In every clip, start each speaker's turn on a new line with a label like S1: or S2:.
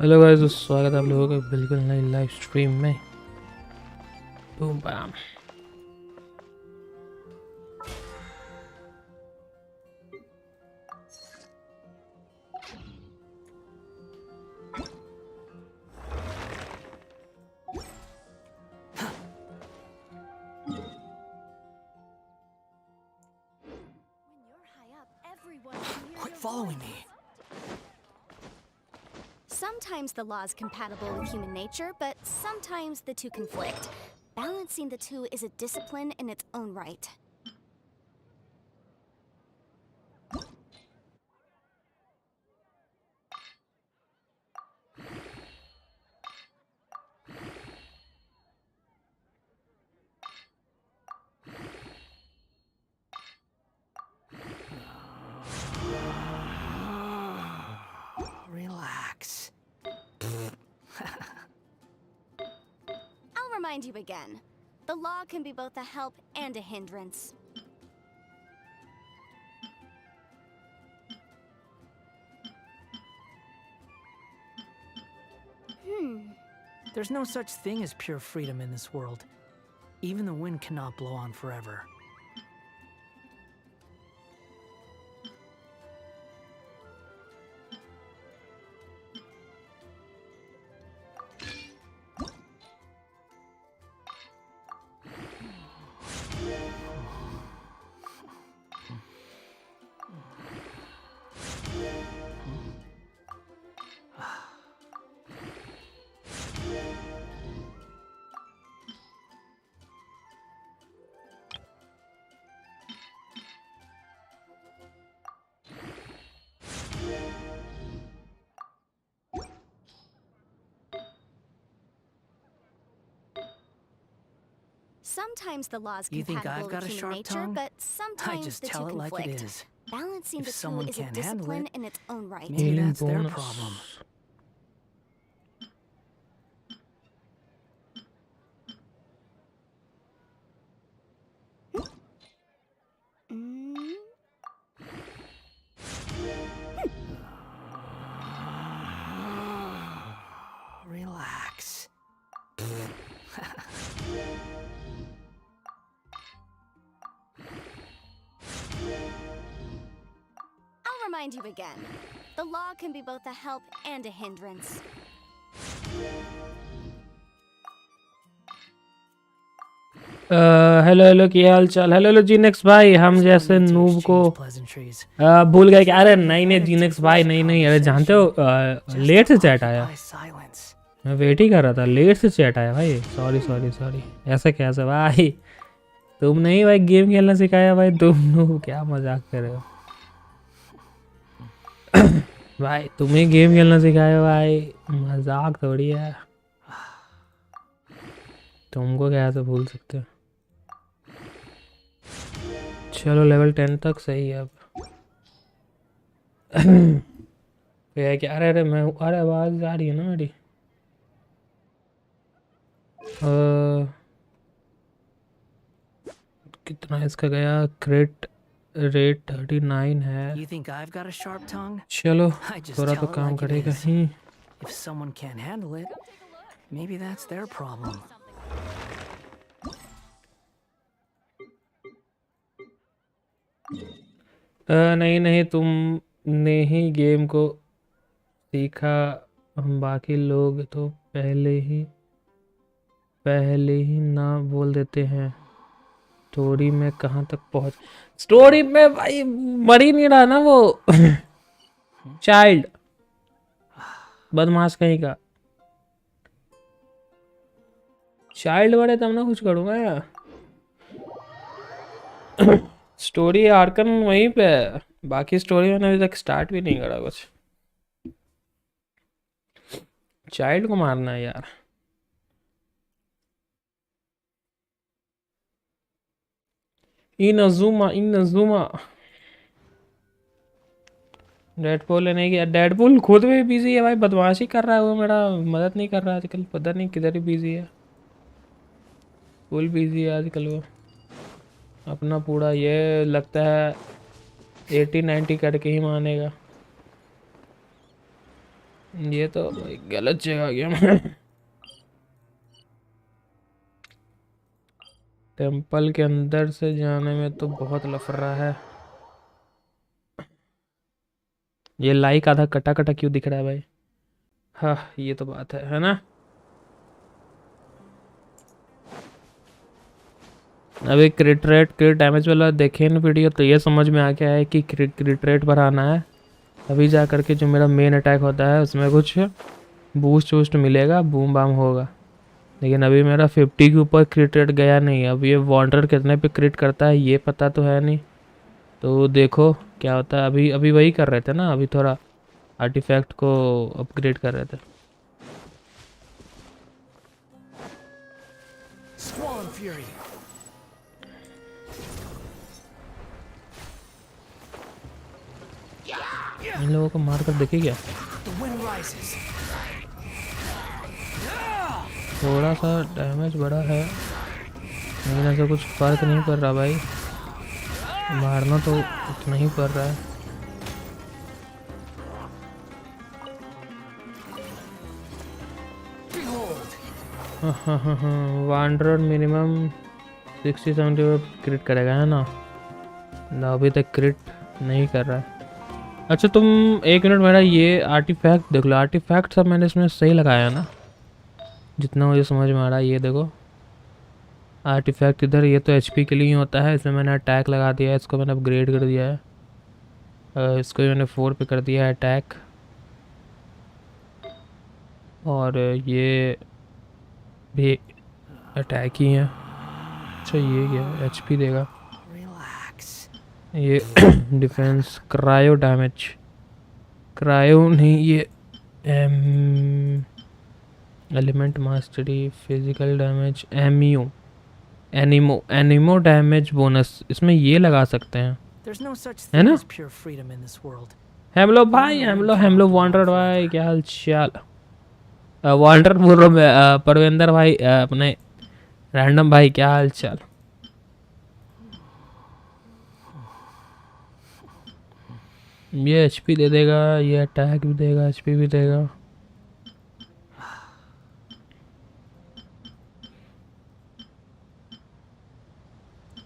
S1: Hello guys, स्वागत है आप लोगों का बिल्कुल नई लाइव स्ट्रीम में। Boom bam.
S2: Quit following me.
S3: Sometimes the law is compatible with human nature, but sometimes the two conflict. Balancing the two is a discipline in its own right.
S2: Relax.
S3: I'll remind you again. The law can be both a help and a hindrance.
S2: There's no such thing as pure freedom in this world. Even the wind cannot blow on forever.
S3: Sometimes the law is
S2: You think
S3: compatible
S2: I've got
S3: with
S2: a
S3: human
S2: sharp
S3: nature,
S2: tongue?
S3: but
S2: I
S3: sometimes
S2: just
S3: the two
S2: tell it like it
S3: conflict.
S2: is.
S3: Balancing
S2: If
S3: the two
S2: someone
S3: is a
S2: can't handle
S3: discipline
S2: it,
S3: in its own right.
S2: maybe
S1: Alien
S2: that's their
S1: bonus.
S2: problem. Relax.
S3: I'll remind you again. The law can be both a help and a hindrance.
S1: Hello क्या हाल चाल। Hello जीनेक्स भाई, हम जैसे noob को
S2: Pleasantries.
S1: भूल गए कि अरे नहीं जीनेक्स भाई, नहीं अरे जानते हो लेट से चैट आया।
S2: Silence.
S1: मैं वेट ही कर रहा था, लेट से चैट आया भाई। सॉरी ऐसा कैसे भाई? तुम नहीं भाई गेम खेलना सिखाया भाई, तुम नूब क्या मजाक कर रहे हो भाई? तुम्हें गेम खेलना सिखाया भाई, मजाक थोड़ी है। तुमको कैसे भूल सकते हो? चलो लेवल 10 तक सही है अब। ये है कि अरे मैं अरे आवाज आ रही है ना मेरी? कितना इसका गया? क्रिट रेट 39 है।
S2: You think I've got a sharp tongue?
S1: चलो
S2: I just
S1: थोड़ा
S2: tell
S1: तो
S2: it
S1: काम
S2: like it
S1: करेगा
S2: is.
S1: He.
S2: If someone can't handle it, maybe that's their problem.
S1: नहीं तुमने ही गेम को सीखा, हम बाकी लोग तो पहले ही ना बोल देते हैं। स्टोरी में कहाँ तक पहुंच? स्टोरी में भाई मर ही नहीं रहा ना वो चाइल्ड, बदमाश कहीं का। चाइल्ड बड़े तब ना कुछ करूँगा यार। स्टोरी आर्कन वहीं पे है, बाकी स्टोरी मैंने अभी तक स्टार्ट भी नहीं करा कुछ। चाइल्ड को मारना है यार। इनजुमा डेडपूल लेने की। डेडपूल खुद भी बिजी है भाई, बदमाशी कर रहा है वो, मेरा मदद नहीं कर रहा आजकल। पता नहीं किधर ही बिजी है, फुल बिजी है आजकल वो। अपना पूरा ये लगता है 80-90 करके ही मानेगा। ये तो भाई गलत जगह आ गया मैं। टेंपल के अंदर से जाने में तो बहुत लफड़ा है। ये लाइक आधा कटा कटा क्यों दिख रहा है भाई? हाँ ये तो बात है ना। अभी क्रिट रेट क्रिट डैमेज वाला देखे ना वीडियो, तो ये समझ में आ गया है कि क्रिट रेट बढ़ाना है। अभी जा करके जो मेरा मेन अटैक होता है उसमें कुछ बूस्ट वूस्ट मिलेगा, बूम बाम होगा। लेकिन अभी मेरा 50 के ऊपर क्रिट रेट गया नहीं। अब ये वॉन्डर कितने पे क्रिट करता है ये पता तो है नहीं, तो देखो क्या होता है। अभी अभी वही कर रहे थे ना, अभी थोड़ा आर्टिफैक्ट को अपग्रेड कर रहे थे।
S2: Squall Fury.
S1: इन लोगों को मार कर देखे क्या?
S2: The wind rises.
S1: थोड़ा सा डैमेज बड़ा है लेकिन ऐसा कुछ फर्क नहीं पड़ रहा भाई, मारना तो उतना ही पड़ रहा है। वांडर मिनिमम 60-70 क्रिट करेगा है ना? ना अभी तक क्रिट नहीं कर रहा है। अच्छा तुम एक मिनट, मेरा ये आर्टिफैक्ट देख लो। आर्टिफैक्ट सब मैंने इसमें सही लगाया ना, जितना मुझे समझ में आ रहा है। ये देखो आर्टिफैक्ट इधर, ये तो एचपी के लिए ही होता है। इसमें मैंने अटैक लगा दिया है, इसको मैंने अपग्रेड कर दिया है। इसको मैंने 4 पे कर दिया है अटैक। और ये भी अटैक ही है। अच्छा ये क्या एचपी देगा?
S2: Relax.
S1: ये डिफेंस, क्रायो डैमेज, क्रायो नहीं ये element mastery, physical damage, anemo damage bonus, इसमें ये लगा सकते हैं।
S2: There's no such
S1: है
S2: thing
S1: ना?
S2: as pure freedom in this world.
S1: Hello भाई, हेलो वांडर भाई, क्या हाल चाल? वांडर बोल रहा हूँ मैं, परवेंद्र भाई, अपने रैंडम भाई, क्या हाल चाल? ये एचपी दे देगा, ये अटैक भी देगा, एचपी भी देगा।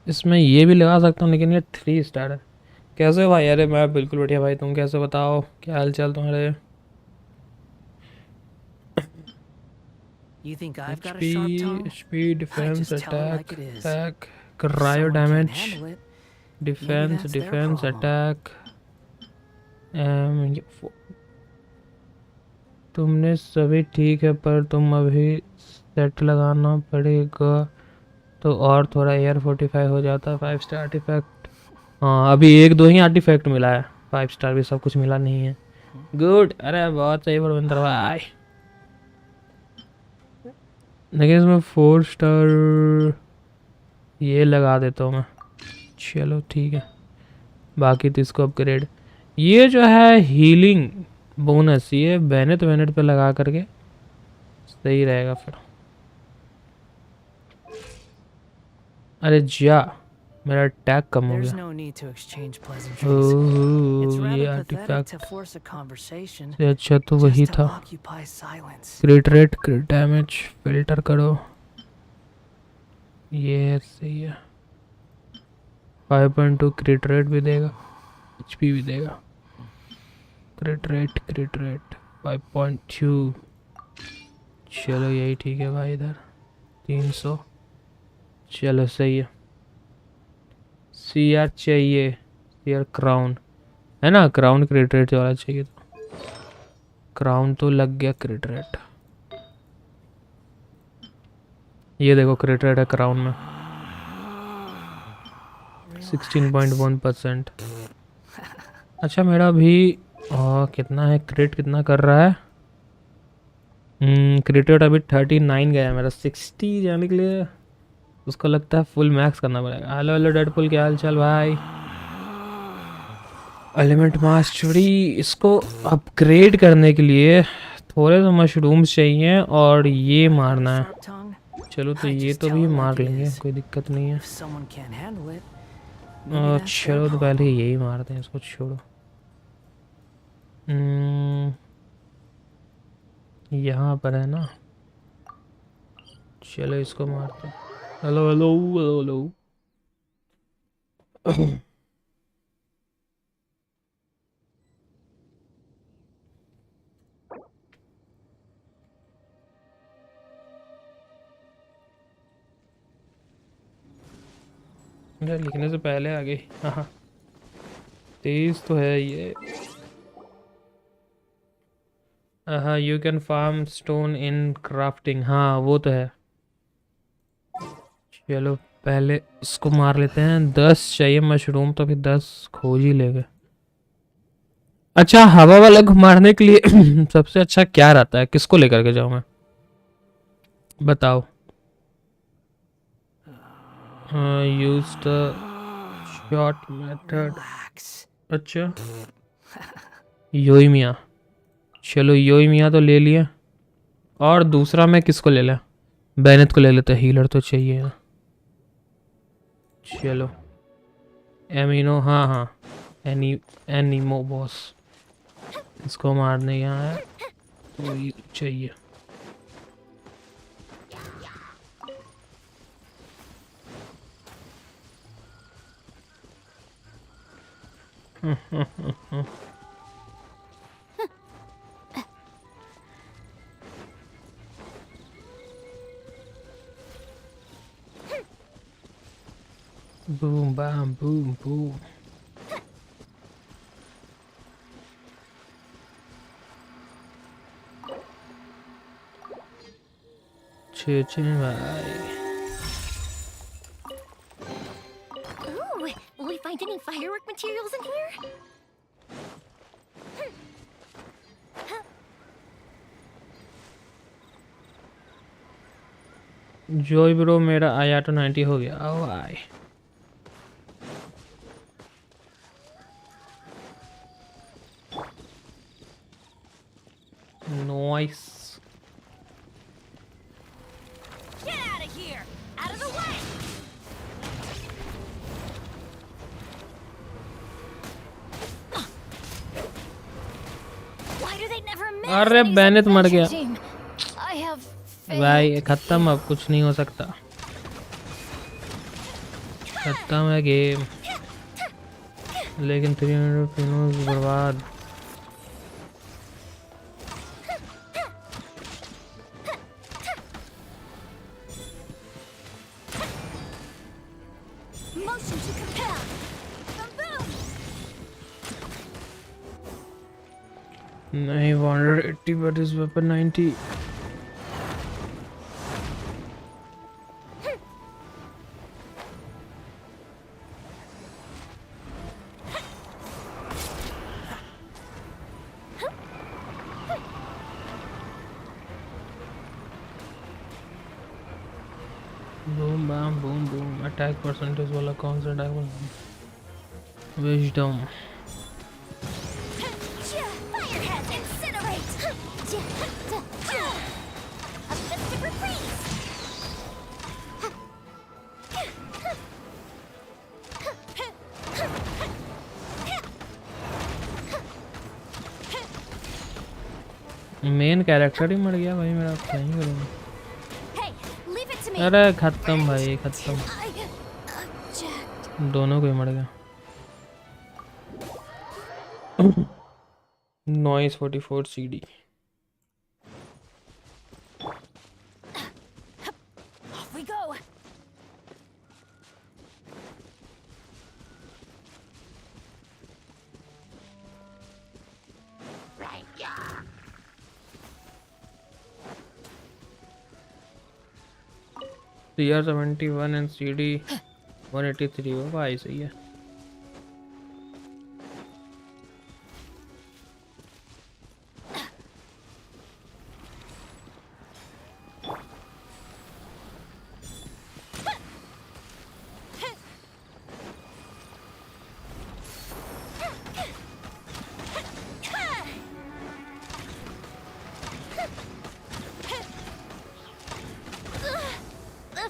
S1: इसमें ये भी लगा सकता हूँ लेकिन ये 3 स्टार है। कैसे हो भाई? अरे मैं बिल्कुल बढ़िया भाई, तुम कैसे बताओ, क्या हाल चाल तुम्हारे?
S2: You think I've got a
S1: HP
S2: sharp tongue?
S1: HP
S2: I
S1: defence
S2: just tell it like
S1: attack
S2: it is.
S1: Attack,
S2: If
S1: cryo
S2: someone can't
S1: damage,
S2: handle it,
S1: defence
S2: that's their
S1: defence
S2: problem.
S1: Attack. तुमने सभी ठीक है, पर तुम अभी set लगाना पड़ेगा तो और थोड़ा एयर 45 हो जाता। 5 स्टार आर्टिफैक्ट, हाँ अभी 1-2 ही आर्टिफैक्ट मिला है, 5 स्टार भी सब कुछ मिला नहीं है। गुड, अरे बहुत सही बड़विंदर भाई। लेकिन इसमें 4 स्टार ये लगा देता हूँ मैं। चलो ठीक है, बाकी तो इसको अपग्रेड। ये जो है हीलिंग बोनस, ये बैनेट वैनेट पे लगा करके सही रहेगा फिर। अरे जा, मेरा अटैक कम हो
S2: There's
S1: गया।
S2: no need to exchange pleasantries. It's
S1: ओह, ये
S2: rather pathetic to
S1: artifact
S2: force a conversation
S1: से अच्छा तो वही
S2: just to
S1: था।
S2: occupy silence.
S1: क्रिट rate, क्रिट damage filter करो, ये सही है। 5.2 क्रिट रेट भी देगा, एचपी भी देगा। क्रिट रेट 5.2, चलो यही ठीक है भाई। इधर 300, चलो सही है। सीआर चाहिए, सीआर क्राउन है ना? क्राउन क्रिट रेट वाला चाहिए, तो क्राउन तो लग गया क्रिट रेट। ये देखो क्रिट रेट है क्राउन में 16.1%। अच्छा मेरा भी कितना है क्रिट, कितना कर रहा है? क्रिट रेट अभी 39 गया है मेरा। 60 जाने के लिए उसको लगता है फुल मैक्स करना पड़ेगा। हेलो डेडपुल, क्या हाल चाल भाई? एलिमेंट मास्टरी, इसको अपग्रेड करने के लिए थोड़े से मशरूम्स चाहिए और ये मारना है।
S2: Sharp tongue?
S1: चलो तो
S2: I
S1: ये
S2: just
S1: तो
S2: tell
S1: भी
S2: it like
S1: मार
S2: it
S1: लेंगे,
S2: is.
S1: कोई दिक्कत नहीं है।
S2: If someone can't handle it, maybe that's their
S1: चलो तो पहले
S2: problem.
S1: यही मारते हैं, इसको छोड़ो। यहाँ पर है ना, चलो इसको मारते हैं। Hello hello hello hello. यार लिखने से पहले आ गई। हाँ तेज तो है ये। हाँ you can farm stone in crafting, हाँ वो तो है। चलो पहले इसको मार लेते हैं। 10 चाहिए मशरूम, तो फिर 10 खोज ही लेंगे। अच्छा हवा वाले को मारने के लिए सबसे अच्छा क्या रहता है, किसको लेकर के जाऊँ मैं, बताओ। Use the short method. अच्छा योइमिया, चलो योइमिया तो ले लिया। और दूसरा मैं किसको ले लें, बेनेट को ले लेते, हीलर तो चाहिए ना। चलो एमिनो, हाँ हाँ एनीमो बॉस, इसको मारने यहाँ है तो ये चाहिए। Boom bomb boom boom. छे भाई।
S3: Ooh, will we find any firework materials in here?
S1: जोई ब्रो मेरा आया तो 90 हो गया। आओ आए। Nice.
S3: Get out of here! Out of the way! Why do they never miss?
S1: अरे बेनेट मर गया
S3: I have
S1: भाई, खत्म, अब कुछ नहीं हो सकता, खत्म है गेम। लेकिन 300 पिनोस बर्बाद।
S3: motion to compel. Boom!
S1: नहीं 180 but इस weapon 90। Boom bomb boom boom. Attack percentage वाला कौन सा attack? Wisdom.
S3: Fireheads incinerate! A festive reprise!
S1: Main character ही मर गया भाई मेरा, क्या ही करूँगा।
S3: Hey, leave it to me!
S1: अरे खत्म भाई खत्म,
S3: I object.
S1: दोनों को ही मर गया। Noise 44 CD।
S3: Off we go!
S1: CR 71 and CD 183 हो भाई, सही है।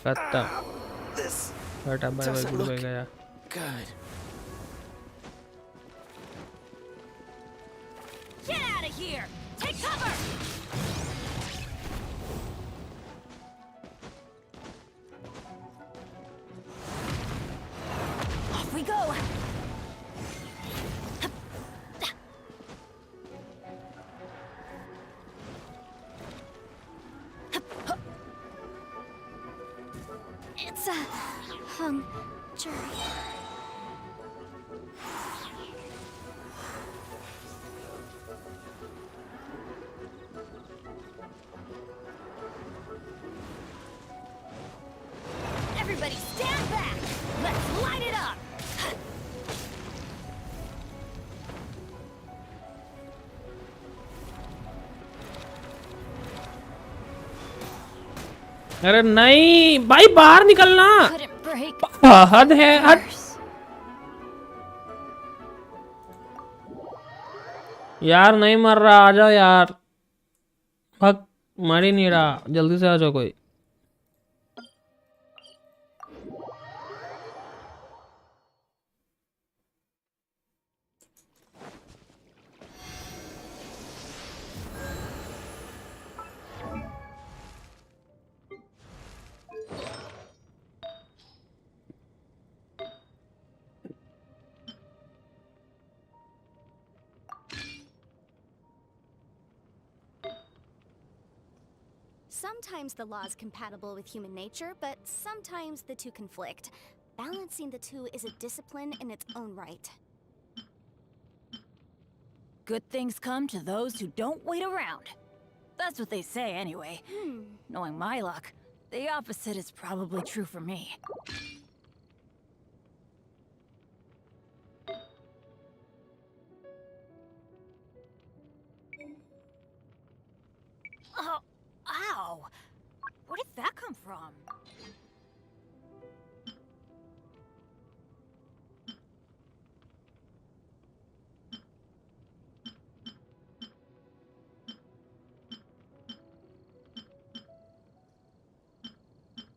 S1: खत्म,
S4: This
S1: टाटा bye bye
S4: doesn't
S1: good bye
S4: look
S1: गया।
S4: good.
S3: Get out of here! Take cover! Jury. Everybody stand back! Let's light it up!
S1: अरे नहीं भाई बाहर निकलना।
S3: Couldn't break.
S1: हद है हद। यार नहीं मर रहा, आ जाओ यार। भग, मर ही नहीं रहा, जल्दी से आ जाओ कोई।
S3: Sometimes the law is compatible with human nature, but sometimes the two conflict. Balancing the two is a discipline in its own right.
S4: Good things come to those who don't wait around. That's what they say anyway. Knowing my luck, the opposite is probably true for me. Oh, ow! Where did that come from?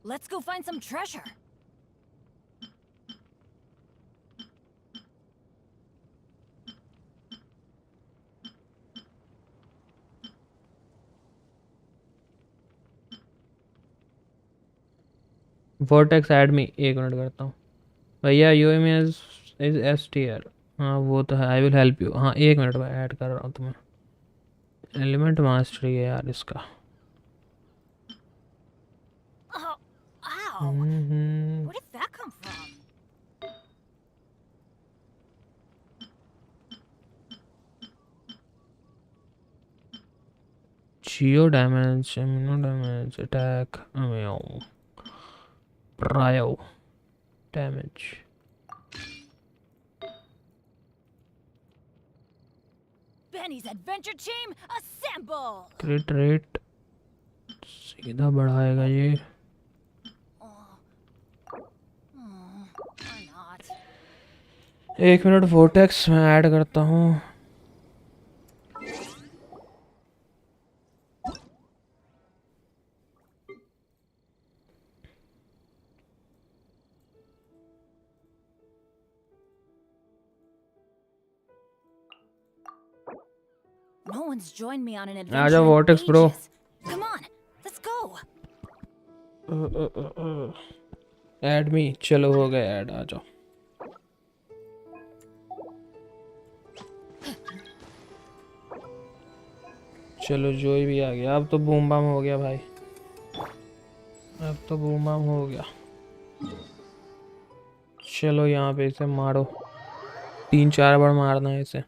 S4: Let's go find some treasure.
S1: Vertex add me, एक minute करता हूँ भैया। UM is S T R. हाँ वो तो है, I will help you. हाँ एक मिनट में ऐड कर रहा हूँ तुम्हें। एलिमेंट मास्टरी है यार इसका।
S4: Oh, ow! Where did that come from?
S1: Geo damage, amino damage, attack, amino, prio damage.
S4: Benny's adventure team, assemble!
S1: Crit rate सीधा बढ़ाएगा ये।
S4: Or not.
S1: एक मिनट, वोटेक्स में ऐड करता हूँ।
S4: No one's joined me on an
S1: ah
S4: adventure
S1: जाओ
S4: in
S1: vortex bro.
S4: ages. Come on, let's go.
S1: Add me, चलो हो गया ऐड, आ जाओ। चलो जोई भी आ गया। अब तो बूम बम हो गया भाई, अब तो बूम बम हो गया। चलो यहाँ पे इसे मारो, 3-4 बार मारना है इसे।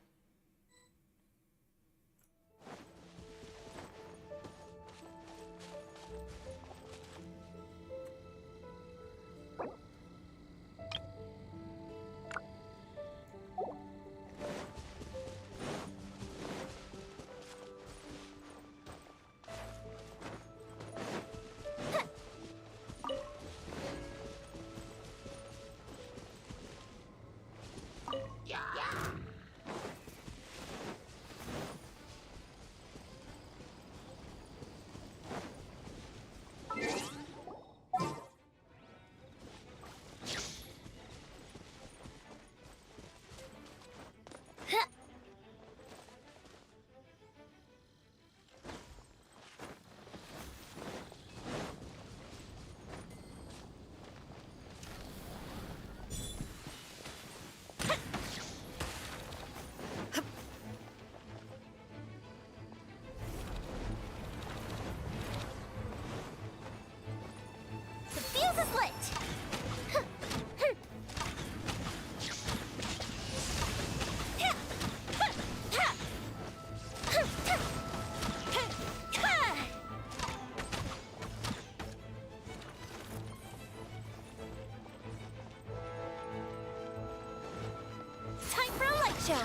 S3: show.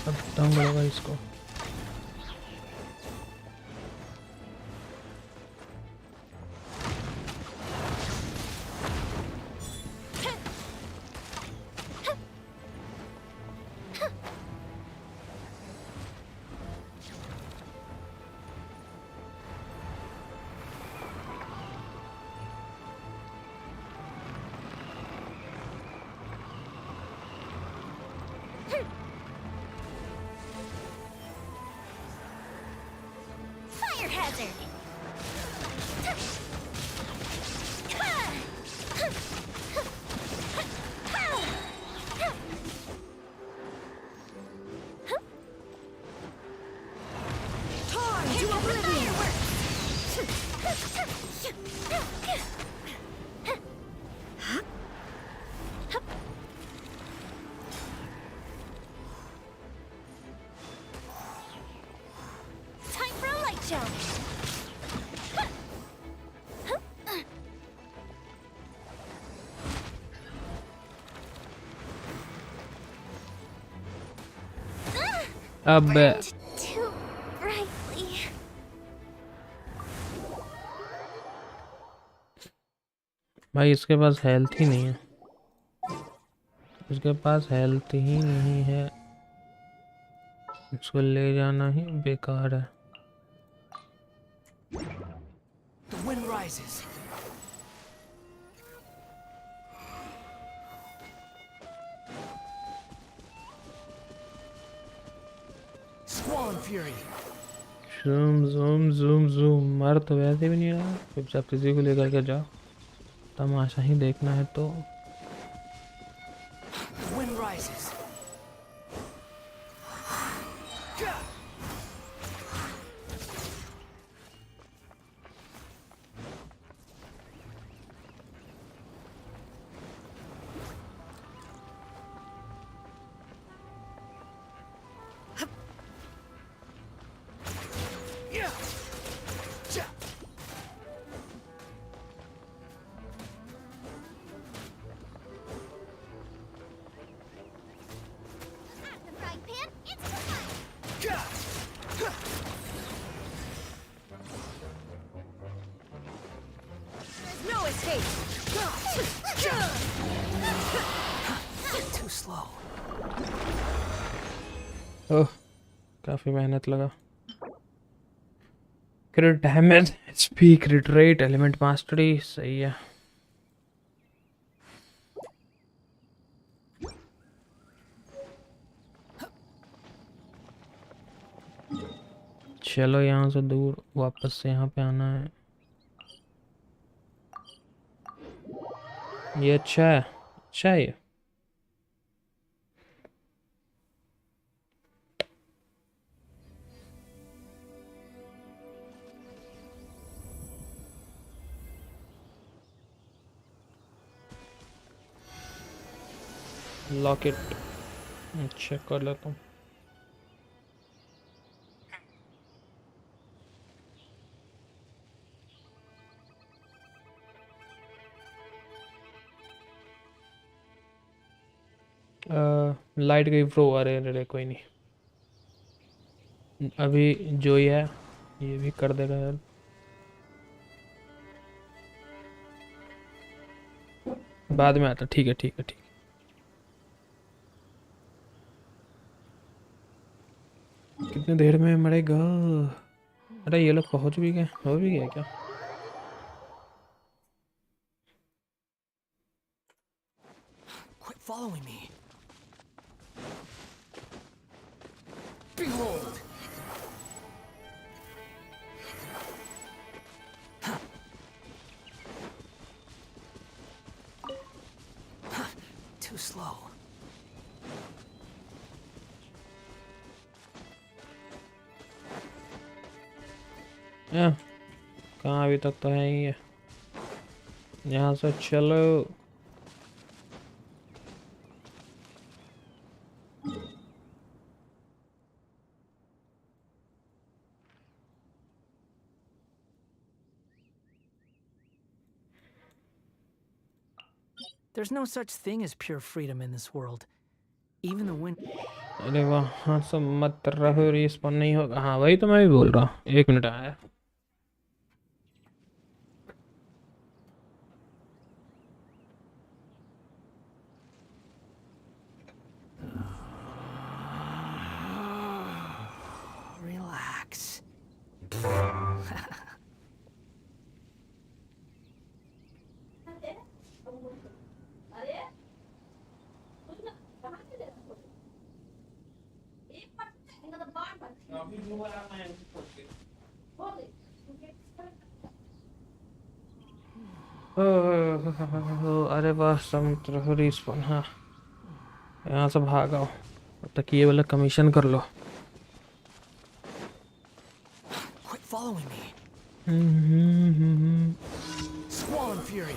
S1: अब तंग होगा इसको।
S3: Fire hazard. Torn to oblivion. Time for a light show.
S1: अब
S3: Burned too brightly.
S1: भाई इसके पास हेल्थ ही नहीं है, इसके पास हेल्थ ही नहीं है, इसको ले जाना ही बेकार है।
S2: The wind rises. Squall and fury.
S1: Zoom zoom zoom zoom, मर तो वैसे भी नहीं रहा, चुपचाप किसी को लेकर के जाओ, तमाशा ही देखना है तो।
S2: The wind rises.
S3: At the frying pan, it's the fire.
S4: There's no escape.
S2: Too slow.
S1: ओह काफी मेहनत लगा। क्रिट damage, HP, क्रिट rate, element mastery, सही है। चलो यहाँ से दूर वापस से यहाँ पे आना है। ये अच्छा है, अच्छा है ये। लॉकेट चेक कर लेता हूँ। लाइट गई प्रो, अरे अरे कोई नहीं, अभी जो ही है ये भी कर देगा यार। बाद में आता, ठीक है ठीक है ठीक है। कितने देर में मरेगा? अरे ये लोग पहुंच भी गए, हो भी गया क्या?
S2: Quit following me. Behold. Too slow.
S1: कहाँ अभी तक तो है ही है, यहाँ से चलो।
S2: There's no such thing as pure freedom in this world. Even the wind.
S1: अरे वाह, हाँ सब मत रहो, रिस्पॉन्ड नहीं होगा। हाँ वही तो मैं भी बोल रहा हूँ, 1 मिनट आया।
S2: Relax. अरे वाह, सब रहो रिस्पॉन्ड। हाँ यहाँ से भागाओ, तब तक ये वाला कमीशन कर लो। Quit following me.
S1: Hmm.
S2: Squall and fury.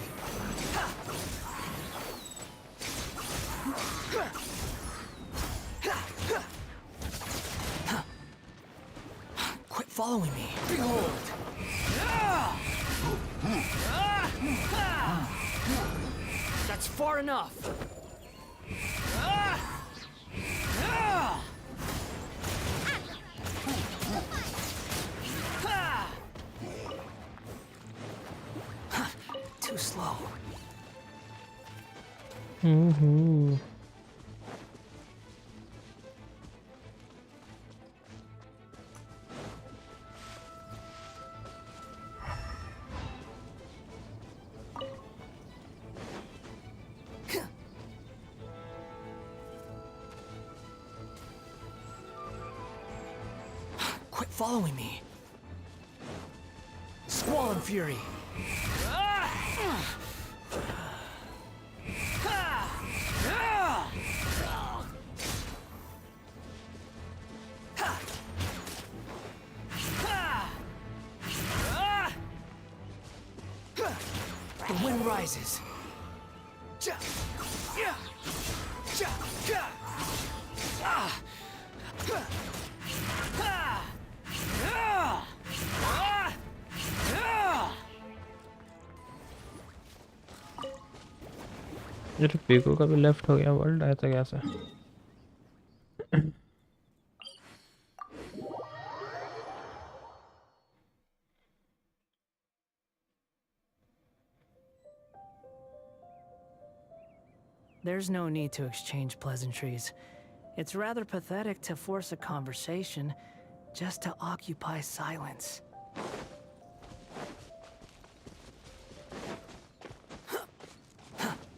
S2: Quit following me. Behold. That's far enough. Too slow. Quit following me. Squall and fury. The wind rises.
S1: ये तो पीको का भी लेफ्ट हो गया वर्ल्ड, ऐसा कैसे?
S2: There's no need to exchange pleasantries. It's rather pathetic to force a conversation just to occupy silence.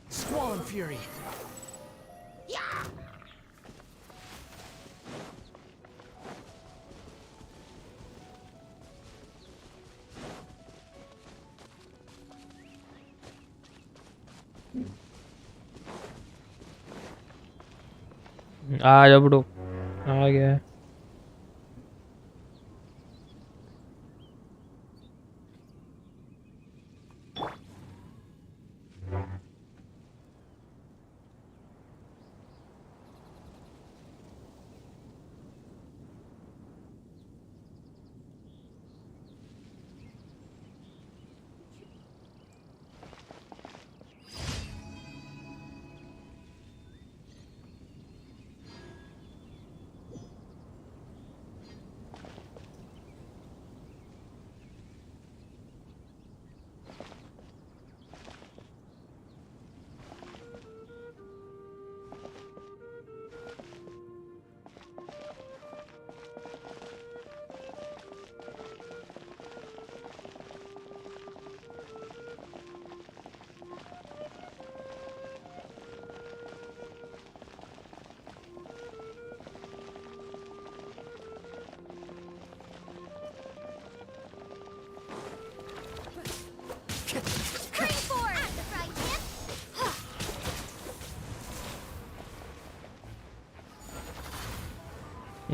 S2: Squall and fury.
S1: आ जा bro, आ गया है।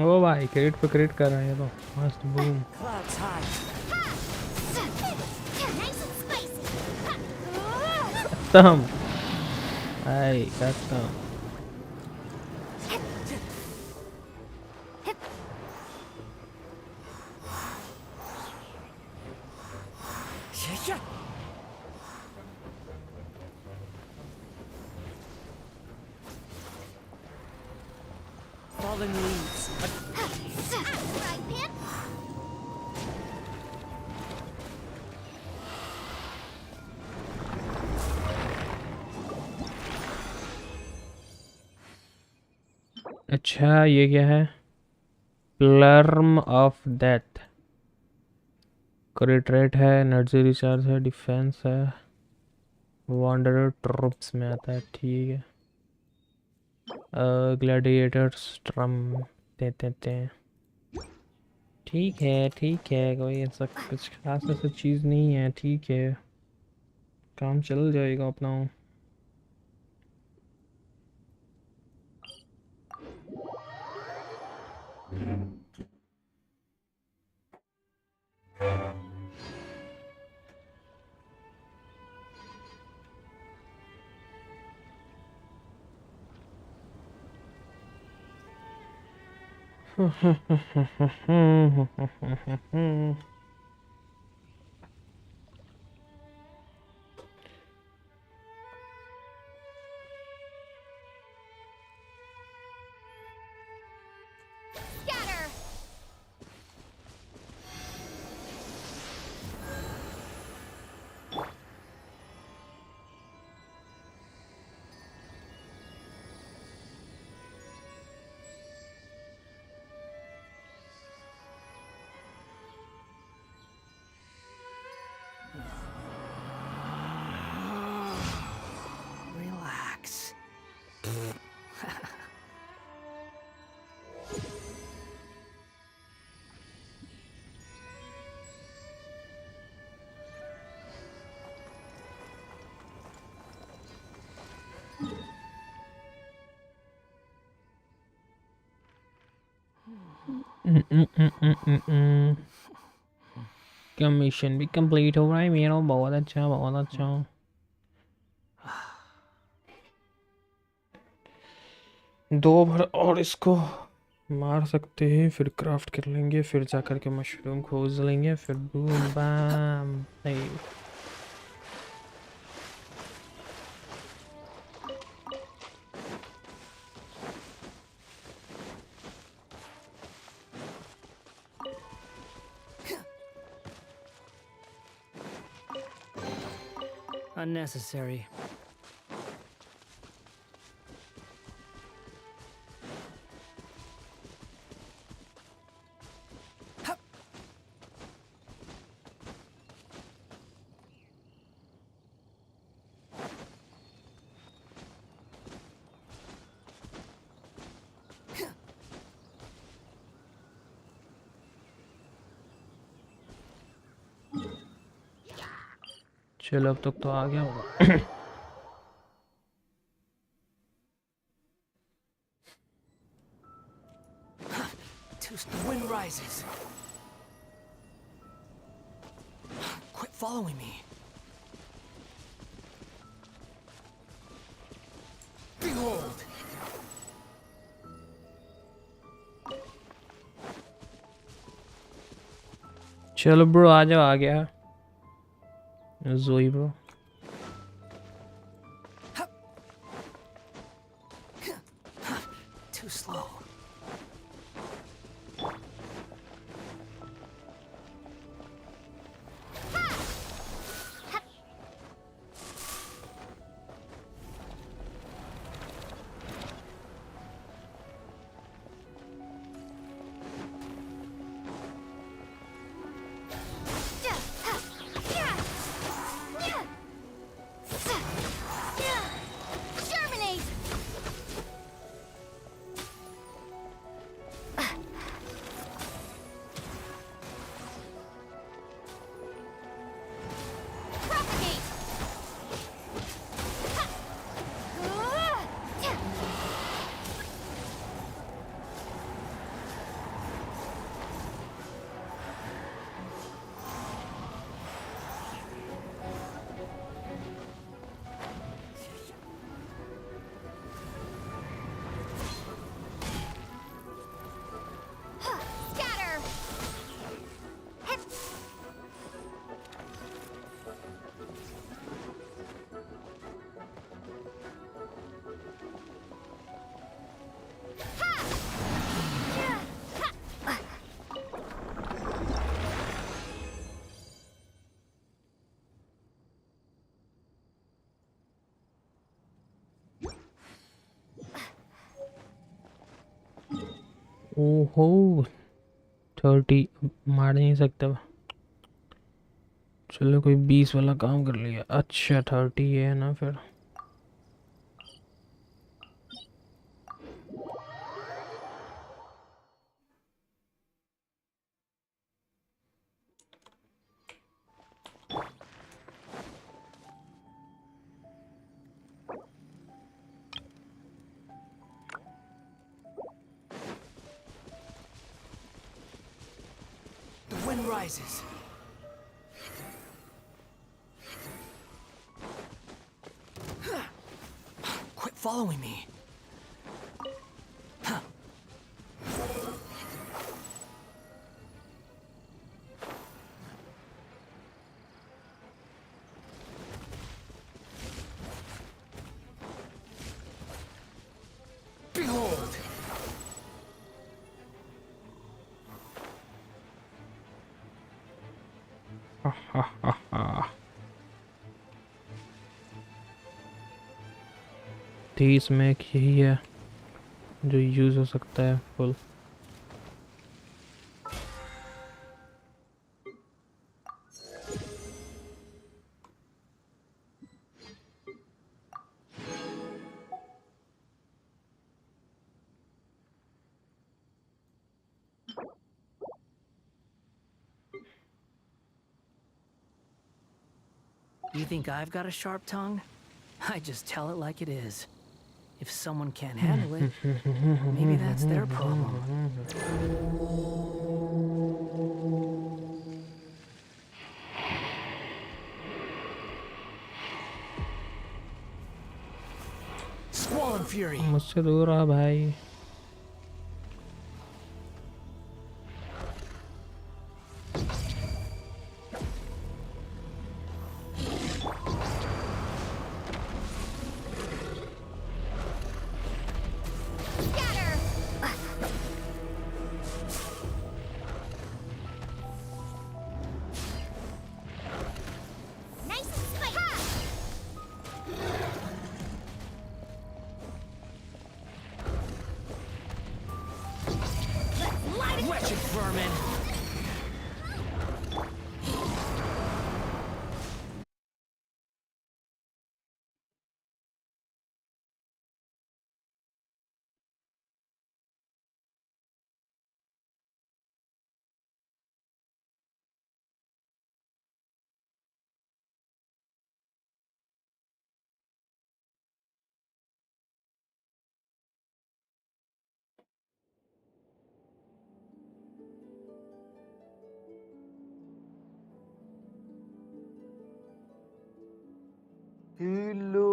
S1: ओ भाई क्रिट पे क्रिट कर रहे हैं तो मस्त बूम।
S2: Clouds high.
S1: खत्म भाई खत्म।
S2: falling leaves.
S3: Right, Pip?
S1: अच्छा ये क्या है? प्लर्म ऑफ डेथ। करेट्रेट है, एनर्जी रिचार्ज है, डिफेंस है, वॉन्डरर ट्रुप्स में आता है। ठीक है। ग्लैडिएटर्स ट्रम देते हैं। ठीक है ठीक है, कोई ऐसा कुछ खास ऐसा चीज़ नहीं है। ठीक है, काम चल जाएगा अपना।
S3: Scatter!
S2: Relax.
S1: क्या मिशन भी कंप्लीट हो रहा है मेरा। बहुत अच्छा बहुत अच्छा। दो भर और इसको मार सकते हैं, फिर क्राफ्ट कर लेंगे, फिर जाकर के मशरूम खोज लेंगे, फिर बूम बाम। नहीं
S2: Unnecessary.
S1: चलो अब तक तो आ गया होगा।
S2: The wind rises. Quit following me. Behold.
S1: चलो ब्रो आ जाओ, आ गया जोई ब्रो।
S2: Too slow.
S1: ओहो 30 मार नहीं सकता। चलो कोई 20 वाला काम कर लिया। अच्छा 30 है ना फिर।
S2: The wind rises. Quit following me. Behold!
S1: हा 30 में एक यही है जो यूज़ हो सकता है full.
S2: You think I've got a sharp tongue? I just tell it like it is. If someone can't handle it, maybe that's their problem. Squall and Fury.
S1: मुझसे दूर रहा भाई।
S2: Wretched vermin!
S5: Hello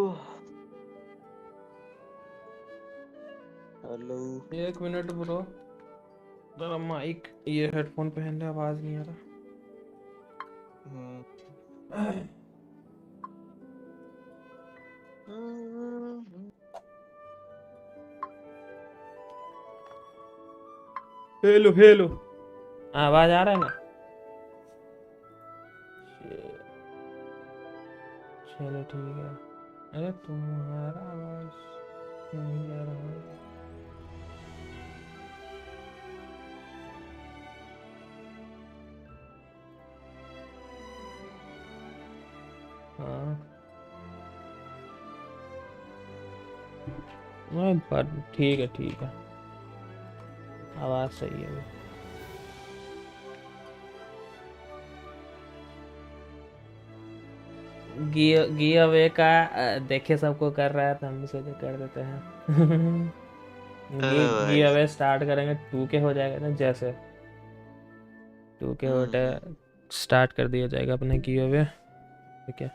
S5: hello
S1: 1 minute bro, जरा mic ये headphone पहन ले, आवाज नहीं आ रहा। हेलो हेलो, आवाज आ रहा है ना? चलो ठीक है। अरे तुम्हारा आवाज नहीं आ रहा है। हाँ पर ठीक है, आवाज सही है। गी अवे का देखे सबको कर रहा है तो हम भी सोचे कर देते हैं। गी अवे स्टार्ट करेंगे 2K हो जाएगा ना, जैसे 2K होता स्टार्ट कर दिया जाएगा अपने गी अवे। ठीक है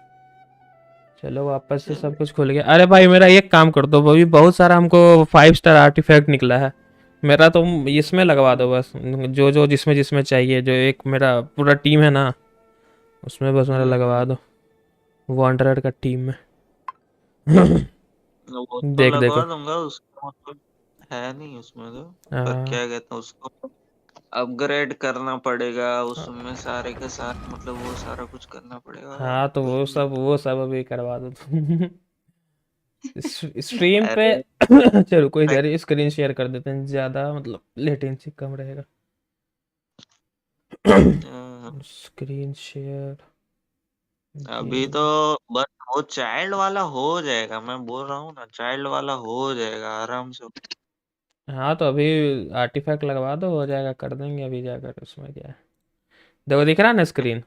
S1: चलो वापस से सब कुछ खुल गया। अरे भाई मेरा एक काम कर दो, अभी बहुत सारा हमको 5 स्टार आर्टिफैक्ट निकला है, मेरा तो इसमें लगवा दो बस, जो जिसमें चाहिए। जो एक मेरा पूरा टीम है ना उसमें बस मेरा लगवा दो, वॉन्डरर का टीम में।
S5: वो तो
S1: देख
S5: लगवा
S1: देखो
S5: दूंगा, उसका मतलब है नहीं उसमें तो। पर क्या कहते हैं उसको अपग्रेड करना पड़ेगा, उसमें सारे के साथ मतलब वो सारा कुछ करना पड़ेगा।
S1: हाँ तो वो सब अभी करवा दो तुम। स्ट्रीम पे
S5: अरे
S1: चलो कोई इधर स्क्रीन शेयर कर देते हैं, ज़्यादा मतलब लेटेंसी कम रहेगा। स्क्रीन शेयर
S5: अभी तो
S1: गेम।
S5: बस वो चाइल्ड वाला हो जाएगा, मैं बोल रहा हूँ ना, चाइल्ड वाला हो जाएगा आराम से।
S1: हाँ तो अभी आर्टिफैक्ट लगवा दो, हो जाएगा, कर देंगे अभी जाकर, उसमें क्या है। देखो दिख रहा है ना स्क्रीन।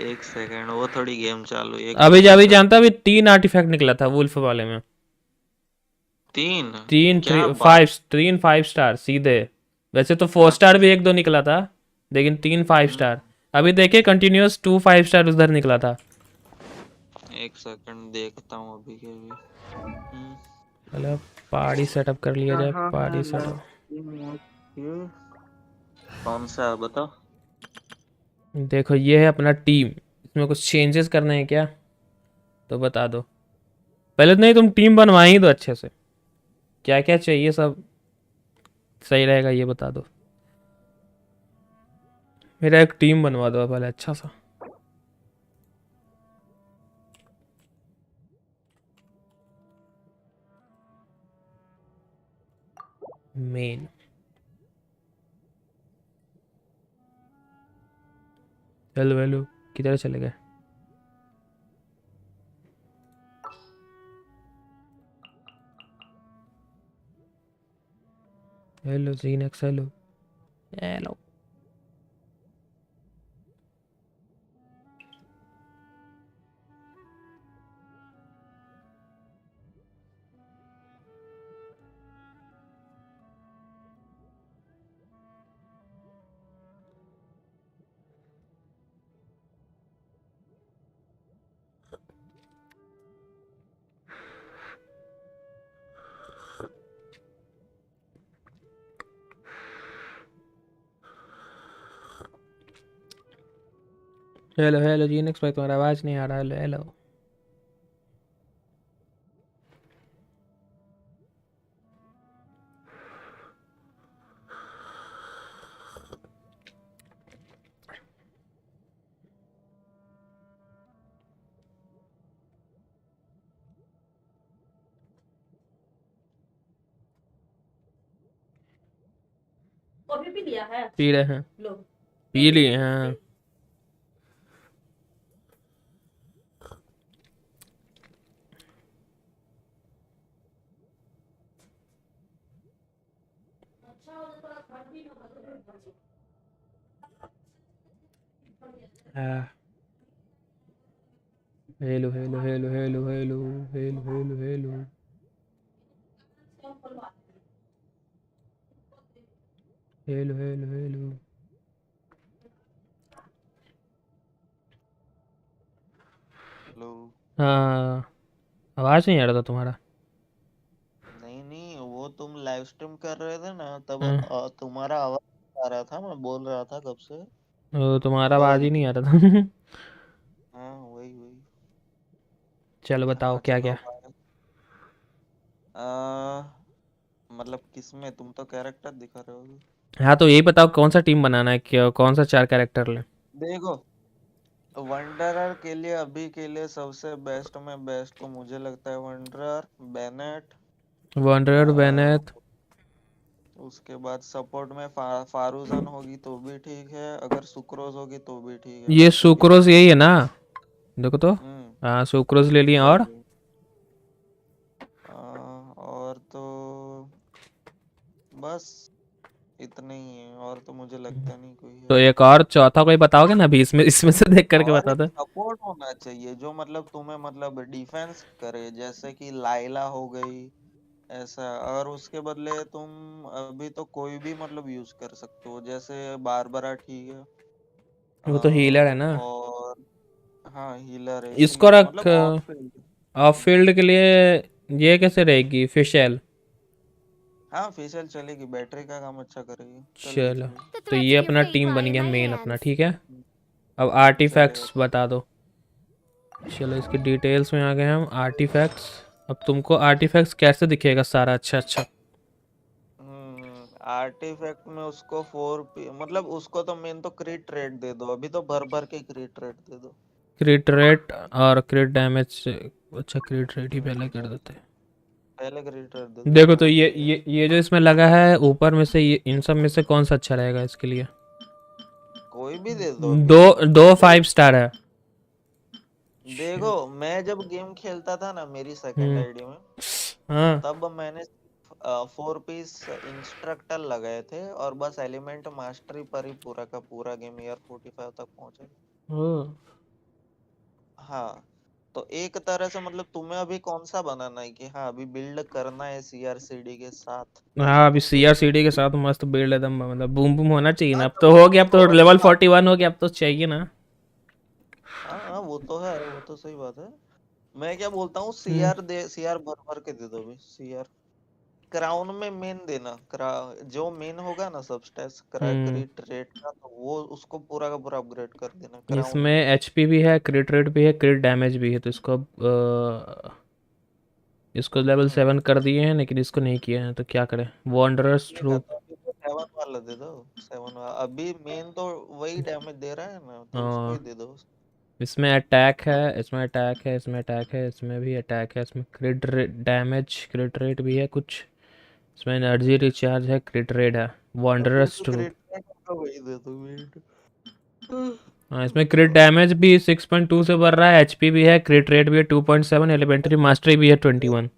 S5: एक सेकंड, वो थोड़ी गेम चालू, एक
S1: अभी
S5: मिनट
S1: अभी
S5: रुक।
S1: जानता, अभी 3 आर्टिफैक्ट निकला था वुल्फ वाले में।
S5: तीन?
S1: तीन
S5: क्या बात।
S1: 5 सीधे। वैसे तो 4 स्टार भी 1-2 निकला था, लेकिन 3 5
S5: हम्म,
S1: स्टार अभी देखिए, कंटिन्यूअस 2 5 स्टार उधर निकला था।
S5: एक सेकंड देखता हूँ अभी के अभी।
S1: चलो पहाड़ी सेटअप कर लिया जाए,
S5: कहाँ है
S1: पहाड़ी सेटअप।
S5: ये? कौन सा बताओ।
S1: देखो ये है अपना टीम, इसमें कुछ चेंजेस करने हैं क्या तो बता दो। पहले तो नहीं, तुम टीम बनवा ही दो अच्छे से, क्या क्या चाहिए सब सही रहेगा ये बता दो। मेरा एक टीम बनवा दो पहले अच्छा सा। मेन। हेलो हेलो, किधर चले गए। हेलो जीनेक्स, हेलो हेलो। हेलो हेलो जीनेक्स भाई, तुम्हारा आवाज़ नहीं आ रहा। Hello hello.
S6: कॉफी पी लिया है?
S1: पी रहे हैं,
S6: लो।
S1: पी लिए हैं। हाँ। Hello hello hello hello hello hello hello hello hello hello hello.
S5: Hello.
S1: हाँ, आवाज़ नहीं आ रहा था तुम्हारा।
S5: नहीं नहीं, वो तुम लाइव स्ट्रीम कर रहे थे ना तब
S1: हाँ,
S5: तुम्हारा आवाज आ रहा था, मैं बोल रहा था कब से।
S1: वो तुम्हारा आवाज़
S5: कॉल
S1: ही नहीं
S5: की।
S1: आ रहा था।
S5: हाँ वही वही।
S1: चलो बताओ
S5: हाँ
S1: क्या
S5: चलो
S1: क्या।
S5: अब आ, मतलब किसमें तुम तो कैरेक्टर दिखा रहे हो।
S1: हाँ तो यही बताओ कौन सा टीम बनाना है, क्या कौन सा 4 कैरेक्टर लें।
S5: देखो, वंडरर के लिए अभी के लिए सबसे बेस्ट में बेस्ट तो मुझे लगता है वंडरर, बेनेट।
S1: Wonder beneath.
S5: उसके बाद सपोर्ट में फारूजन होगी तो भी ठीक है, अगर सुक्रोज होगी तो भी ठीक है,
S1: ये
S5: मेरे को ये
S1: सुक्रोज
S5: तीन।
S1: यही है ना, देखो तो।
S5: हम्म।
S1: हाँ सुक्रोज ले लिए,
S5: वही
S1: और
S5: वही। और तो बस इतने ही है, और तो मुझे लगता नहीं कोई
S1: तो
S5: है।
S1: एक और चौथा कोई बताओगे ना अभी, इसमें इसमें से देख करके
S5: और
S1: बता
S5: एक
S1: दो।
S5: सपोर्ट होना चाहिए जो मतलब तुम्हें मतलब डिफेंस करे, जैसे कि लाइला हो गई ऐसा। और उसके बदले तुम अभी तो कोई भी मतलब यूज कर सकते हो, जैसे बारबरा ठीक है।
S1: वो तो हीलर है ना।
S5: और हाँ हीलर है
S1: इसको
S5: इसीलिए
S1: रख
S5: मतलब ऑफ फील्ड।
S1: ऑफ फील्ड के लिए। ये कैसे रहेगी फिशेल।
S5: हाँ फेशियल चलेगी, बैटरी का काम अच्छा करेगी, चलेगी
S1: चलो,
S5: चलेगी।
S3: The
S1: तो
S3: threats
S1: ये
S3: of your
S1: अपना
S3: fate
S1: टीम
S3: lie
S1: बन
S3: in
S1: गया
S3: my
S1: मेन अपना,
S3: hands.
S1: ठीक है।
S5: हम्म,
S1: अब
S5: चलेगा
S1: आर्टिफैक्ट्स
S5: चलेगा।
S1: बता दो। चलो इसकी डिटेल्स में आ गए हम, आर्टिफैक्ट्स। अब तुमको आर्टिफैक्ट्स कैसे दिखेगा सारा, अच्छा अच्छा।
S5: आर्टिफैक्ट में उसको 4 मतलब उसको तो मेन तो क्रिट रेट दे दो, अभी तो भर भर के क्रिट रेट दे दो।
S1: क्रिट रेट और क्रिट डैमेज से अच्छा क्रिट रेट ही पहले कर देते हैं।
S5: पहले क्रिट रेट दे दो।
S1: देखो तो ये जो इसमें लगा है ऊपर में से ये इन सब में से कौन सा अच्छा रहेगा इसके लिए?
S5: कोई भी दे दो अभी।
S1: दो दो 5 स्टार है।
S5: देखो मैं जब गेम खेलता था ना मेरी सेकंड
S1: हम्म।
S5: आईडी में,
S1: हाँ
S5: तब मैंने 4 पीस इंस्ट्रक्टर लगाए थे और बस एलिमेंट मास्टरी पर ही पूरा का पूरा गेम ईयर 45 तक पहुंचे।
S1: हाँ।
S5: हाँ, तो एक तरह से मतलब तुम्हें अभी कौन सा बनाना है कि हाँ अभी बिल्ड करना है सीआरसीडी के साथ,
S1: हाँ अभी सीआरसीडी के साथ मस्त बिल्ड एकदम मतलब बूम बूम होना चाहिए ना।
S5: हाँ
S1: अब
S5: तो
S1: तो हो गया, अब तो
S5: वही
S1: लेवल
S5: बात।
S1: 41 हो गया, अब तो चाहिए ना।
S5: हाँ हाँ वो तो है, वो तो सही बात है। मैं क्या बोलता हूँ,
S1: हम्म।
S5: सीआर दे, सीआर भर भर के दे दो अभी सीआर। क्राउन में मेन देना, जो मेन होगा ना सबस्टेस
S1: हम्म।
S5: क्रैकरी रेट का, तो वो उसको पूरा का पूरा अपग्रेड कर देना क्राउन
S1: इसमें
S5: में।
S1: एचपी भी है, क्रिट रेट भी है, क्रिट डैमेज भी है, तो इसको अब इसको लेवल
S5: हम्म
S1: 7 कर दिए हैं लेकिन इसको नहीं किए हैं, तो क्या करें? वॉन्डरर्स
S5: चलेगा,
S1: ट्रूप।
S5: तो अभी तो 7 वाला दे दो। 7 वाला अभी मेन तो वही डैमेज दे रहा है ना, तो उसको ही
S1: हाँ
S5: दे दो।
S1: इसमें अटैक है, इसमें अटैक है, इसमें अटैक है, इसमें भी अटैक है, इसमें क्रिट डैमेज क्रिट रेट भी है कुछ, इसमें एनर्जी रिचार्ज है, क्रिट रेट है।
S5: अभी
S1: वॉन्डरर्स
S5: तो
S1: ट्रूप।
S5: क्रिटिकल का वही दे दो वेट।
S1: हाँ इसमें क्रिट डैमेज भी 6.2 से बढ़ रहा है, एचपी भी है, क्रिट रेट भी है 2.7, एलिमेंट्री मास्टरी भी है 21।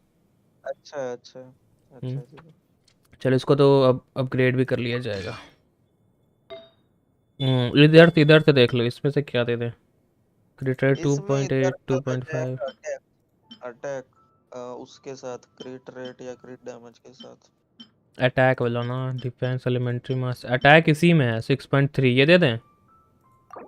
S5: अच्छा अच्छा अच्छा जी।
S1: चलो इसको तो अब अपग्रेड भी कर लिया जाएगा। इधर से देख लो इसमें से क्या दे दें। क्रिट रेट
S5: इसमें इधर
S1: 2.8
S5: का मिल
S1: 2.5।
S5: जाएगा अटैक, अटैक उसके साथ क्रिट रेट या क्रिट डैमेज के साथ।
S1: अटैक वाला ना, डिफेंस एलिमेंट्री मास अटैक इसी में है 6.3, ये दे दें?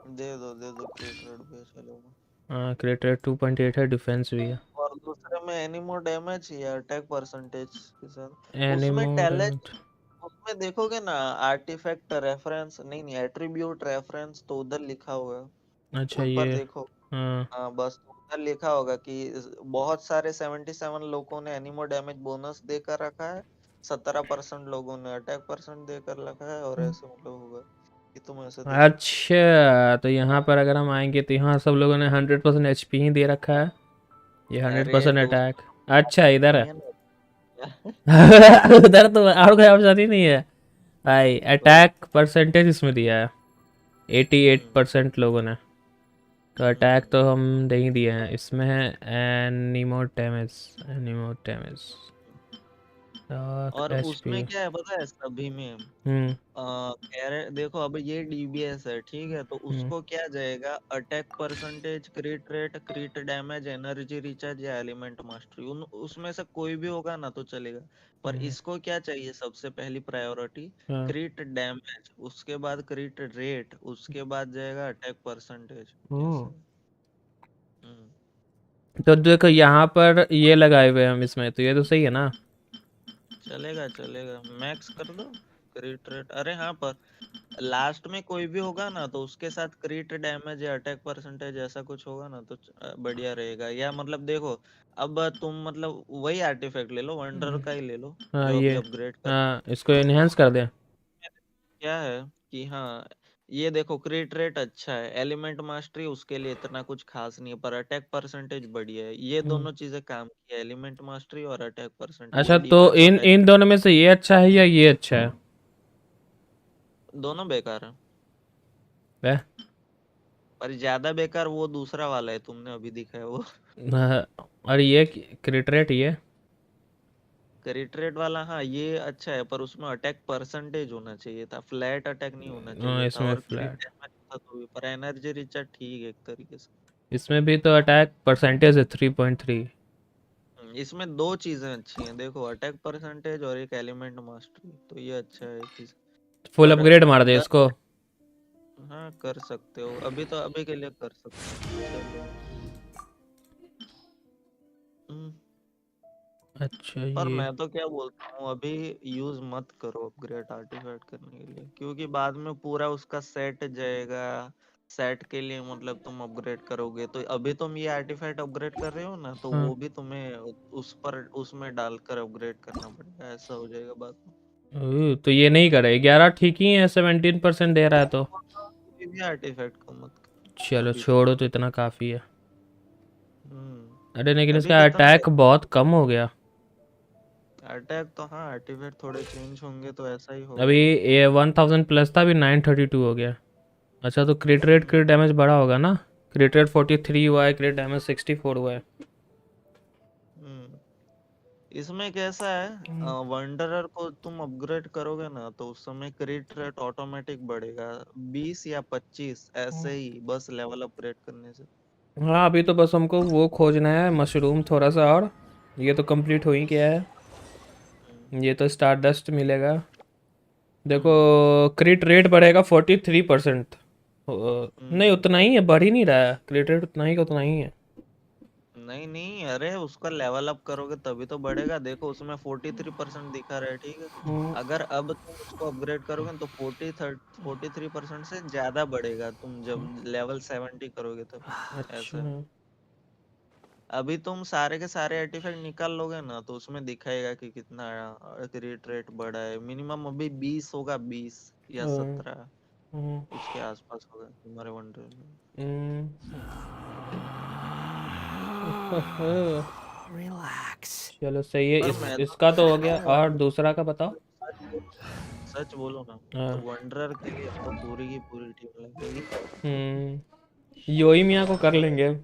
S5: दे दो क्रिट रेट भी चलेगा।
S1: हाँ क्रिट रेट 2.8 है, डिफेंस भी है।
S5: और दूसरे में एनिमो डैमेज या अटैक परसेंटेज के साथ, उसमें
S1: एनिमो
S5: टैलेंट,
S1: डैमेज।
S5: उसमें देखोगे ना आर्टिफैक्ट रेफरेंस, नहीं नहीं एट्रीब्यूट रेफरेंस, तो उधर लिखा हुआ है
S1: अच्छा
S5: ऊपर
S1: ये।
S5: देखो।
S1: हाँ।
S5: हाँ बस उधर लिखा होगा कि बहुत सारे 77 लोगों ने एनिमो डैमेज बोनस देकर रखा है, 17% लोगों ने अटैक परसेंट देकर रखा है, और ऐसे मतलब होगा कि तुम ऐसे दे सकते हो।
S1: अच्छा तो यहाँ पर अगर हम आएंगे तो यहाँ सब लोगों ने 100% एचपी ही दे रखा है, ये
S5: अरे
S1: 100%
S5: तो
S1: अटैक।
S5: उसमें
S1: अच्छा
S5: ऑप्शन
S1: इधर
S5: नहीं
S1: है।
S5: है ना।
S1: उधर तो और कोई ऑप्शन ही नहीं है भाई।
S5: तो
S1: अटैक परसेंटेज इसमें दिया है 88% लोगों ने, तो अटैक तो
S5: हम्म।
S1: हम दे ही दिए हैं। इसमें है एनिमो डैमेज, एनिमो डैमेज
S5: और
S1: एच पी।
S5: उसमें क्या है पता है सभी में,
S1: हम्म।
S5: कह रहे देखो अब ये डीबीएस है ठीक है, तो
S1: हम्म।
S5: उसको क्या जाएगा attack percentage, क्रिट rate, क्रिट damage, energy recharge या एलिमेंट मास्टरी, उन उसमें से कोई भी होगा ना तो चलेगा। पर
S1: हम्म।
S5: इसको क्या चाहिए सबसे पहली प्रायोरिटी,
S1: हाँ।
S5: क्रिट डैमेज, उसके बाद क्रिट रेट, उसके बाद जाएगा अटैक परसेंटेज,
S1: ओह।
S5: ऐसे। हम्म
S1: तो देखो यहाँ पर ये लगाए हुए हैं हम इसमें, तो ये तो सही है ना?
S5: चलेगा चलेगा, मैक्स कर दो क्रिट रेट। अरे हाँ पर लास्ट में कोई भी होगा ना तो उसके साथ क्रिट डैमेज या अटैक परसेंटेज ऐसा कुछ होगा ना तो बढ़िया रहेगा। या मतलब देखो, अब तुम मतलब वही आर्टिफैक्ट ले लो, वंडर का ही ले लो
S1: हाँ
S5: जो
S1: ये।
S5: अभी अपग्रेड कर।
S1: हाँ इसको एनहेंस कर दें।
S5: क्या है कि हाँ ये देखो क्रिट रेट अच्छा है, एलिमेंट मास्टरी उसके लिए इतना कुछ खास नहीं है, पर अटैक परसेंटेज बढ़िया है। ये
S1: हम्म।
S5: दोनों चीजें काम की है, एलिमेंट मास्टरी और अटैक परसेंटेज,
S1: अच्छा
S5: ये
S1: तो
S5: डिफेंस
S1: इन
S5: अटैक
S1: इन दोनों में से ये अच्छा है या ये अच्छा है?
S5: दोनों बेकार है।
S1: वह।
S5: पर ज्यादा बेकार वो दूसरा वाला है तुमने अभी दिखाया वो।
S1: हाँ, और ये क्रिट रेट ये।
S5: क्रिट रेट वाला हाँ ये अच्छा है, पर उसमें अटैक परसेंटेज होना चाहिए था, फ्लैट अटैक नहीं होना
S1: हाँ
S5: चाहिए था।
S1: इसमें
S5: और क्रिट
S1: फ्लैट।
S5: डैमेज था तो भी, पर एनर्जी रिचार्ज ठीक है एक तरीके से।
S1: इसमें भी तो अटैक परसेंटेज है 3.3।
S5: इसमें दो चीजें अच्छी हैं देखो, अटैक परसेंटेज और एक एलिमेंट मास्टरी, तो ये अच्छा है चीज।
S1: फुल
S5: पर
S1: अपग्रेड मार दे
S5: उधर
S1: इसको।
S5: हाँ कर सकते हो, अभी तो अभी के लिए कर सकते हो, चलो। हम्म,
S1: अच्छा
S5: पर
S1: ये।
S5: मैं तो क्या बोलता हूँ अभी यूज मत करो अपग्रेड आर्टिफैक्ट करने के लिए, क्योंकि बाद में पूरा उसका सेट जाएगा। सेट के लिए मतलब तुम अपग्रेड करोगे तो अभी तुम ये आर्टिफैक्ट अपग्रेड कर रहे हो ना, तो
S1: हाँ।
S5: वो भी तुम्हें उस पर उसमें डालकर अपग्रेड करना पड़ेगा, ऐसा हो जाएगा बाद में।
S1: तो ये नहीं करे 11 ठीक ही है, 17% दे रहा है
S5: मैं
S1: तो।
S5: तो बोलता हूँ कोई भी आर्टिफैक्ट को मत करो।
S1: चलो
S5: अभी तो
S1: छोड़ो, तो इतना काफ़ी है।
S5: हम्म
S1: अरे लेकिन
S5: अभी
S1: इसका
S5: कितना
S1: अटैक बहुत कम हो गया।
S5: अटैक तो हाँ आर्टिफैक्ट थोड़े चेंज होंगे तो ऐसा ही
S1: अभी
S5: होगा।
S1: ये 1000 प्लस था, अभी 932 हो गया। अच्छा तो क्रिट रेट, क्रिट डैमेज बढ़ा होगा ना। क्रिट रेट 43 हुआ है, क्रिट डैमेज 64 हुआ है।
S5: हम्म इसमें कैसा है, वंडरर को तुम अपग्रेड करोगे ना तो उस समय क्रिट रेट ऑटोमेटिक बढ़ेगा 20 या 25 ऐसे ही, बस लेवल अपग्रेड करने से।
S1: हाँ अभी तो बस हमको वो खोजना है मशरूम थोड़ा सा, और ये तो कंप्लीट हो ही गया है।
S5: हम्म
S1: ये तो स्टार डस्ट मिलेगा। देखो
S5: हम्म
S1: क्रिट रेट बढ़ेगा 43%। नहीं
S5: हम्म।
S1: उतना ही है, बढ़ ही नहीं रहा है, क्रिट रेट उतना ही का उतना ही है।
S5: नहीं नहीं, अरे उसका लेवल अप करोगे तभी तो बढ़ेगा। देखो उसमें 43% दिखा रहा है, ठीक है। अगर अब तुम उसको अपग्रेड करोगे तो 43% से ज्यादा बढ़ेगा तुम जब लेवल 70 करोगे तब। ऐसा है।
S1: अच्छा।
S5: अभी तुम सारे के सारे आर्टिफैक्ट निकाल लोगे ना तो उसमें दिखाएगा कि कितना क्रिएट रेट बढ़ा है। मिनिमम अभी 20 होगा, 20 या
S1: हम्म,
S5: 17
S1: हम्म,
S5: उसके आसपास होगा तुम्हारे वंडर में।
S1: हम्म।
S2: Relax.
S1: चलो सही है,
S5: पर
S1: इस
S5: मैं तो
S1: इसका तो हो
S5: कहता
S1: गया,
S5: हूँ
S1: और
S5: वंडर,
S1: दूसरा का बताओ।
S5: सच बोलो ना तो
S1: हाँ।
S5: वंडरर के लिए तो पूरी की पूरी टीम लगेगी।
S1: योई मिया को कर लेंगे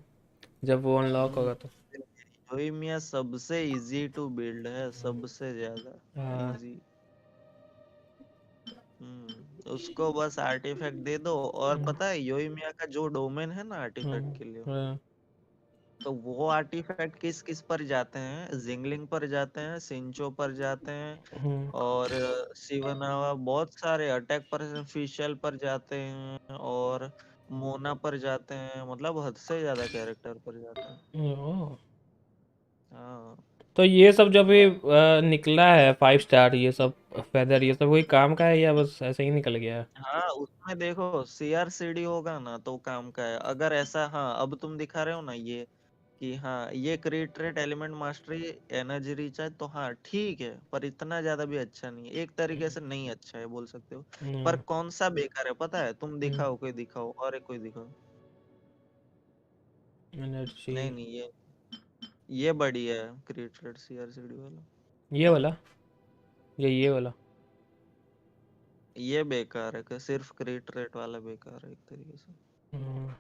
S1: जब वो अनलॉक
S5: हम्म
S1: होगा तो।
S5: जोई मिया सबसे इजी टू बिल्ड है, सबसे ज्यादा
S1: हाँ।
S5: इजी। उसको बस आर्टिफैक्ट दे दो। और
S1: हम्म,
S5: पता है योई मिया का जो डोमेन है ना आर्टिफैक्ट
S1: हम्म,
S5: के लिए,
S1: हाँ,
S5: तो वो आर्टिफैक्ट किस किस पर जाते हैं, जिंगलिंग पर जाते हैं, सिंचो पर जाते हैं,
S1: हम्म,
S5: और शिवनावा, बहुत सारे अटैक पर, फिशल पर जाते हैं, और मोना पर जाते हैं। मतलब हद से ज्यादा कैरेक्टर पर जाते हैं।
S1: ओह।
S5: हाँ
S1: तो ये सब जब ये निकला है 5 स्टार, ये सब फेदर, ये सब कोई काम का है या बस ऐसे ही निकल गया है?
S5: हाँ, उसमें देखो सीआरसीडी होगा ना तो काम का है। अगर ऐसा, हाँ अब तुम दिखा रहे हो ना ये कि हाँ ये create element mastery energy rich है, तो हाँ ठीक है, पर इतना ज्यादा भी अच्छा नहीं है। एक तरीके से नहीं अच्छा है बोल सकते हो। पर
S1: हम्म,
S5: कौन सा बेकार है पता है, तुम
S1: हम्म,
S5: दिखाओ, कोई दिखाओ, और एक कोई दिखाओ।
S1: एनर्जी।
S5: नहीं नहीं, ये बढ़िया है क्रिएट सीआरसीडी वाला।
S1: ये वाला, ये वाला।
S5: ये बेकार है कि सिर्फ क्रिएट वाला बेकार है एक तरीके से।
S1: हम्म,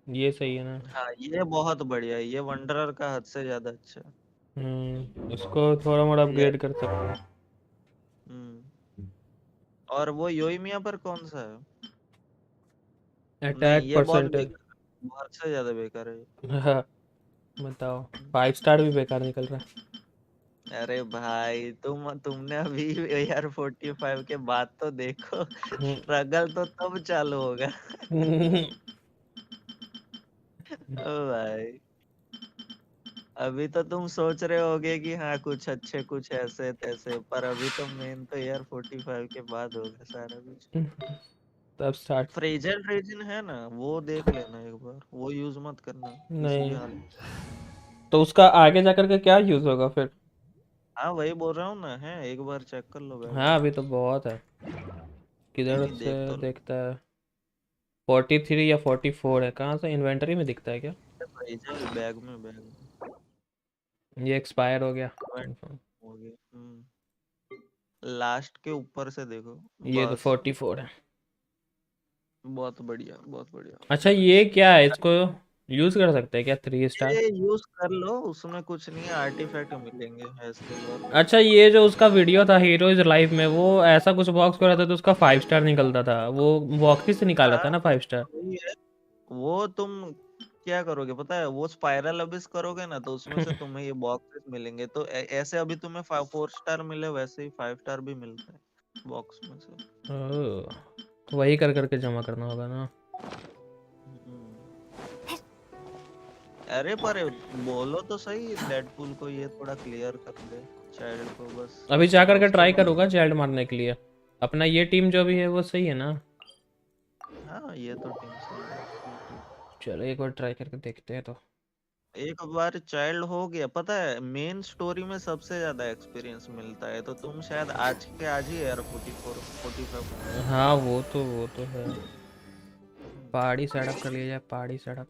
S1: ये सही है ना।
S5: हाँ ये बहुत बढ़िया है, ये वंडरर का हद से ज्यादा अच्छा है।
S1: इसको थोड़ा मोड़ा
S5: ये
S1: अपग्रेड कर सकते हैं।
S5: हम्म और वो योइमिया पर कौन सा है? नहीं
S1: अटैक
S5: ये बहुत
S1: परसेंटेज।
S5: बेकार है, बहुत से ज्यादा बेकार है ये।
S1: हाँ, बताओ। 5 स्टार भी बेकार निकल रहा
S5: अरे भाई तुमने अभी यार 45 के बाद तो देखो,
S1: है।
S5: स्ट्रगल तो तब चालू होगा।
S1: हम्म।
S5: ओ भाई, अभी तो तुम सोच रहे होगे कि हाँ कुछ अच्छे कुछ ऐसे तैसे, पर अभी तो मेन तो यार 45 के बाद होगा सारा कुछ।
S1: तब स्टार्ट।
S5: फ्रेजल रीजन है ना, वो देख लेना एक बार, वो यूज मत करना किसी भी
S1: नहीं,
S5: हाल में।
S1: तो उसका आगे जाकर के क्या यूज़ होगा फिर?
S5: हाँ वही बोल रहा हूँ ना, है एक बार चेक कर लो बैग
S1: हाँ
S5: में।
S1: अभी तो बहुत है।
S5: नहीं
S1: किधर
S5: नहीं,
S1: से
S5: देख तो लो।
S1: देखता है? 43 या 44 है, कहाँ से इन्वेंटरी में दिखता है क्या?
S5: फ्रेजल बैग में
S1: ये एक्सपायर हो गया
S5: इवेंट
S1: कंफर्म।
S5: हो गया। लास्ट के ऊपर से देखो,
S1: ये तो
S5: बस।
S1: 44 है।
S5: बहुत बढ़िया, बहुत बढ़िया।
S1: अच्छा ये क्या है, इसको यूज़ कर सकते हैं क्या 3 स्टार?
S5: ये यूज कर लो, उसमें कुछ नहीं है, आर्टिफैक्ट मिलेंगे ऐसे, और कुछ
S1: अच्छा ये जो उसका वीडियो था हीरोज लाइफ में, वो ऐसा कुछ बॉक्स कर रहा था तो उसका 5 स्टार निकलता था, वो बॉक्स से निकाला
S5: हाँ
S1: था ना 5 स्टार?
S5: वही है। वो तुम क्या करोगे पता है, वो स्पाइरल अबिस करोगे ना तो उसमें से तुम्हें ये बॉक्सेस मिलेंगे। तो ऐसे अभी तुम्हें 4 स्टार मिले, वैसे ही 5 स्टार भी मिलता है बॉक्स में से।
S1: ओह, तो वही कर करके जमा करना होगा ना।
S5: हम्म। अरे पर बोलो तो सही डेडपूल को, ये थोड़ा क्लियर कर दे चाइल्ड को बस।
S1: अभी जा
S5: हाँ
S1: करके
S5: उसके
S1: ट्राई
S5: बाद,
S1: करूँगा जेल्ड मारने के लिए। अपना ये टीम जो भी है वो सही है ना?
S5: हाँ ये तो टीम सही है बिल्कुल।
S1: चलो एक बार ट्राई करके देखते हैं तो।
S5: एक बार चाइल्ड हो गया, पता है मेन स्टोरी में सबसे ज्यादा एक्सपीरियंस मिलता है। तो तुम शायद आज के आज ही यार 44 45 कंप्लीट कर
S1: हाँ
S5: लो।
S1: वो तो है। पहाड़ी सड़क कर लिया जाए, पहाड़ी सड़क।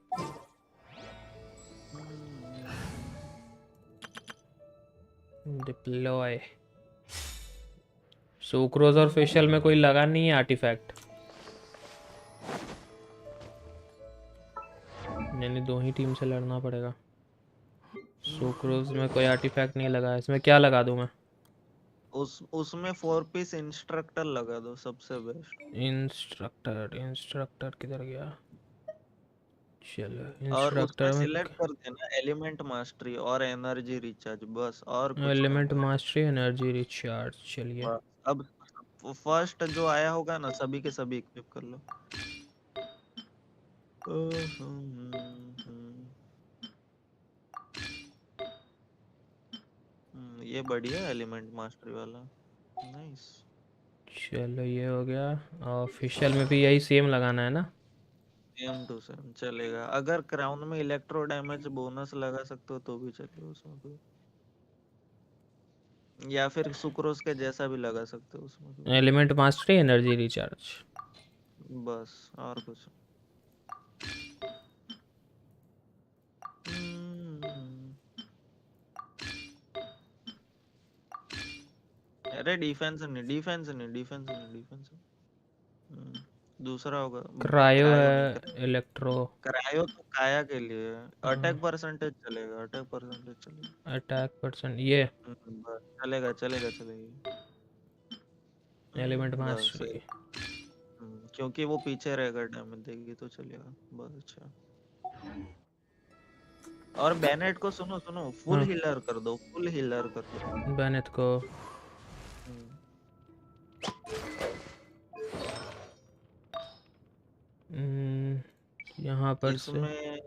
S1: डिप्लॉय सुक्रोज और फेशियल में कोई लगा नहीं है आर्टिफैक्ट। नहीं, दो ही टीम से लड़ना पड़ेगा। सुक्रोज में कोई आर्टिफैक्ट नहीं लगा है। इसमें क्या लगा दूं मैं?
S5: उसमें 4 पीस इंस्ट्रक्टर लगा दो, सबसे बेस्ट।
S1: इंस्ट्रक्टर किधर गया? चलो
S5: और उसमें
S1: इंस्ट्रक्टर में
S5: सिलेक्ट कर देना एलिमेंट मास्टरी और एनर्जी रिचार्ज, बस और कुछ नहीं
S1: एलिमेंट
S5: करना।
S1: Mastery, energy recharge. चलिए
S5: बस अब फर्स्ट जो आया होगा ना, सभी के सभी इक्विप कर लो। ये बढ़िया एलिमेंट मास्टरी वाला, नाइस।
S1: चलो ये हो गया। ऑफिशियल में भी यही सेम लगाना है ना?
S5: सेम टू सेम चलेगा। अगर क्राउन में इलेक्ट्रो डैमेज बोनस लगा सकते हो तो भी चलेगा उसमें भी, या फिर सुक्रोज के जैसा भी लगा सकते हो उसमें भी।
S1: Element mastery, energy recharge.
S5: बस और कुछ। अरे डिफेंस नहीं, डिफेंस नहीं, डिफेंस नहीं, डिफेंस दूसरा होगा।
S1: क्रायो
S5: क्रायो नहीं,
S1: है, इलेक्ट्रो।
S5: क्रायो तो काया के लिए।
S1: हाँ,
S5: अटैक परसेंटेज चलेगा, अटैक परसेंटेज चलेगा।
S1: अटैक परसेंट ये
S5: बस चलेगा चलेगा चलेगा।
S1: एलिमेंट
S5: बस सही।
S1: मास्टरी।
S5: क्योंकि वो पीछे रहेगा, डैमेज देगी तो चलेगा। बस अच्छा। और बैनेट को सुनो सुनो, फुल
S1: हाँ,
S5: हीलर कर दो, फुल हीलर कर दो।
S1: बेनेट को यहाँ पर से
S5: इसमें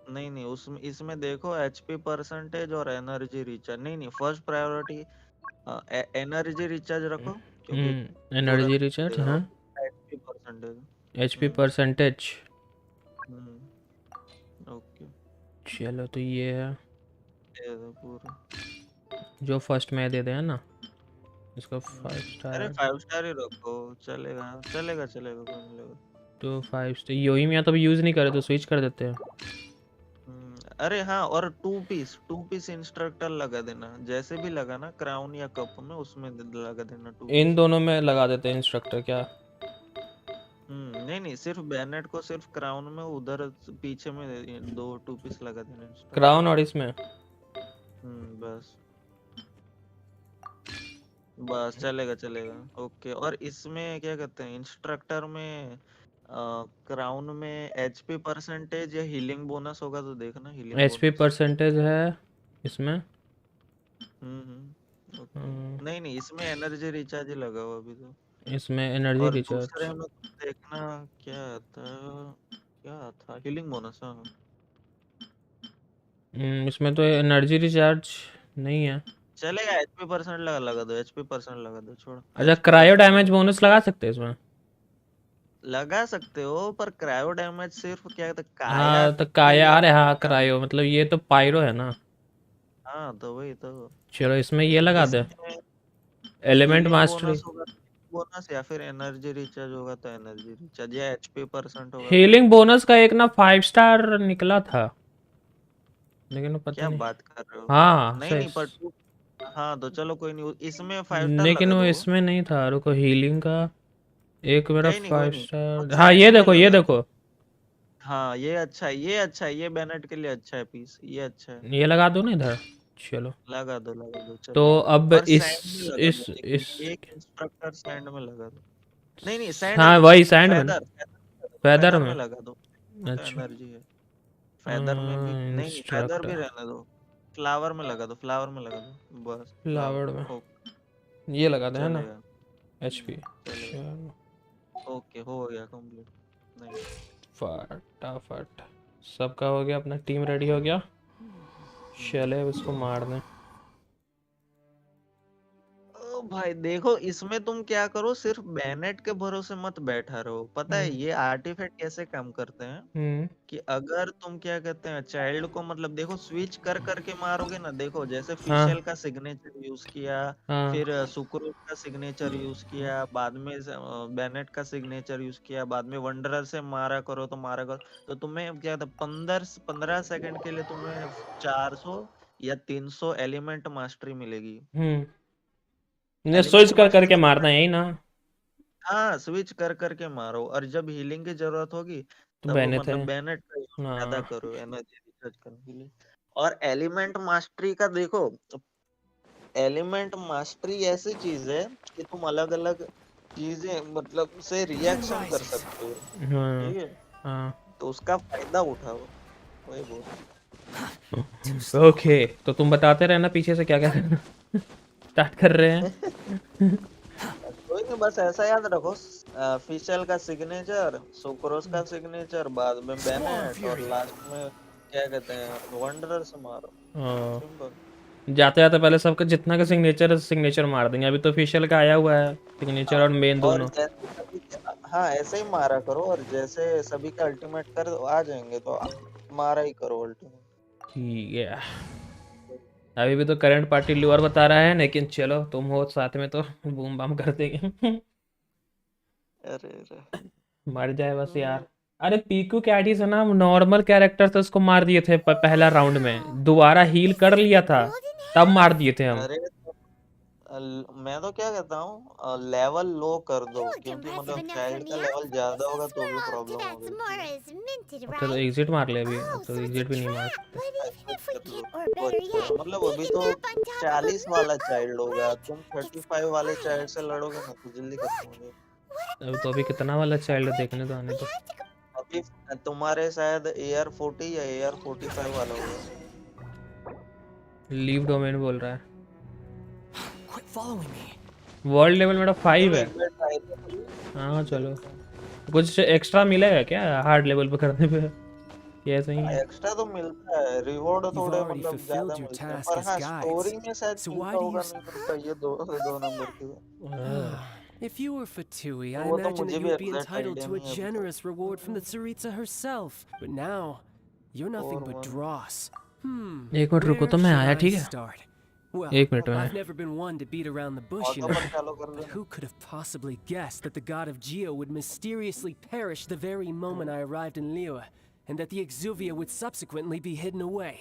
S5: नहीं नहीं, उसमें इसमें देखो एचपी परसेंटेज और एनर्जी रिचार्ज। नहीं नहीं, फर्स्ट प्रायोरिटी एनर्जी रिचार्ज रखो, क्योंकि पूरा
S1: एनर्जी रिचार्ज।
S5: देगा।
S1: हाँ,
S5: और HP percentage.
S1: HP percentage.
S5: Okay,
S1: चलो तो ये है
S5: दे दो पूरा।
S1: जो फर्स्ट में दे दे है ना, इसको 5
S5: अरे
S1: स्टार।
S5: 5 स्टार ही रखो, चलेगा चलेगा चलेगा, कोई मिलेगा।
S1: तो 5 स्टार योही में तो यूज़ नहीं करे तो स्विच कर देते हैं।
S5: अरे हाँ, और 2 पीस इंस्ट्रक्टर लगा देना, जैसे भी लगा ना क्राउन या कप में, उसमें लगा देना 2
S1: इन
S5: पीस।
S1: दोनों में लगा देते हैं इंस्ट्रक्टर क्या?
S5: नहीं नहीं, सिर्फ बैनेट को सिर्फ क्राउन में, उधर पीछे में 2 पीस लगा देना इंस्ट्रक्टर।
S1: क्राउन और इसमें
S5: बस बस चलेगा चलेगा। ओके, और इसमें क्या कहते हैं, इंस्ट्रक्टर में क्राउन में एचपी परसेंटेज या हीलिंग बोनस होगा तो देखना, हीलिंग
S1: एचपी
S5: बोनस।
S1: परसेंटेज है इसमें।
S5: ओके। नहीं नहीं, इसमें एनर्जी रिचार्ज ही लगा हुआ अभी तो।
S1: इसमें एनर्जी
S5: और
S1: रिचार्ज।
S5: दूसरे में देखना क्या था, क्या था, हीलिंग बोनस। हाँ
S1: इसमें तो एनर्जी रिचार्ज नहीं है।
S5: चलेगा, एचपी परसेंट लगा दो, एचपी परसेंट लगा दो, छोड़ो
S1: अच्छा,
S5: HP
S1: cryo
S5: percent
S1: damage bonus लगा सकते हैं इसमें?
S5: लगा सकते हो, पर क्रायो डैमेज सिर्फ क्या कहते हैं, काया
S1: हाँ तो
S5: के
S1: काया,
S5: लिए
S1: अरे हाँ
S5: काम।
S1: क्रायो मतलब ये तो पायरो है ना।
S5: हाँ तो वही तो।
S1: चलो इसमें ये लगा दे,
S5: इसमें
S1: एलिमेंट
S5: हीलिंग
S1: मास्टरी।
S5: बोनस होगा, बोनस, या फिर एनर्जी रिचार्ज होगा तो एनर्जी रिचार्ज, या एचपी परसेंट होगा तो
S1: हीलिंग
S5: एचपी।
S1: बोनस का एक ना 5 स्टार निकला था, लेकिन वो पता
S5: क्या
S1: नहीं।
S5: बात कर रहे हो?
S1: हाँ
S5: नहीं
S1: सही।
S5: नहीं, पर हाँ तो चलो कोई नहीं, इसमें 5 स्टार
S1: लेकिन
S5: लगा
S1: वो
S5: दो।
S1: इसमें नहीं था, रुको हीलिंग का एक मेरा
S5: कोई नहीं कोई
S1: 5
S5: नहीं, वो
S1: स्टार। हाँ ये
S5: सेंड में
S1: देखो, ये
S5: लगा दो।
S1: देखो,
S5: हाँ ये अच्छा है, ये अच्छा है, ये बैनेट के लिए अच्छा है पीस, ये अच्छा है।
S1: ये लगा दो ना इधर। चलो
S5: लगा दो
S1: तो
S5: चलेगा।
S1: अब
S5: और
S1: इस
S5: सैंड में लगा दो,
S1: इस
S5: एक इंस्ट्रक्टर सैंड में लगा दो। नहीं नहीं, सैंड
S1: हाँ
S5: नहीं,
S1: वही सैंड में ना,
S5: फेदर,
S1: फेदर
S5: फेदर
S1: में।
S5: में लगा दो। तो
S1: अच्छा
S5: एनर्जी है फेदर में भी। नहीं नहीं, फेदर भी
S1: इंस्ट्रक्टर
S5: रहने दो, फ्लावर में लगा दो, फ्लावर में लगा दो, बस
S1: फ्लावर में
S5: फ्लावर। ओके
S1: ये लगा दे है ना,
S5: चलेगा।
S1: एचपी।
S5: चलेगा।
S1: चलो
S5: ओके हो गया कंप्लीट। नहीं
S1: फटाफट सबका हो गया, अपना टीम रेडी हो गया। चले अब इसको मार दें।
S5: भाई देखो, इसमें तुम क्या करो, सिर्फ बैनेट के भरोसे मत बैठा रहो। पता है
S1: हम्म
S5: ये आर्टिफैक्ट कैसे काम करते हैं?
S1: हम्म
S5: कि अगर तुम क्या कहते हैं, चाइल्ड को मतलब देखो स्विच कर करके मारोगे ना, देखो जैसे
S1: हाँ
S5: फिशल का सिग्नेचर यूज किया,
S1: हाँ
S5: फिर सुक्रोज का सिग्नेचर यूज किया, बाद में बेनेट का सिग्नेचर यूज किया, बाद में वंडरर से मारा करो तो मारा करो, तो तुम्हें क्या था, 15 15 सेकंड के लिए तुम्हें 400 या 300 एलिमेंट मास्टरी मिलेगी।
S1: हम्म। ने स्विच
S5: एलिमेंट
S1: कर
S5: मास्टरी
S1: करके
S5: का
S1: मारना है
S5: तुम्हें,
S1: यही ना?
S5: हाँ स्विच कर करके मारो, और जब हीलिंग की जरूरत होगी
S1: तो
S5: तब
S1: बेनिथ है।
S5: मतलब बैनेट का यूज ज्यादा
S1: हाँ
S5: करो एनर्जी रिचार्ज करने के लिए। और एलिमेंट मास्टरी का देखो, एलिमेंट मास्टरी ऐसी चीज है कि तुम अलग अलग चीजें मतलब से
S2: The wind
S5: रिएक्शन कर
S2: rises.
S5: सकते हो।
S1: हाँ
S5: ठीक है,
S1: हाँ।
S5: तो उसका फायदा उठाओ, वही बोल रहा
S2: Too slow.
S1: ओके, तो तुम बताते रहना पीछे से क्या क्या करना। स्टार्ट कर रहे हैं।
S5: हूँ। कोई नहीं, बस ऐसा याद रखो, फिशल का सिग्नेचर, सुक्रोज का सिग्नेचर, बाद में
S2: Swarm
S5: बेनेट, और
S2: Fury.
S5: लास्ट में क्या कहते हैं, वंडरर से मारो।
S1: हाँ,
S5: सिंपल।
S1: जाते जाते पहले सबका जितना का सिग्नेचर है सिग्नेचर मार देंगे। अभी तो ऑफिशियल का आया हुआ है सिग्नेचर
S5: हाँ,
S1: और मेन
S5: और
S1: दोनों।
S5: जैसे सभी हाँ ऐसे ही मारा करो, और जैसे सभी का अल्टीमेट कर आ जाएंगे तो मारा ही करो अल्टीमेट।
S1: ठीक है। अभी भी तो करंट पार्टी ल्योर बता रहा है, लेकिन चलो तुम हो साथ में तो बूम बाम कर देंगे।
S5: अरे अरे।
S1: मर जाए बस यार। अरे पीकू कैडी से ना नॉर्मल कैरेक्टर से उसको मार दिए थे पहला राउंड में, दोबारा हील कर लिया था तब मार दिए थे हम।
S5: अरे मैं तो क्या कहता हूँ, लेवल लो कर दो,
S3: You look
S5: क्योंकि
S3: impressive
S5: मतलब
S3: enough for
S5: चाइल्ड
S3: me.
S5: का
S3: I
S5: लेवल
S3: think
S5: ज्यादा
S3: this
S5: होगा
S3: is
S5: तो
S3: where
S5: भी
S3: all of
S5: प्रॉब्लम
S3: Tibet's
S5: होगी।
S3: Mora is minted,
S1: अच्छा तो
S3: right?
S1: एग्जिट मार ले अभी,
S3: Oh,
S1: तो
S3: so it's a
S1: एग्जिट भी नहीं मार
S3: trap.
S1: सकते।
S3: But
S5: हाँ,
S3: even
S5: quit
S3: if we
S5: कर लो,
S3: can't, or
S5: वो
S3: better
S5: अच्छा
S3: yet,
S5: है। मतलब
S3: we
S5: अभी
S3: can
S5: तो
S3: jump on top of a
S5: 40 वाला
S3: moat.
S5: चाइल्ड
S3: Oh,
S5: होगा,
S3: right?
S5: तुम
S3: It's
S5: 35 वाले चाइल्ड
S3: quiet.
S5: से लड़ोगे ना
S3: Oh,
S5: तो जल्दी खत्म हो
S3: look!
S5: जाएगा।
S1: अब तो अभी कितना वाला चाइल्ड
S3: Quick!
S1: देखने तो आने
S3: We
S1: तो।
S3: have to go.
S5: अभी तुम्हारे शायद एयर 40 या एयर 45 वाला होगा।
S1: लीव डोमेन बोल रहा है।
S2: Quit following me.
S1: World level मेरा 5
S5: चलो
S1: है।
S5: एक बार ट्राई कर लो,
S1: हाँ चलो।
S5: देखते हैं।
S1: कुछ एक्स्ट्रा मिलेगा क्या हार्ड लेवल पे करने पे? ये ऐसा ही
S5: हाँ
S1: है।
S5: एक्स्ट्रा तो मिलता है, रिवॉर्ड
S2: You've
S5: थोड़े
S2: already
S5: मतलब
S2: fulfilled
S5: ज्यादा
S2: your
S5: मिलते हैं,
S2: task
S5: पर
S2: as
S5: हाँ
S2: guides.
S5: स्टोरी में शायद
S2: So
S5: मिलता
S2: why do
S5: होगा,
S2: you...
S5: नहीं मिलता ये दो दो नंबर की है।
S1: हाँ।
S2: If you were Fatui, I
S5: वो तो
S2: imagine that
S5: मुझे
S2: you
S5: भी
S2: would be
S5: exact
S2: entitled
S5: idea
S2: to a
S5: नहीं है अभी तक।
S2: generous reward from the Tsaritsa herself. But now, you're nothing
S5: और
S2: but
S5: वन
S2: dross.
S1: एक मिनट रुको
S2: Where
S1: तो मैं
S2: should
S1: आया,
S2: I
S1: ठीक है?
S2: start? Well,
S1: एक मिनट में।
S2: I've never been one to beat around the bush, you
S5: auto
S2: know.
S5: पर चालू कर
S2: But
S5: देना।
S2: who could have possibly guessed that the god of Geo would mysteriously perish the very moment I arrived in Liyue, and that the Exuvia would subsequently be hidden away?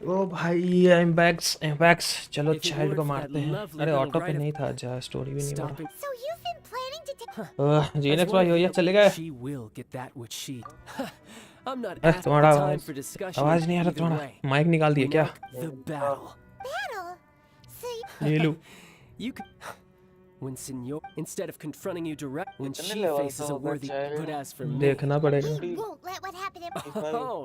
S1: ओ भाई एम्बैक्स चलो child को मारते हैं। अरे auto पे नहीं था, जा स्टोरी भी नहीं हो रहा।
S3: So you've been planning to take...
S1: जीनेक्स भाई हो या चले गए।
S7: She will get that which she. I'm not asking
S1: तुम्हारा
S7: time for discussion.
S1: आवाज नहीं आ रहा
S7: either
S1: तुम्हारा,
S7: way.
S1: माइक निकाल दिया क्या?
S7: The battle.
S3: battle? So you...
S1: ले लो।
S7: You can. When Senor, instead of confronting you direct, when
S5: कितने
S7: she
S5: level
S7: faces
S5: का
S7: a
S5: होगा
S7: worthy,
S5: child?
S7: but as for me,
S1: देखना पड़ेगा।
S3: We won't let what happened in...
S7: oh,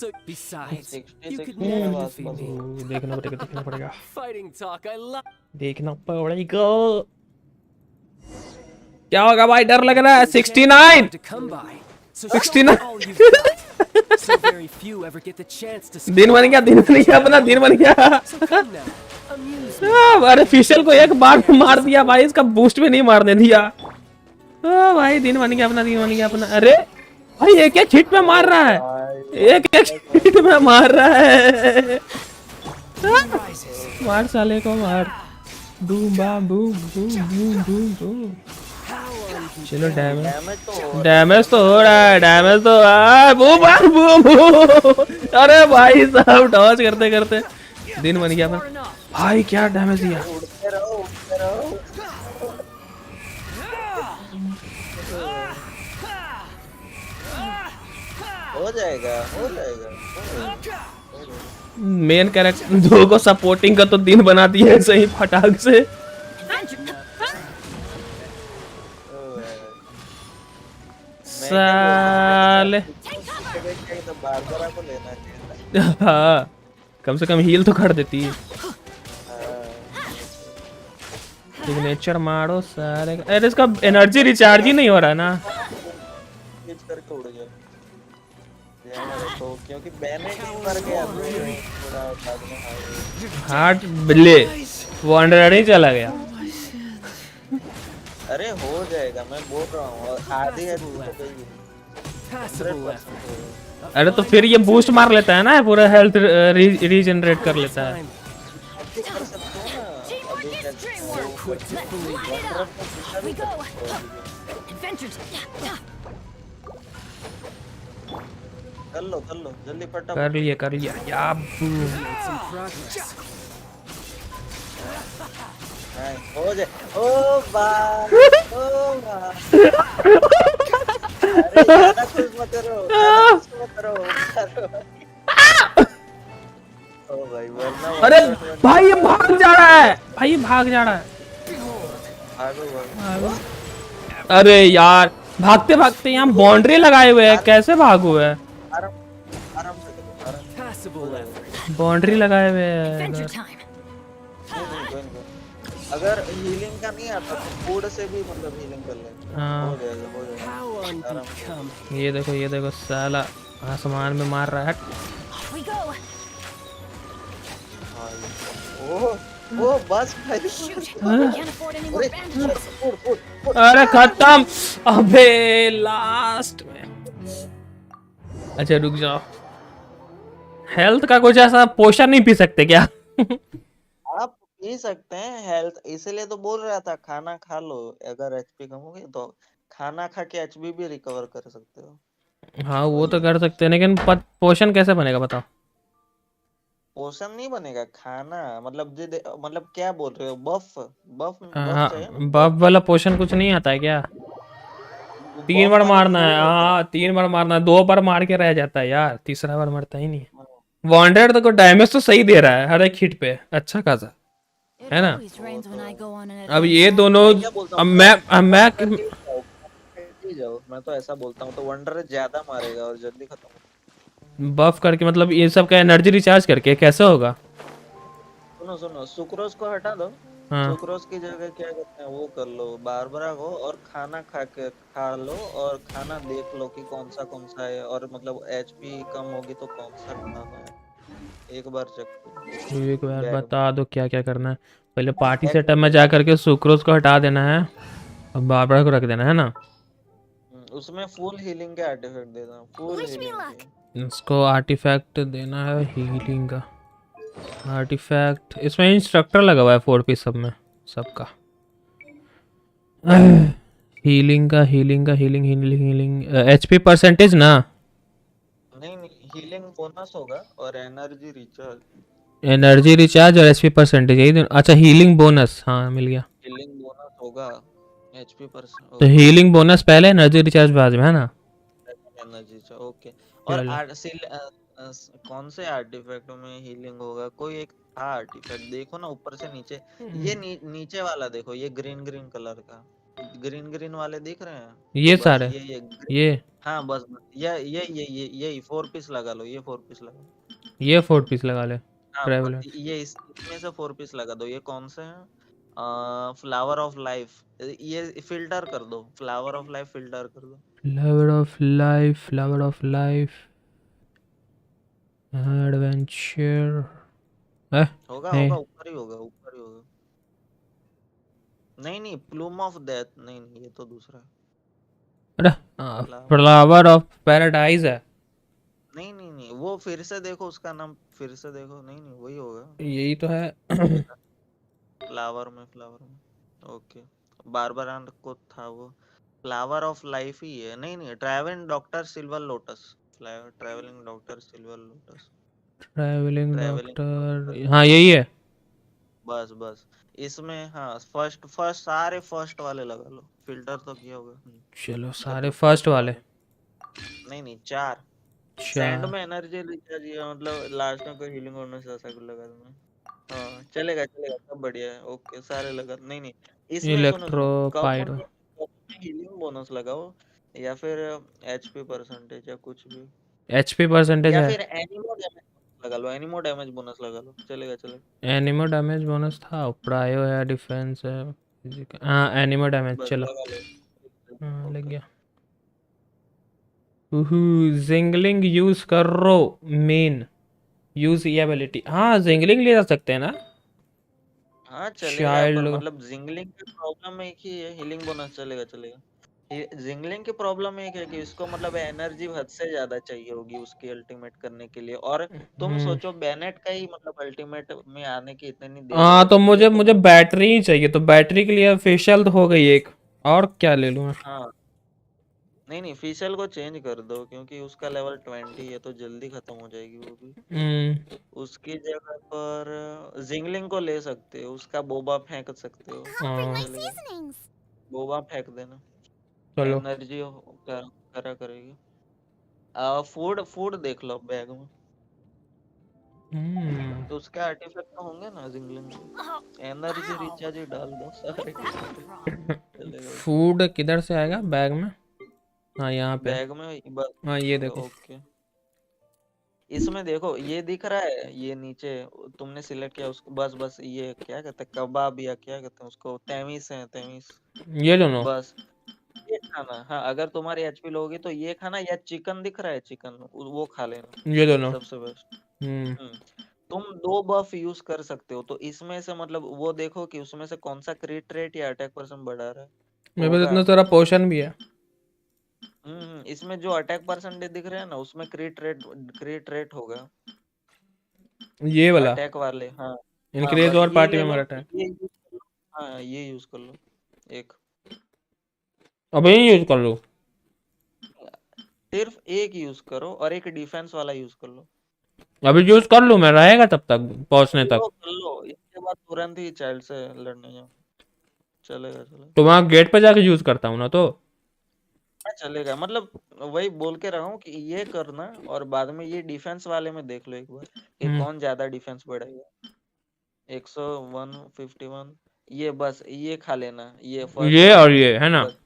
S7: so besides,
S5: 60
S7: you could
S5: 60
S7: never
S5: के
S7: defeat
S5: आसपास
S7: me.
S5: होगा।
S1: देखना पड़ेगा।
S7: Fighting talk, I love.
S1: देखना पड़ेगा। क्या होगा भाई, डर लग रहा है। 69
S7: To come by. So
S1: 69
S7: show all you've got. So very few ever get the chance to.
S1: दिन बन गया अपना दिन बन गया।
S7: So come now, amuse me.
S1: अरे फिशल को एक बार में मार दिया भाई, इसका बूस्ट भी नहीं मारने दिया। भाई दिन बन गया अपना। अरे भाई एक एक हिट में मार रहा है, एक हिट में मार रहा है। मार साले को मार। Boom bam boom boom boom boom boom. चलो डैमेज तो हो रहा है, बूम बाम बूम बूम। अरे भाई साहब डॉज करते करते दिन बन गया अपना। भाई क्या डैमेज दिया।
S5: उड़ते रहो। हो जाएगा।
S1: मेन कैरेक्टर दो को सपोर्टिंग का तो दिन बना दिया है सही फटाक से। साले
S5: तो बारबरा को लेना चाहिए।
S1: हाँ कम से कम हील तो कर देती है। सिग्नेचर मारो सारे। अरे इसका एनर्जी रिचार्ज ही नहीं हो रहा ना।
S5: स्विच करके उड़ गया। तो क्योंकि बैनेट ही मर गया पूरा बाद में
S1: हार्ट बिल्ले वो अंडर ही चला गया।
S5: अरे हो जाएगा, मैं बोल रहा हूँ आधी है तो गई।
S7: Passable effort.
S1: अरे तो फिर ये बूस्ट मार लेता है ना, पूरा हेल्थ रीजनरेट कर लेता है।
S5: कर सकते हो ना अभी
S7: Quick to believe.
S4: We go. Adventures.
S5: कर लो जल्दी फटाफट।
S1: कर लिया या
S7: Made some progress.
S5: हो जाए। ओ वाह अरे ज्यादा खुश मत करो। ओ भाई वरना
S1: अरे भाई ये भाग जा रहा है।
S5: भागो।
S1: अरे यार भागते यहाँ बाउंड्री लगाए हुए है, कैसे भागू है।
S5: आराम से करो।
S7: Passable effort.
S1: बाउंड्री लगाए हुए है।
S4: Adventure time.
S5: अगर हीलिंग का नहीं आता तो फूड से भी मतलब हीलिंग कर ले।
S1: हाँ।
S5: हो जाएगा।
S7: How unbecoming.
S1: ये देखो साला आसमान में मार रहा है।
S4: Off we go.
S5: ओ बस भाई।
S4: Shoot. Can't afford any more bandages.
S1: अरे खत्म। अबे लास्ट में। अच्छा रुक जाओ, हेल्थ का कुछ ऐसा पोशन नहीं पी सकते क्या?
S5: आप पी सकते हैं हेल्थ, इसलिए तो बोल रहा था खाना खा लो। अगर एचपी कम हो गई तो खाना खा के एचपी भी रिकवर कर सकते हो।
S1: हाँ वो तो कर सकते हैं, लेकिन पोशन कैसे बनेगा बताओ?
S5: पोषण नहीं बनेगा, खाना मतलब क्या बोल रहे हो? बफ
S1: हाँ
S5: चाहिए ना?
S1: बफ वाला पोशन कुछ नहीं आता है क्या? 3 बार मारना है। हाँ 3 बार मारना है, 2 बार मार के रह जाता है यार, तीसरा बार मरता ही नहीं है। वॉन्डर तो को डैमेज तो सही दे रहा है हर एक हिट पे, अच्छा खासा
S4: It
S1: है ना।
S4: always rains when I go on an
S1: अब ये
S4: adventure.
S1: दोनों,
S5: मैं क्या बोलता
S1: अब
S5: हूँ
S1: मैं
S5: पता है,
S1: अब मैं
S5: वंडर ही जाओ, वंडर ही जाओ, मैं तो ऐसा बोलता हूँ, तो वंडर ज्यादा मारेगा और जल्दी खत्म हो।
S1: बफ करके मतलब ये सब का एनर्जी रिचार्ज करके कैसे होगा।
S5: सुनो सुनो, सुक्रोज को हटा दो।
S1: हाँ
S5: सुक्रोज की जगह क्या करते हैं, वो कर लो बारबरा को, और खाना खा लो, और खाना देख लो कि कौन सा है, और मतलब एचपी कम होगी तो कौन सा खाना है, एक बार चेक करो
S1: तो एक बार
S5: बैग में।
S1: बता दो क्या क्या करना है। पहले पार्टी
S5: एक
S1: सेटअप में जा करके सुक्रोज को हटा देना है और बारबरा को रख देना है ना।
S5: उसमें फुल हीलिंग के आर्टिफैक्ट देना, full
S3: Wish me
S5: healing
S3: luck.
S5: के।
S1: इसको आर्टिफैक्ट देना है हीलिंग का। आर्टिफैक्ट इसमें इंस्ट्रक्टर लगा हुआ है 4 पीस सब में, सबका हीलिंग का हीलिंग का healing healing healing HP percentage ना।
S5: नहीं नहीं, हीलिंग बोनस होगा और एनर्जी रिचार्ज।
S1: एनर्जी रिचार्ज और एचपी परसेंटेज यही दोनों। अच्छा हीलिंग बोनस, हाँ मिल गया।
S5: हीलिंग बोनस होगा, एचपी परसेंट
S1: तो
S5: ओके।
S1: हीलिंग बोनस पहले, एनर्जी रिचार्ज बाद में, है ना।
S5: एनर्जी चा ओके। और
S1: चलो
S5: कौन से आर्टिफैक्ट में हीलिंग होगा, कोई एक था आर्टिफैक्ट, देखो ना ऊपर से नीचे, ये नीचे वाला देखो, ये ग्रीन ग्रीन कलर का, ग्रीन ग्रीन वाले दिख रहे हैं,
S1: ये
S5: बस
S1: सारे
S5: ये
S1: ये
S5: हाँ बस बस, ये 4 पीस लगा लो, ये 4 पीस लगा लो।
S1: ये 4 पीस लगा ले
S5: हाँ बस
S1: ट्रैवलर।
S5: ये इसमें से 4 पीस लगा दो। ये कौन से हैं, फ्लावर ऑफ लाइफ, ये फिल्टर कर दो, फ्लावर ऑफ लाइफ फिल्टर कर दो।
S1: Flower of life, flower of life adventure
S5: होगा
S1: है।
S5: होगा, ऊपर ही होगा, ऊपर ही होगा। नहीं नहीं, प्लूम ऑफ डेथ नहीं नहीं, ये तो दूसरा है।
S1: अरे
S5: फ्लावर,
S1: फ्लावर ऑफ पैराडाइज है।
S5: नहीं नहीं नहीं, वो फिर से देखो, उसका नाम फिर से देखो, नहीं नहीं वही होगा।
S1: यही तो है
S5: फ्लावर में ओके, बारबरा को था वो, फ्लावर ऑफ लाइफ ही है। नहीं नहीं, travelling doctor silver lotus, travelling doctor silver lotus,
S1: travelling
S5: travelling doctor,
S1: doctor, हाँ यही है।
S5: बस बस। इसमें हाँ, फर्स्ट फर्स्ट सारे फर्स्ट वाले लगा लो, फिल्टर तो किया होगा।
S1: चलो
S5: कर
S1: सारे
S5: लो
S1: फर्स्ट
S5: फर्स्ट
S1: वाले।
S5: वाले। नहीं नहीं, 4। सैंड
S1: चार।
S5: में एनर्जी रिचार्ज, ये मतलब लास्ट में कोई हीलिंग होने से ऐसा कुछ लगा दूंगा। हाँ चलेगा चलेगा, सब बढ़िया है, ओके सारे लगा। नहीं नहीं, इसमें सुनो
S1: इलेक्ट्रो
S5: सुनो,
S1: पायरो।
S5: कप में हीलिंग बोनस लगाओ, या फिर एचपी परसेंटेज, या कुछ भी,
S1: एचपी परसेंटेज
S5: या
S1: है।
S5: फिर एनिमो डैमेज लगा लो, एनिमो डैमेज बोनस लगा लो, चलेगा चलेगा।
S1: एनिमो डैमेज बोनस था, प्रायो है, डिफेंस है, हाँ एनिमो डैमेज
S5: बस
S1: चलो।
S5: लगा लो,
S1: हाँ लग
S5: ओके।
S1: गया। जिंगलिंग यूज करो मेन, यूज ये एबिलिटी, हाँ जिंगलिंग ले जा सकते हैं ना।
S5: हाँ चलेगा, पर
S1: चाइल्ड।
S5: मतलब जिंगलिंग की प्रॉब्लम एक ही है, हीलिंग बोनस चलेगा चलेगा। जिंगलिंग की प्रॉब्लम एक है कि इसको मतलब एनर्जी हद से ज्यादा चाहिए होगी उसकी अल्टीमेट करने के लिए, और तुम सोचो बेनेट का ही मतलब अल्टीमेट में आने की इतनी देर
S1: हाँ तो
S5: लगती है,
S1: मुझे
S5: तो
S1: मुझे
S5: मतलब
S1: बैटरी ही चाहिए, तो बैटरी के लिए फेशियल तो हो गई एक, और क्या ले लूँ मैं।
S5: हाँ। नहीं नहीं, फिशल को चेंज कर दो, क्योंकि उसका लेवल 20 है, तो जल्दी खत्म हो जाएगी वो भी।
S1: हम्म।
S5: उसकी जगह पर जिंगलिंग को ले सकते हो, उसका बोबा फेंक सकते हो,
S3: I'll bring my
S1: हाँ
S5: चलेगा,
S3: seasonings.
S5: बोबा फेंक देना,
S1: चलो।
S5: एनर्जी करा करेगी। फूड फूड देख लो बैग में,
S1: हम्म।
S5: तो उसके आर्टिफैक्ट तो होंगे ना जिंगलिंग
S4: Oh,
S5: के, एनर्जी
S4: ow!
S5: रिचार्ज ही डाल दो
S4: What
S5: सारे
S4: if
S5: के
S4: that went
S5: सारे,
S4: wrong?
S5: चलेगा उसमें।
S1: फूड किधर से आएगा बैग में, हाँ यहाँ पे।
S5: बैग में बस,
S1: हाँ ये देखो।
S5: ओके। इसमें देखो ये दिख रहा है, ये नीचे तुमने सिलेक्ट किया उसको, बस बस, ये क्या कहते हैं, कबाब या क्या कहते हैं उसको, तैमीस है, तैमीस,
S1: ये दोनों।
S5: बस ये खाना। हाँ अगर तुम्हारी एचपी लो होगी तो ये खाना, या चिकन दिख रहा है, चिकन वो खा लेना,
S1: ये दोनों।
S5: सबसे बेस्ट।
S1: हम्म।
S5: हम्म, तुम 2 बफ यूज कर सकते हो, तो इसमें से मतलब वो देखो कि उसमें से कौन सा क्रिट रेट या अटैक परसेंट बढ़ा रहा है,
S1: मेरे पास
S5: होगा।
S1: इतना सारा पोशन भी है।
S5: इसमें जो अटैक परसेंटेज दिख रहे हैं ना, उसमें क्रिट रेट होगा,
S1: ये वाला
S5: अटैक वाले, हाँ। हाँ
S1: इंक्रीज
S5: बस
S1: और
S5: ये
S1: पार्टी
S5: ले
S1: में
S5: लो,
S1: मराठा है।
S5: ये यूज कर लो, हाँ ये यूज कर लो एक,
S1: अबे ये यूज कर लो।
S5: सिर्फ एक यूज करो, और एक डिफेंस वाला यूज कर लो।
S1: अभी यूज कर लूँ मैं, रहेगा तब तक पहुंचने तक।
S5: कर लो, इसके बाद तुरंत ही चाइल्ड से लड़ने जाओ, चलेगा चलेगा।
S1: तो वहाँ गेट पे जाके यूज करता हूँ ना तो।
S5: चलेगा, मतलब वही बोल के रहा हूँ कि ये करना और बाद में ये डिफेंस वाले में देख लो एक बार कि कौन ज्यादा डिफेंस बढ़ेगा। 101, 51 ये बस ये खा लेना, ये फर्स्ट
S1: ये और
S5: वाला
S1: ये है ना।
S5: बस।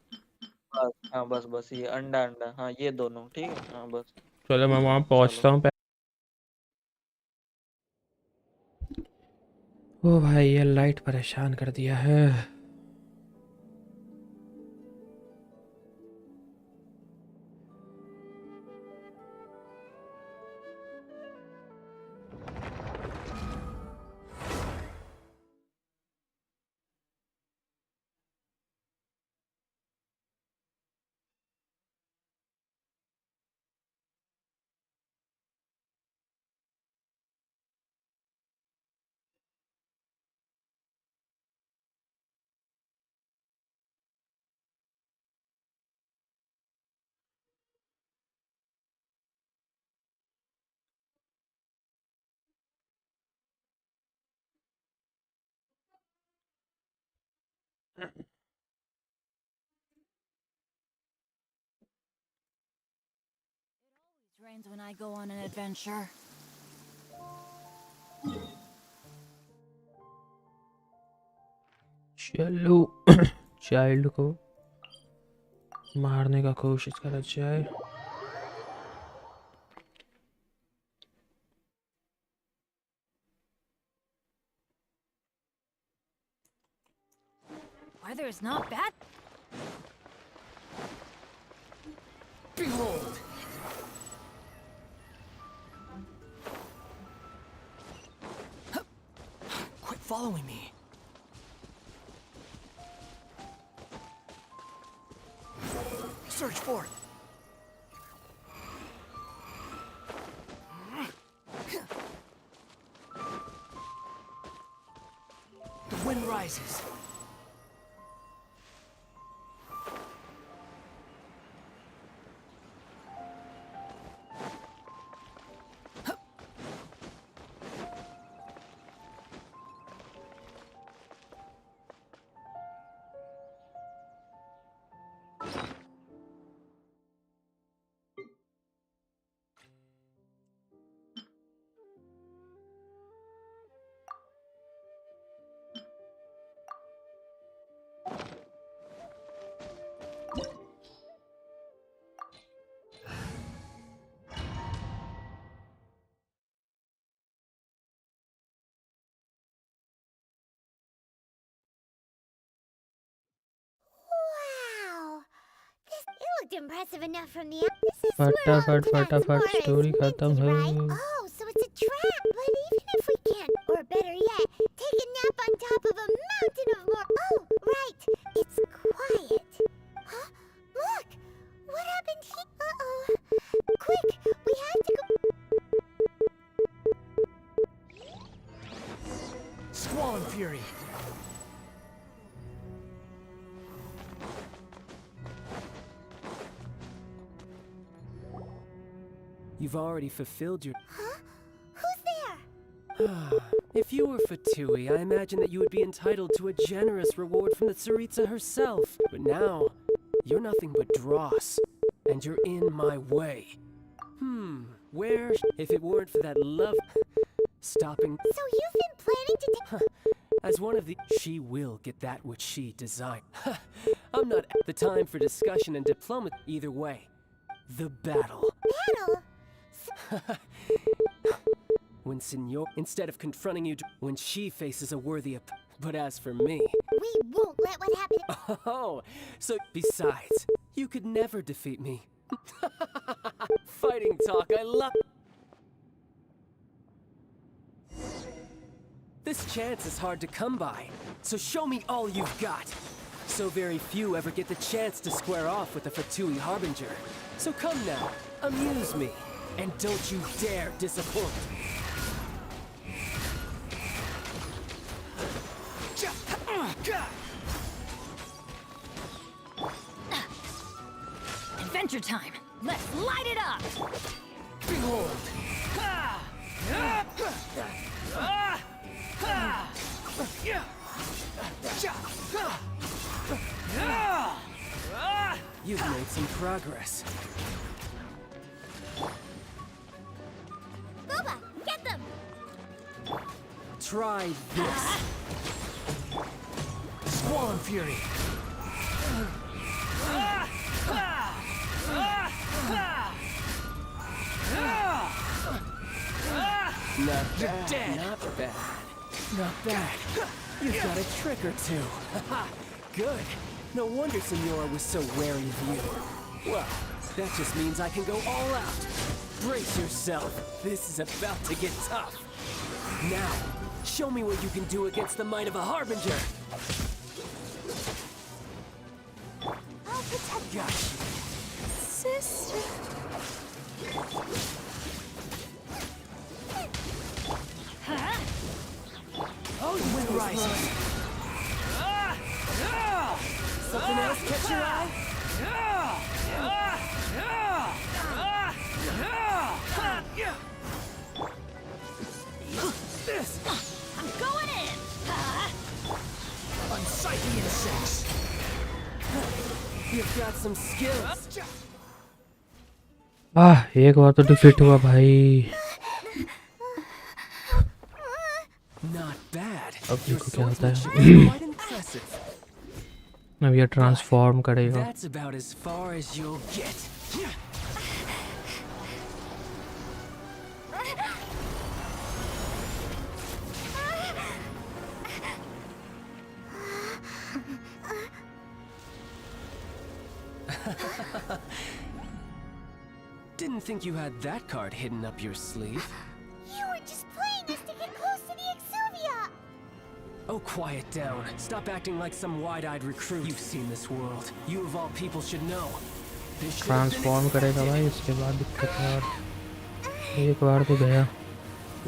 S5: बस हाँ, बस बस ये अंडा अंडा, हाँ ये दोनों ठीक है, हाँ बस।
S1: चलो मैं वहाँ
S5: चलो
S1: पहुँचता हूँ। ओ भाई ये लाइट परेशान कर दिया है।
S4: It rains when I go on an adventure.
S1: चलो चाइल्ड को मारने का कोशिश करा जाए।
S4: Weather is not bad.
S7: Behold!
S2: Quit following me. Search for it. The wind rises.
S3: Wow! It looked impressive enough from the outside.
S1: फटाफट फटाफट story खत्म है।
S3: Oh, so it's a trap. But even if we can't, or better yet, take a nap on top of a mountain of more. Oh, right. It's quiet. Huh? Look! What happened here? Uh-oh. Quick! We have to go.
S2: Squall and Fury.
S7: You've already fulfilled your...
S3: Huh? Who's there?
S7: If you were Fatui, I imagine that you would be entitled to a generous reward from the Tsaritsa herself. But now, you're nothing but dross, and you're in my way. Where, if it weren't for that love... stopping...
S3: So you've been planning to take...
S7: As one of the... She will get that which she designed. I'm not at the time for discussion and diplomacy either way. The battle.
S3: Battle?
S7: When Senor... Instead of confronting you... When she faces a worthy... But as for me...
S3: We won't let what happened...
S7: Oh, so besides, you could never defeat me. Fighting talk, I love... This chance is hard to come by, so show me all you've got. So very few ever get the chance to square off with the Fatui Harbinger. So come now, amuse me, and don't you dare disappoint.
S4: Adventure time! Let's light it up!
S2: Behold!
S7: You've made some progress.
S3: Boba, get them!
S7: Try this.
S2: Squall and Fury.
S7: Not
S2: You're
S7: bad.
S2: dead.
S7: Not bad. Not bad. You've got a trick or two. Good. No wonder Senora was so wary of you. Well, that just means I can go all out. Brace yourself. This is about to get tough. Now, show me what you can do against the might of a Harbinger.
S3: I'll protect you.
S7: Got you.
S3: Sister.
S7: Oh, the wind rises. Something else catch your eye? This!
S4: I'm going in!
S2: Unsightly insects.
S7: You've got some skills.
S1: एक बार तो defeat हुआ भाई.
S7: Not bad.
S1: अब
S7: Your
S1: देखो क्या होता है.
S7: swordsmanship is quite impressive.
S1: अब ये ट्रांसफॉर्म करेगा.
S7: That's about as far as you'll get. Didn't think you had that card hidden up your sleeve.
S3: You were just playing this to get close to the Exuvia!
S7: Oh, quiet down. Stop acting like some wide-eyed recruit. You've seen this world. You of all people should know. This should have been
S1: transform करेगा भाई. इसके बाद दिक्कत है. और एक बार तो गया.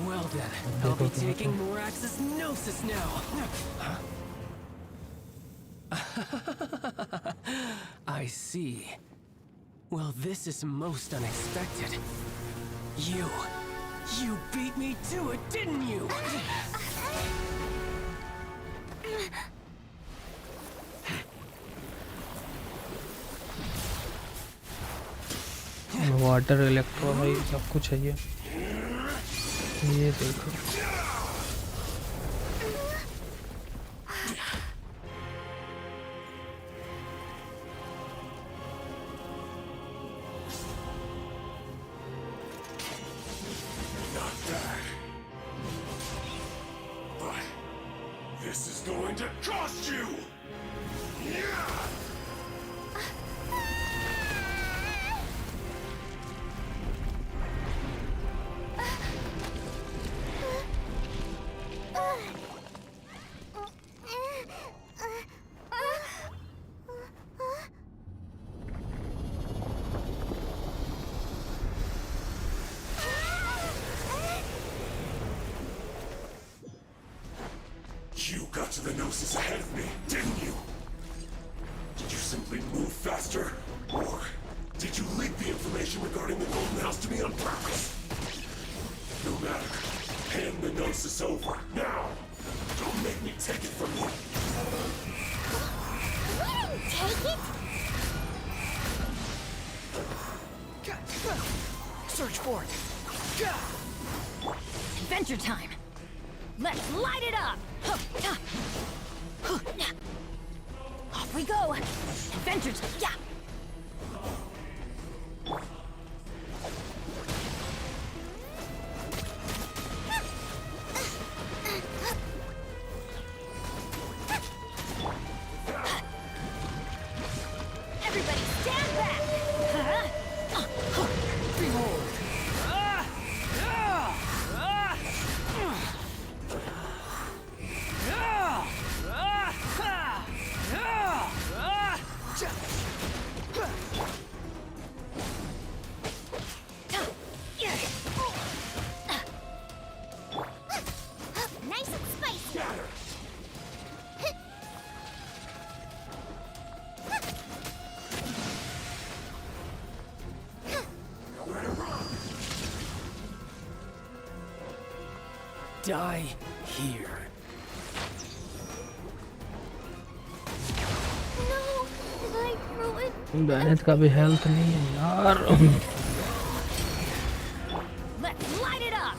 S7: Well then, I'll be taking Morax's Gnosis now. I see. Well, this is most unexpected. You beat me to it, didn't you?
S1: Water electro भाई सब कुछ है ये देखो.
S8: This is going to cost you! You got to the Gnosis ahead of me, didn't you? Did you simply move faster? Or did you leak the information regarding the Golden House to me on purpose? No matter. Hand the Gnosis over, now! Don't make me take it from you!
S3: We didn't take it!
S2: Search for it.
S4: Adventure time! Let's light it up! Off we go! Adventure time! Yeah! Everybody stand back!
S2: Behold.
S3: Nice and spicy!
S7: Die here.
S3: No! Did I ruin
S1: बैनेट का भी health नहीं है यार।
S4: Let's light it up.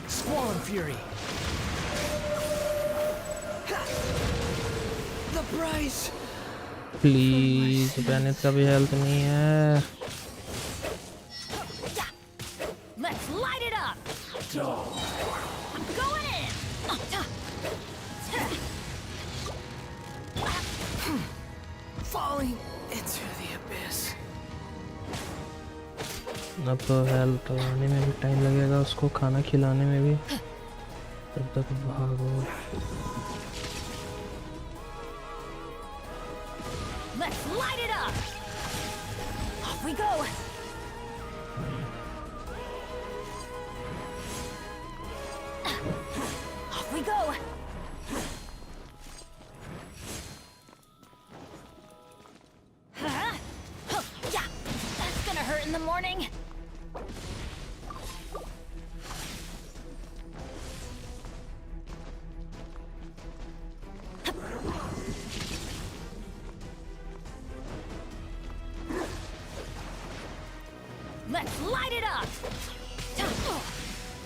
S7: Squall and Fury. The price.
S1: Please, Bennett का भी health नहीं है।
S4: Let's light it up. I'm going in.
S2: Falling into the abyss.
S1: अब तो हेल्थ आने में भी टाइम लगेगा, उसको खाना खिलाने में भी। तब तक भागो।
S4: Let's light it up. Off we go. Off we go. Yeah, that's gonna hurt in the morning. Let's light it up.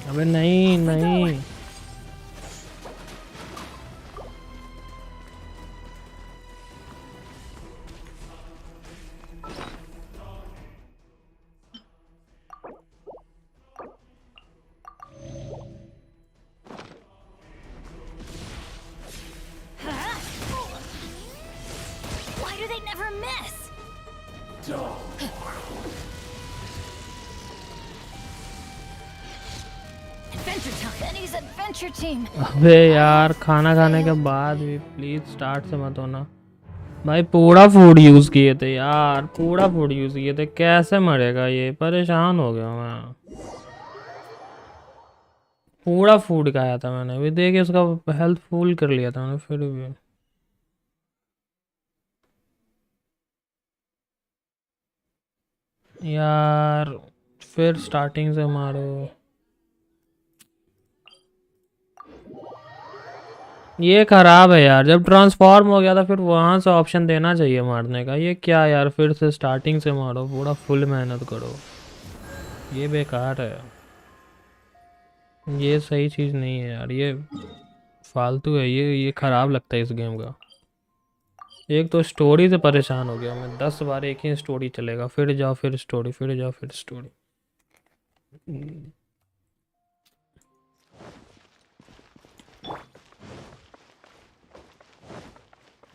S1: अबे नहीं नहीं।
S4: Why do they never miss? Adventure time. Penny's adventure team.
S1: अबे यार, खाना खाने के बाद भी प्लीज स्टार्ट से मत होना भाई। पूरा फूड यूज किए थे यार, पूरा फूड यूज किए थे, कैसे मरेगा ये? परेशान हो गया मैं। पूरा फूड खाया था मैंने भी, देखिए उसका हेल्थ फुल कर लिया था मैंने फिर भी। यार फिर स्टार्टिंग से मारो। ये खराब है यार, जब ट्रांसफॉर्म हो गया था फिर वहां से ऑप्शन देना चाहिए मारने का। ये क्या यार, फिर से स्टार्टिंग से मारो, पूरा फुल मेहनत करो। ये बेकार है, ये सही चीज़ नहीं है यार, ये फालतू है। ये खराब लगता है इस गेम का। एक तो स्टोरी से परेशान हो गया मैं, 10 बार एक ही स्टोरी चलेगा, फिर जाओ फिर स्टोरी, फिर जाओ फिर स्टोरी।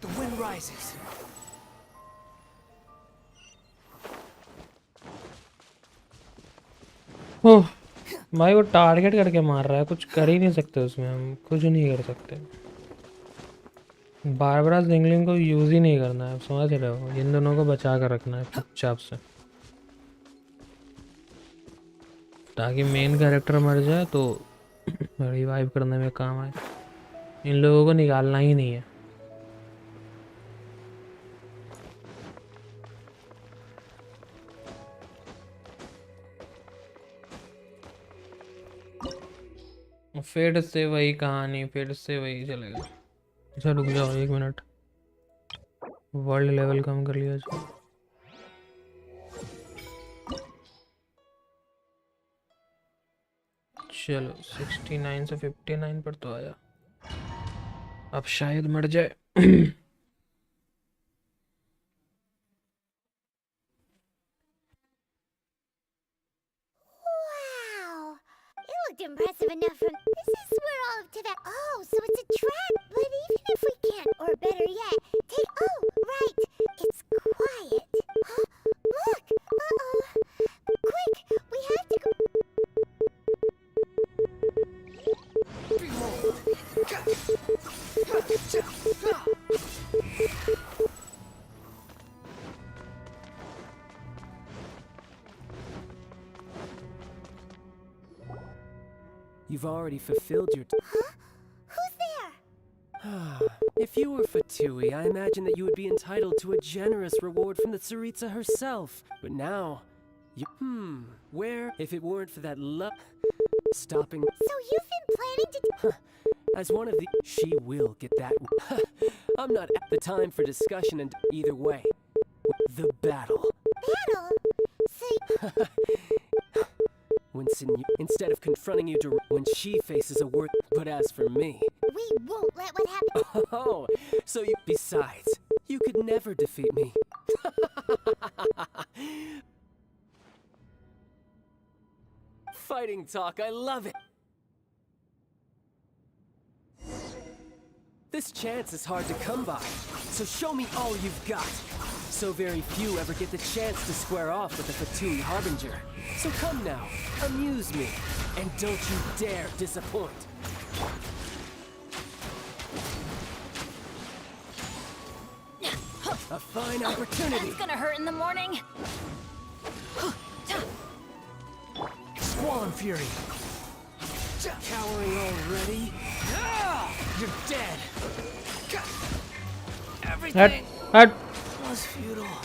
S2: The wind rises.
S1: ओह भाई, वो टारगेट करके मार रहा है, कुछ कर ही नहीं सकते उसमें, हम कुछ नहीं कर सकते। बारबरा जिंगलिंग को यूज ही नहीं करना है, समझ रहे हो? इन दोनों को बचा कर रखना है चुपचाप से, ताकि मेन कैरेक्टर मर जाए तो रिवाइव करने में काम आए। इन लोगों को निकालना ही नहीं है। फिर से वही कहानी, फिर से वही चलेगा। अच्छा रुक जाओ 1 मिनट, वर्ल्ड लेवल कम कर लिया जाए। चलो 69 से 59 पर तो आया, अब शायद मर जाए।
S3: Wow! It looked impressive enough from... This is where all of Tibet... Oh, so it's a trap! But even if we can't, or better yet, take... Oh, right! It's quiet. Huh? Look! Uh-oh! Quick! We have to go...
S7: You've already fulfilled your...
S3: Huh? Who's there?
S7: If you were Fatui, I imagine that you would be entitled to a generous reward from the Tsaritsa herself. But now, you... where, if it weren't for that stopping...
S3: So you've been planning to...
S7: As one of the... She will get that... I'm not at the time for discussion and either way. The battle.
S3: Battle? So,
S7: Instead of confronting you when she faces a word, but as for me.
S3: we won't let what happened.
S7: Oh, so you. Besides, you could never defeat me. Fighting talk, I love it. This chance is hard to come by, so show me all you've got. So very few ever get the chance to square off with a Fatui Harbinger. So come now, amuse me, and don't you dare disappoint. A fine opportunity.
S4: That's gonna hurt in the morning.
S2: Squall and Fury.
S7: Cowering already? You're dead.
S2: Everything
S1: हट
S2: was futile.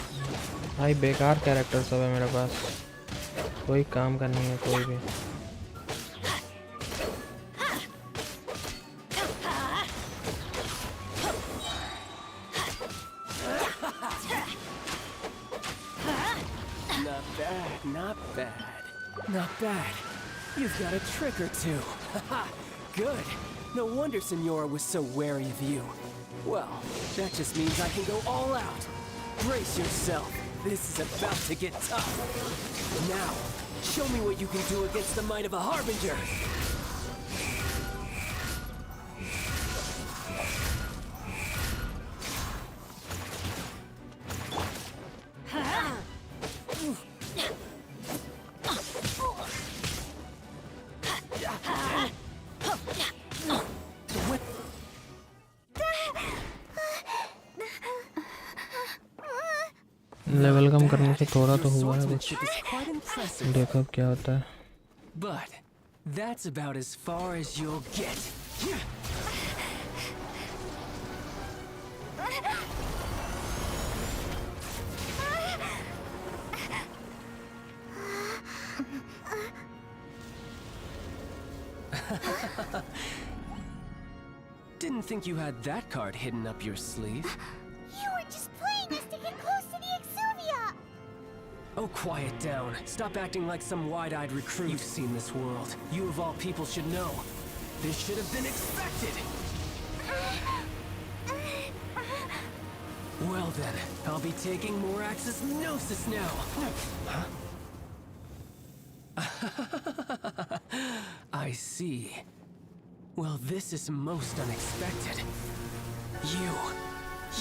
S1: भाई बेकार character सब है मेरे पास, कोई काम का नहीं है कोई भी।
S7: Not bad, not bad. Not bad. You've got a trick or two. Good. No wonder Senora was so wary of you. Well, that just means I can go all out. Brace yourself. This is about to get tough. Now, show me what you can do against the might of a Harbinger.
S1: Level कम करने से थोड़ा तो हुआ है कुछ,
S7: Swordsmanship is quite impressive.
S1: देखो अब क्या होता है।
S7: But that's about as far as you'll get. Didn't think you had that card hidden up your sleeve.
S3: You were just playing us to get close to the Exuvia!
S7: Oh, quiet down. Stop acting like some wide-eyed recruit. You've seen this world. You of all people should know. This should have been expected. Well then, I'll be taking more Axis Gnosis now. Huh? I see. Well, this is most unexpected.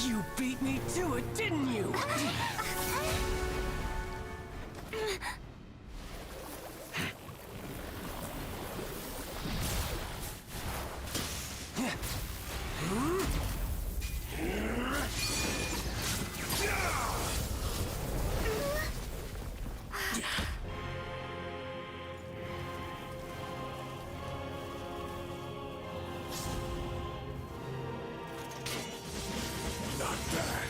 S7: You beat me to it, didn't you?
S8: Not bad.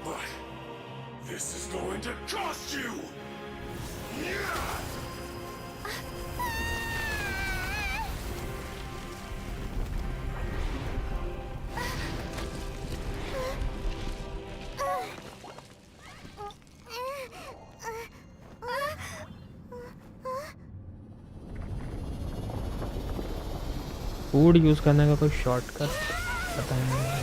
S8: But this is going to cost you! Yeah!
S1: Food use करने का कोई shortcut पता नहीं है।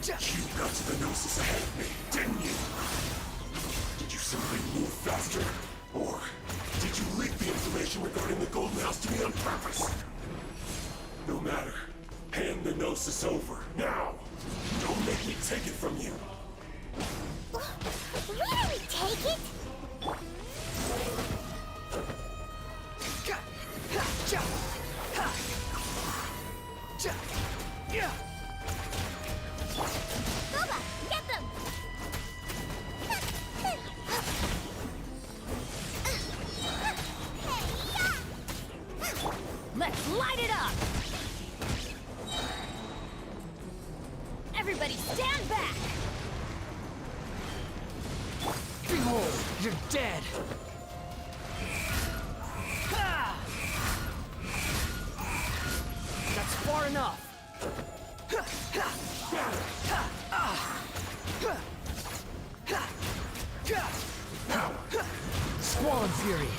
S8: You got to the Gnosis ahead of me, didn't you? Did you simply move faster? Or did you leak the information regarding the Golden House to me on purpose? No matter. Hand the Gnosis over, now! Don't make me take it from you!
S3: Really, take it? Boba, get them!
S4: Let's light it up! Everybody stand back!
S7: Behold, you're dead! That's far enough! Squall Fury!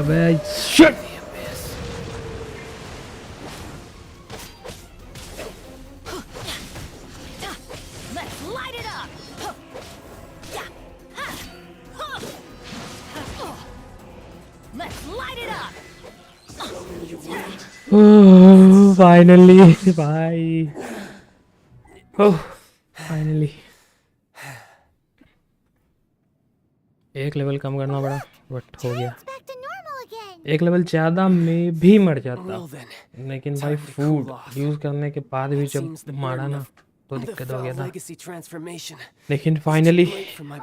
S1: अबे shit!
S4: Let's light it up! Let's light it up!
S1: Finally भाई, ओह finally एक level कम करना पड़ा but हो गया।
S3: It's back to normal again.
S1: एक level ज़्यादा में भी मर जाता,
S7: Well then,
S1: लेकिन भाई फूड यूज़ करने के बाद भी जब
S7: seems the
S1: मारा
S7: burden
S1: ना
S7: of
S1: तो
S7: the
S1: दिक्कत हो गया
S7: foul
S1: था।
S7: legacy transformation.
S1: लेकिन फाइनली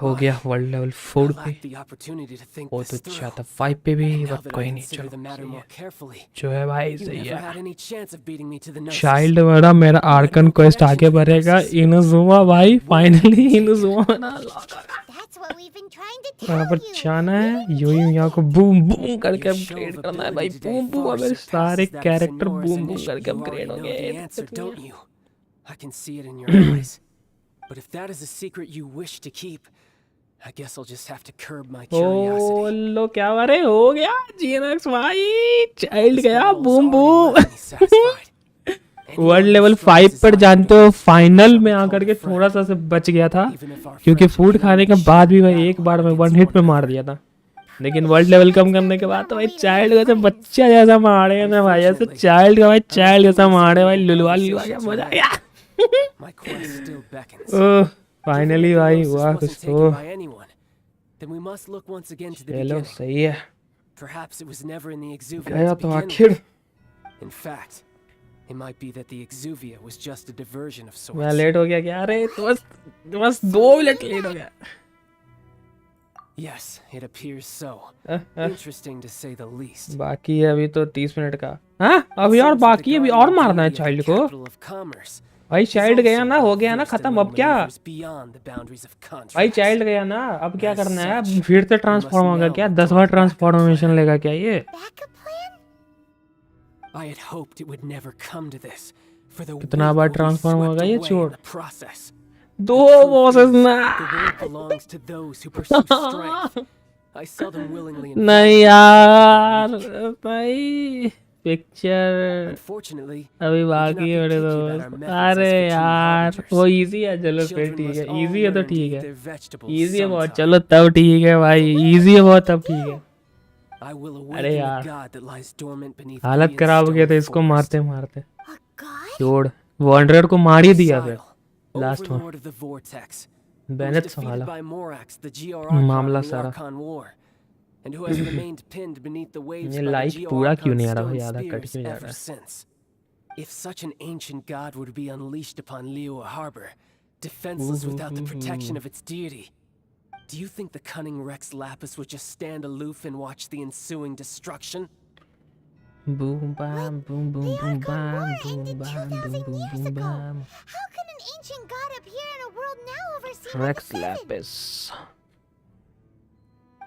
S1: हो गया वर्ल्ड लेवल
S7: I
S1: 4 पे।
S7: lacked the opportunity to think
S1: बहुत
S7: this
S1: अच्छा
S7: through.
S1: था 5 पे भी,
S7: Now
S1: बट
S7: that I
S1: कोई नहीं,
S7: consider
S1: चलो
S7: the matter
S1: सही
S7: more
S1: है
S7: carefully,
S1: जो है भाई,
S7: you
S1: सही
S7: never
S1: है।
S7: had any chance of beating me to the nose.
S1: Child वाला मेरा आर्कन क्वेस्ट आगे बढ़ेगा। इनुजुमा भाई फाइनली इनुजुमा बना।
S3: That's what we've been trying to
S1: यहाँ
S3: tell
S1: पर
S3: you.
S1: जाना है, यूं यहाँ को बूम बूम करके अपग्रेड करना है भाई, बूम बूम। अबे सारे कैरेक्टर बूम बूम करके अपग्रेड हो
S7: You already know the
S1: गए।
S7: answer, don't you? I can see it in your eyes. But if that is a secret you wish to keep, I guess I'll just have to curb my
S1: oh
S7: curiosity.
S1: लो क्या बारे हो गया GNX भाई, child
S7: This
S1: गया
S7: battle has
S1: boom
S7: already
S1: boom.
S7: left me satisfied.
S1: World
S7: Anyone
S1: level
S7: who struggles
S1: 5
S7: is
S1: पर
S7: not
S1: जानते
S7: gonna
S1: हो,
S7: be able to
S1: फाइनल में
S7: become
S1: आकर
S7: a
S1: के
S7: friend.
S1: थोड़ा सा से बच गया था,
S7: Even if our
S1: क्योंकि
S7: friendship
S1: फूड
S7: can
S1: खाने
S7: only
S1: के बाद भी
S7: share
S1: भाई
S7: battle
S1: एक बार में
S7: against
S1: 1 हिट पे
S7: one
S1: मार
S7: another.
S1: दिया था। लेकिन वर्ल्ड लेवल कम करने के बाद तो भाई चाइल्ड का बच्चा जैसा मारे ना भाई, ऐसे चाइल्ड का भाई चाइल्ड जैसा मारे भाई, लुलवा लुलवा क्या मजा आया।
S7: My quest still beckons.
S1: Oh
S7: Given
S1: finally
S7: that the
S1: भाई
S7: Gnosis
S1: हुआ
S7: wasn't
S1: कुछ
S7: taken
S1: तो।
S7: by anyone, then we must look once again to the
S1: चलो
S7: beginning.
S1: सही है,
S7: Perhaps it was never in the Exuvia
S1: गया
S7: to
S1: तो
S7: begin
S1: आखिर।
S7: with. In fact, it might be that the Exuvia was just a diversion of sorts.
S1: मैं late हो गया क्या? अरे तो बस 2 मिनट लेट हो गया।
S7: Yes, it appears so. Interesting to say the least.
S1: बाकी है अभी तो 30 मिनट का। हाँ अभी और बाकी है, अभी और मारना है चाइल्ड को।
S7: Capital of commerce.
S1: भाई चाइल्ड गया ना, हो गया ना खत्म, अब क्या
S7: Beyond the boundaries of contract.
S1: भाई चाइल्ड गया ना, अब क्या करना है? अब फिर से ट्रांसफॉर्म होगा क्या? 10 बार ट्रांसफॉर्मेशन लेगा क्या ये?
S3: Backup plan?
S7: I had hoped it would never come to this. For the
S1: कितना
S7: weight
S1: bar
S7: will be
S1: transform
S7: swept
S1: होगा ये
S7: away
S1: चोर?
S7: in the process.
S1: 2 बॉसेस ना।
S7: The world belongs to those who pursue strength. I seldom willingly
S1: नहीं यार भाई, picture
S7: Unfortunately,
S1: अभी बाकी है मेरे दोस्त। अरे यार वो इजी है, चलो फिर
S7: children
S1: ठीक
S7: must
S1: है,
S7: all
S1: इजी है तो
S7: learn to
S1: ठीक
S7: eat
S1: है,
S7: their vegetables
S1: इजी है बहुत,
S7: sometime.
S1: चलो तब ठीक है भाई, इजी है बहुत तब ठीक है।
S7: I will
S1: अरे
S7: awaken
S1: यार,
S7: the god that lies dormant beneath
S1: हालत
S7: Gideon's
S1: खराब हो गया था
S7: stone
S1: इसको
S7: forest.
S1: मारते मारते।
S3: A god?
S1: छोड़, वांडरर को मार ही दिया फिर
S7: Exile,
S1: लास्ट में।
S7: overlord of the vortex, who was
S1: Bennett
S7: defeated
S1: संभाला
S7: by Morax, the Georarchon
S1: मामला
S7: in the
S1: सारा।
S7: Archon War, and who has remained pinned beneath the waves
S1: ये
S7: by the
S1: लाइक पूरा क्यों नहीं आ रहा
S7: Georarchon
S1: भाई, आधा
S7: stone
S1: कट
S7: spears
S1: क्यों जा
S7: ever
S1: रहा है?
S7: since. If such an ancient god were to be unleashed upon Liyue Harbor, defenseless without the protection of its deity, do you think the cunning Rex Lapis would just stand aloof and watch the ensuing destruction?
S1: Boom bam boom boom
S3: The
S1: boom
S3: Archon
S1: bam
S3: War
S1: boom
S3: ended
S1: bam
S3: 2,000
S1: boom boom
S3: years
S1: boom
S3: ago.
S1: bam.
S3: How can an ancient god appear in a world now overseen by
S1: Rex
S3: the Seven?
S1: Lapis.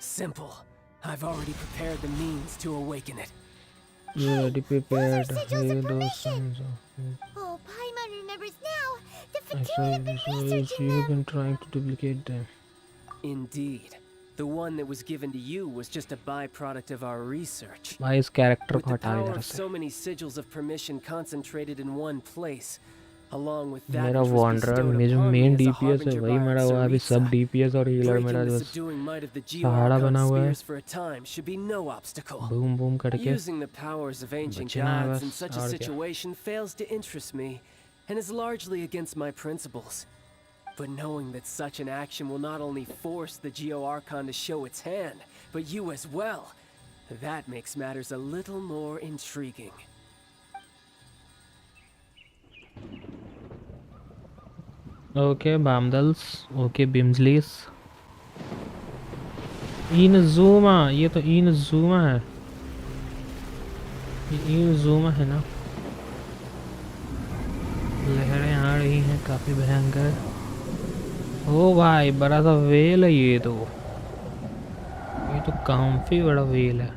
S7: Simple. I've already prepared the means to awaken it.
S1: You already prepared.
S3: Those are sigils
S1: Hey,
S3: of
S1: those
S3: permission.
S1: sons of.
S3: Oh, Paimon remembers now. The
S1: I
S3: Fatui
S1: saw
S3: have been
S1: you
S3: researching
S1: have
S3: them.
S1: been trying to duplicate them.
S7: Indeed. The one that was given to you was just a byproduct of our research.
S1: भाई इस character
S7: With
S1: को
S7: the
S1: हटा
S7: power
S1: इधर
S7: of
S1: से।
S7: so many sigils of permission concentrated in one place, along with that
S1: मेरा
S7: which was
S1: wanderer
S7: bestowed
S1: में जो
S7: upon me
S1: main
S7: as a
S1: DPS है
S7: harbinger
S1: वही
S7: by
S1: मेरा हुआ है, अभी सब
S7: Saritsa,
S1: डीपीएस और हीलर
S7: breaking
S1: मेरा
S7: the
S1: बस
S7: subduing might of the
S1: Sahara
S7: Georarchon
S1: बना हुआ है।
S7: spears for a time should be no obstacle.
S1: Boom boom करके
S7: Using the powers of ancient
S1: बचना है
S7: gods in
S1: बस,
S7: such a
S1: और क्या।
S7: situation fails to interest me, and is largely against my principles. But knowing that such an action will not only force the Geoarchon to show its hand, but you as well, that makes matters a little more intriguing.
S1: Okay बामदल्स, okay बिम्सलीस। Inazuma, ये तो इनजुमा है। ये zoom है ना, लहरें आ रही हैं काफी भयंकर। ओ भाई बड़ा सा वेल है ये तो काफी बड़ा वेल है।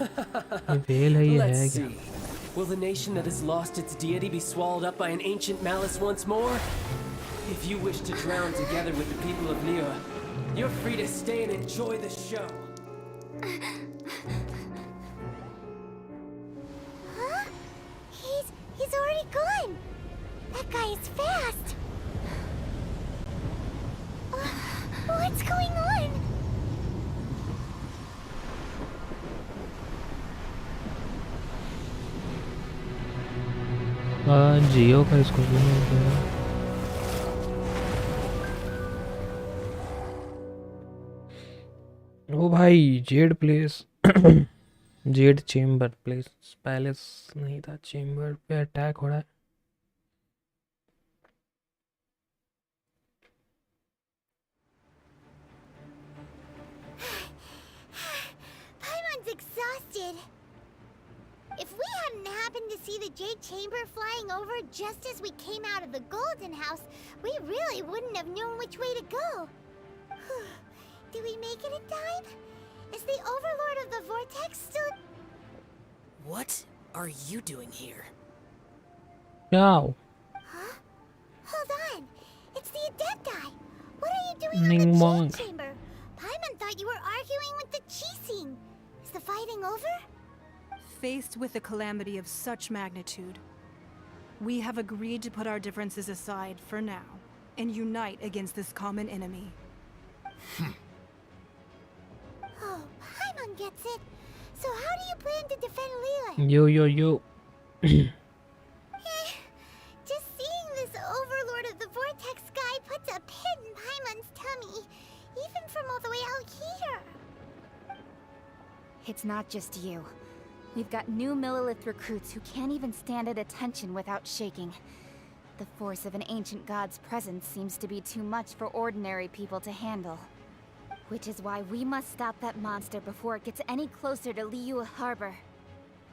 S1: ये वेल है, ये
S7: Let's
S1: है क्या?
S7: see. Will the nation that has lost its deity be swallowed up by an ancient malice once more? If you wish to drown together with the people of Liyue, you're free to stay and enjoy the show.
S3: Huh? He's already gone. That guy is fast. What's going on?
S1: जियो का इसको भी नहीं होगा। ओ भाई Z place Z chamber place, palace नहीं था, chamber पे attack हो रहा है।
S3: Paimon's exhausted. If we hadn't happened to see the Jade Chamber flying over just as we came out of the Golden House, we really wouldn't have known which way to go. Do we make it in time? Is the Overlord of the Vortex still...
S2: What are you doing here?
S1: Wow.
S3: Huh? Hold on. It's the Adepti. What are you doing in the
S1: Monk.
S3: Jade Chamber? Paimon thought you were arguing with the Chising. Is the fighting over?
S9: Faced with a calamity of such magnitude, we have agreed to put our differences aside for now and unite against this common enemy.
S3: Oh, Paimon gets it. So how do you plan to defend Liyue?
S1: Yo.
S3: Just seeing this Overlord of the Vortex guy puts a pit in Paimon's tummy, even from all the way out here.
S10: It's not just you. We've got new Millilith recruits who can't even stand at attention without shaking. The force of an ancient god's presence seems to be too much for ordinary people to handle. Which is why we must stop that monster before it gets any closer to Liyue Harbor.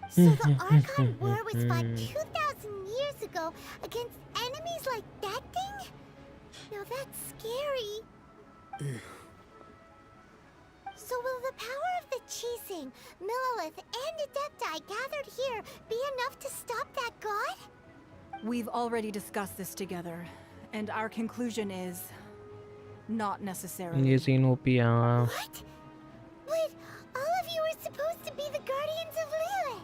S3: So the Archon War was fought 2,000 years ago against enemies like that thing? Now that's scary. So will the power of the Chising, Millilith, and Adepti gathered here be enough to stop that god?
S9: We've already discussed this together, and our conclusion is not necessarily.
S1: ये scene OP हाँ।
S3: What? But all of you are supposed to be the guardians of Liyue.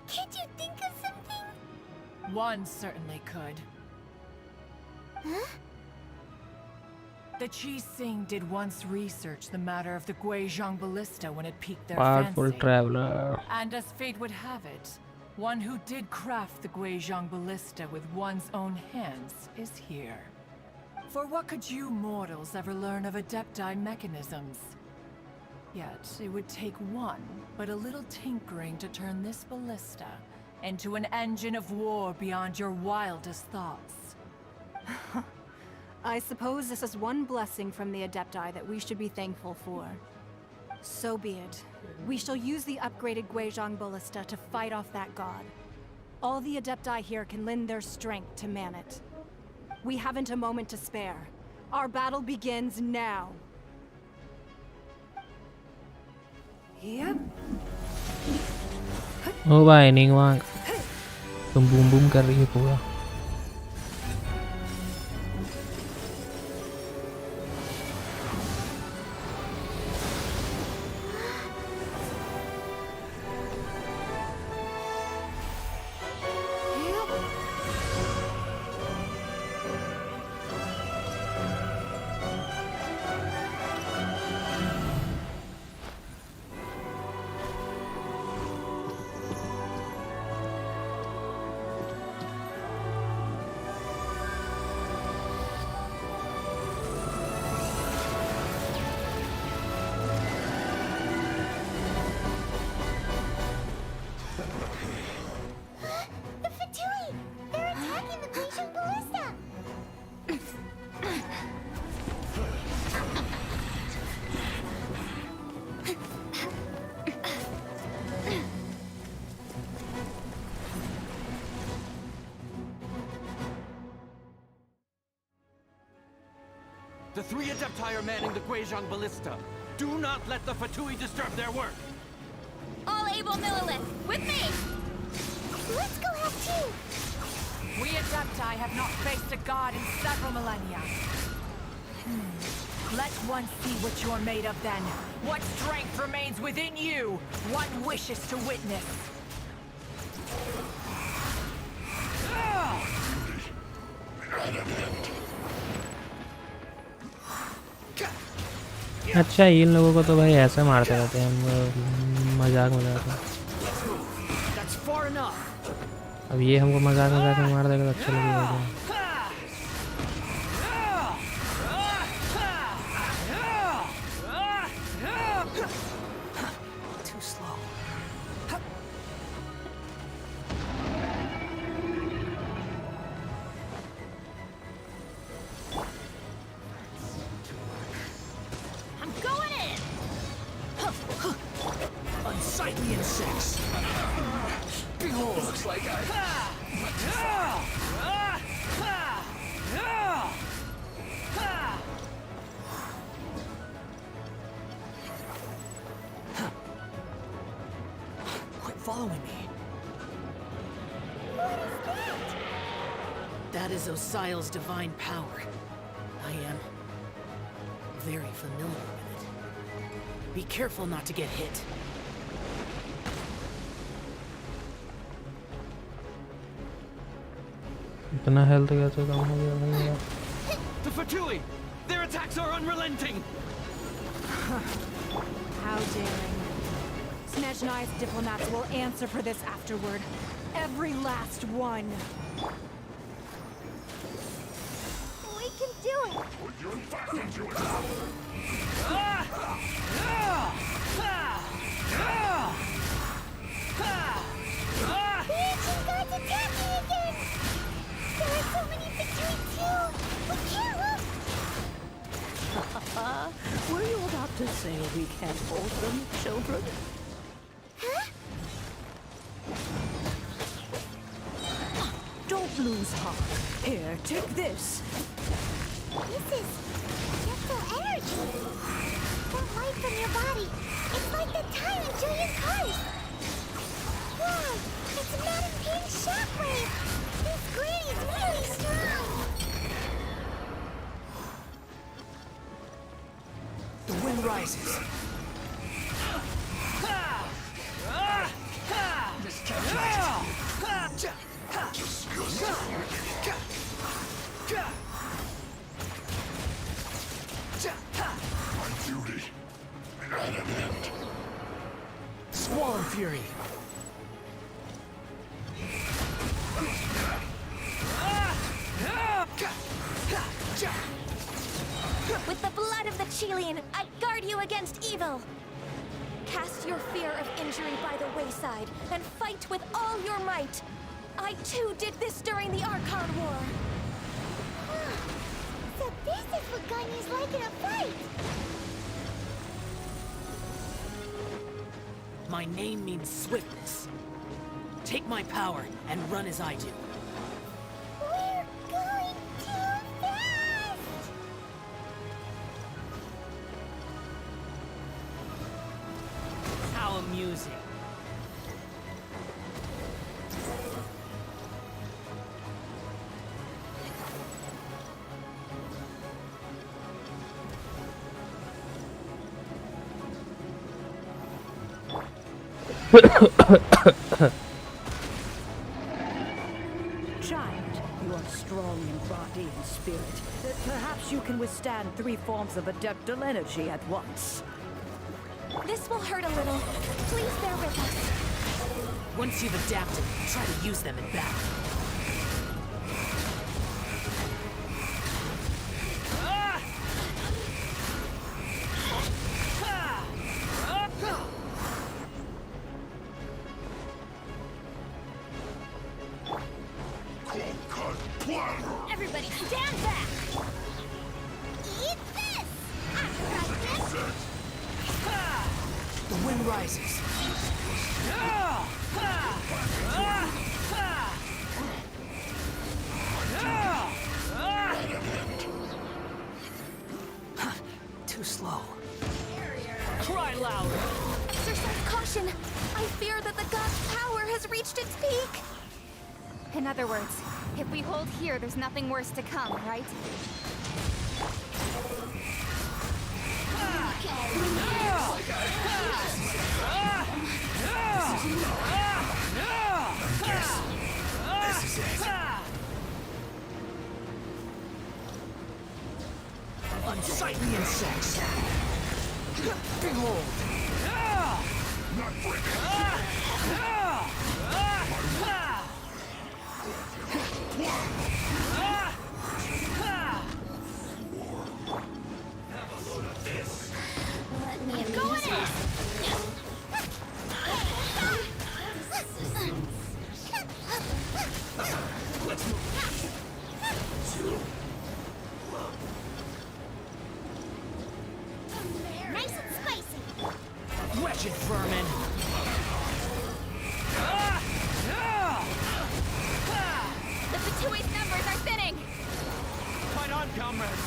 S3: Can't you think of something?
S2: One certainly could.
S3: Huh?
S2: The Chising did once research the matter of the Guizhong Ballista when it piqued their
S1: Powerful
S2: fancy.
S1: traveler.
S2: And as fate would have it, one who did craft the Guizhong Ballista with one's own hands is here. For what could you mortals ever learn of Adepti mechanisms? Yet, it would take one, but a little tinkering to turn this ballista into an engine of war beyond your wildest thoughts.
S9: I suppose this is one blessing from the Adepti that we should be thankful for. So be it. We shall use the upgraded Guizhong Ballista to fight off that god. All the Adepti here can lend their strength to man it. We haven't a moment to spare. Our battle begins now. Yep.
S1: ओ भाई नहीं वहाँ तुम boom boom कर रही है पूरा।
S11: The 3 Adepti are manning the Guizhong Ballista. Do not let the Fatui disturb their work.
S10: All able Millilith, with me!
S3: Let's go have tea!
S2: We Adepti have not faced a god in several millennia. Let one see what you're made of then. What strength remains within you? One wishes to witness.
S1: अच्छा इन लोगों को तो भाई ऐसे मारते रहते हैं हम, मजाक मजाक में। अब ये हमको मजाक मजाक में मार देगा तो अच्छा लगेगा।
S11: Unsightly insects. Behold, looks like quit following me.
S3: What is that?
S11: That is Osial's divine power. I am very familiar with it. Be careful not to get hit.
S1: इतना हेल्थ कैसे कम हो गया भाई यार?
S11: The Fatui! Their attacks are unrelenting!
S9: How daring. Snezhnai's diplomats will answer for this afterward. Every last one.
S3: We can do it! The ancient gods attacking again! There are so many between too! We can't lose!
S12: Were you about to say we can't hold them, children?
S3: Huh?
S12: Don't lose heart. Here, take this.
S3: This is gentle energy. That light from your body. It's like the time in Julian Cars. Wow, it's a Madame Pink shockwave. This grid is really strong.
S11: The wind rises.
S8: My duty at an end.
S11: Squall Fury.
S10: With the blood of the Chilean, I guard you against evil! Cast your fear of injury by the wayside, and fight with all your might! I too did this during the Archon War!
S3: So this is what Ganya's like in a fight!
S11: My name means swiftness. Take my power and run as I do.
S3: We're going too fast!
S11: How amusing.
S12: Child, you are strong in body and spirit. Perhaps you can withstand 3 forms of adeptal energy at once.
S10: This will hurt a little. Please bear with us.
S11: Once you've adapted, try to use them in battle.
S10: Everybody stand back!
S3: Eat this! I got this!
S11: The wind rises.
S10: In other words, if we hold here, there's nothing worse to come, right?
S8: This is it.
S12: Unsightly insects. Behold.
S8: Not breaking.
S3: Let me go in. Nice and spicy.
S12: Wretched vermin.
S10: The Patui's numbers are thinning!
S13: Fight on, comrades!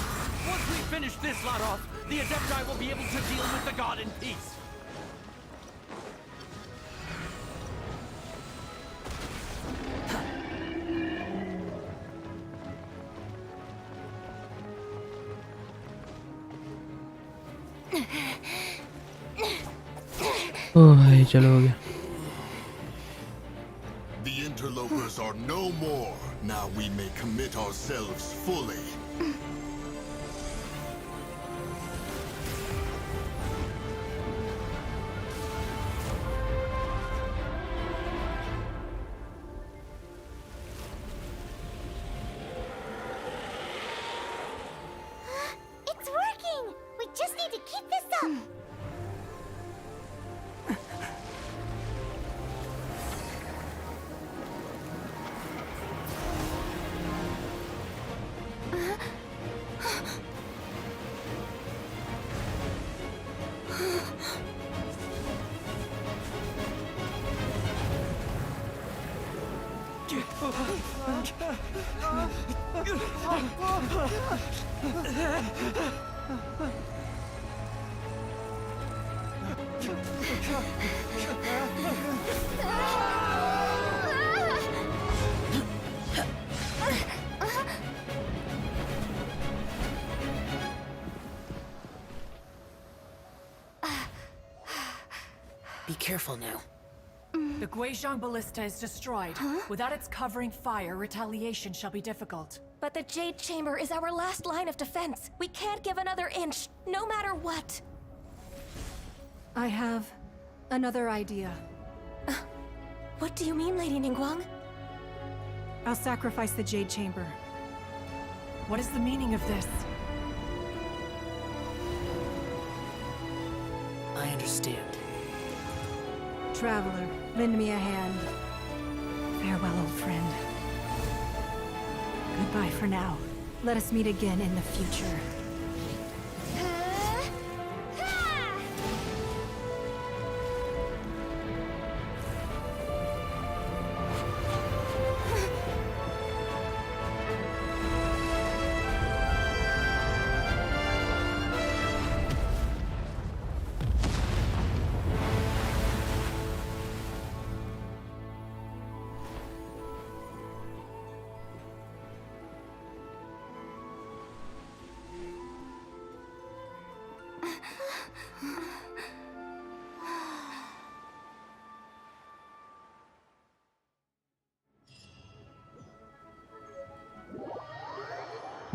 S13: Once we finish this lot off, the Adepti will be able to deal with the god in peace.
S1: ओह भाई चलो हो गया.
S8: The interlopers are no more. Now we may commit ourselves fully.
S3: It's working! We just need to keep this up!
S11: Be careful now.
S2: The Guizhong Ballista is destroyed. Without its covering fire, retaliation shall be difficult.
S4: But the Jade Chamber is our last line of defense. We can't give another inch, no matter what.
S9: I have another idea.
S4: What do you mean, Lady Ningguang?
S9: I'll sacrifice the Jade Chamber.
S2: What is the meaning of this?
S11: I understand.
S9: Traveler, lend me a hand. Farewell, old friend. Goodbye for now. Let us meet again in the future.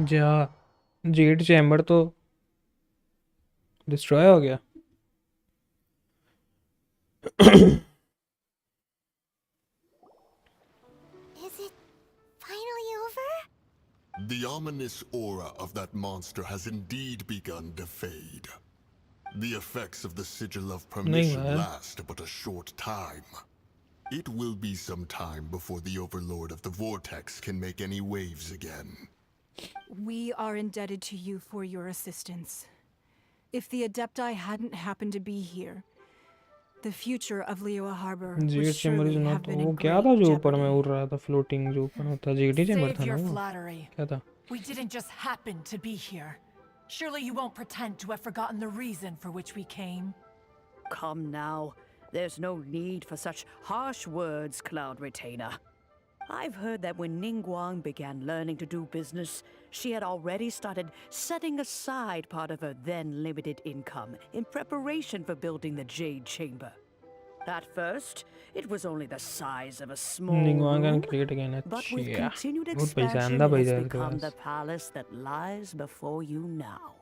S1: जा Z chamber तो destroy हो गया.
S3: Is it finally over?
S8: The ominous aura of that monster has indeed begun to fade. The effects of the sigil of permission last but a short time. It will be some time before the Overlord of the Vortex can make any waves again.
S9: We are indebted to you for your assistance. If the Adepti hadn't happened to be here, the future of Liyue Harbor would
S1: Z chamber is
S9: surely
S1: not.
S9: have been
S1: वो
S9: in
S1: क्या था
S9: great
S1: जो ऊपर में
S9: jeopardy.
S1: उड़ रहा था, floating जो ऊपर होता, जेड ही चैम्बर
S2: Save
S1: था ना
S2: your
S1: वो.
S2: flattery.
S1: क्या था?
S2: We didn't just happen to be here. Surely you won't pretend to have forgotten the reason for which we came.
S12: Come now. There's no need for such harsh words, Cloud Retainer. I've heard that when Ningguang began learning to do business, she had already started setting aside part of her then limited income in preparation for building the Jade Chamber. At first, it was only the size of a small
S1: Ningguang
S12: room,
S1: can create again.
S12: but with
S1: अच्छा
S12: continued
S1: बहुत पैसा
S12: expansion,
S1: आंदा
S12: it has
S1: पैसा इसके
S12: become the
S1: pass.
S12: palace that lies before you now.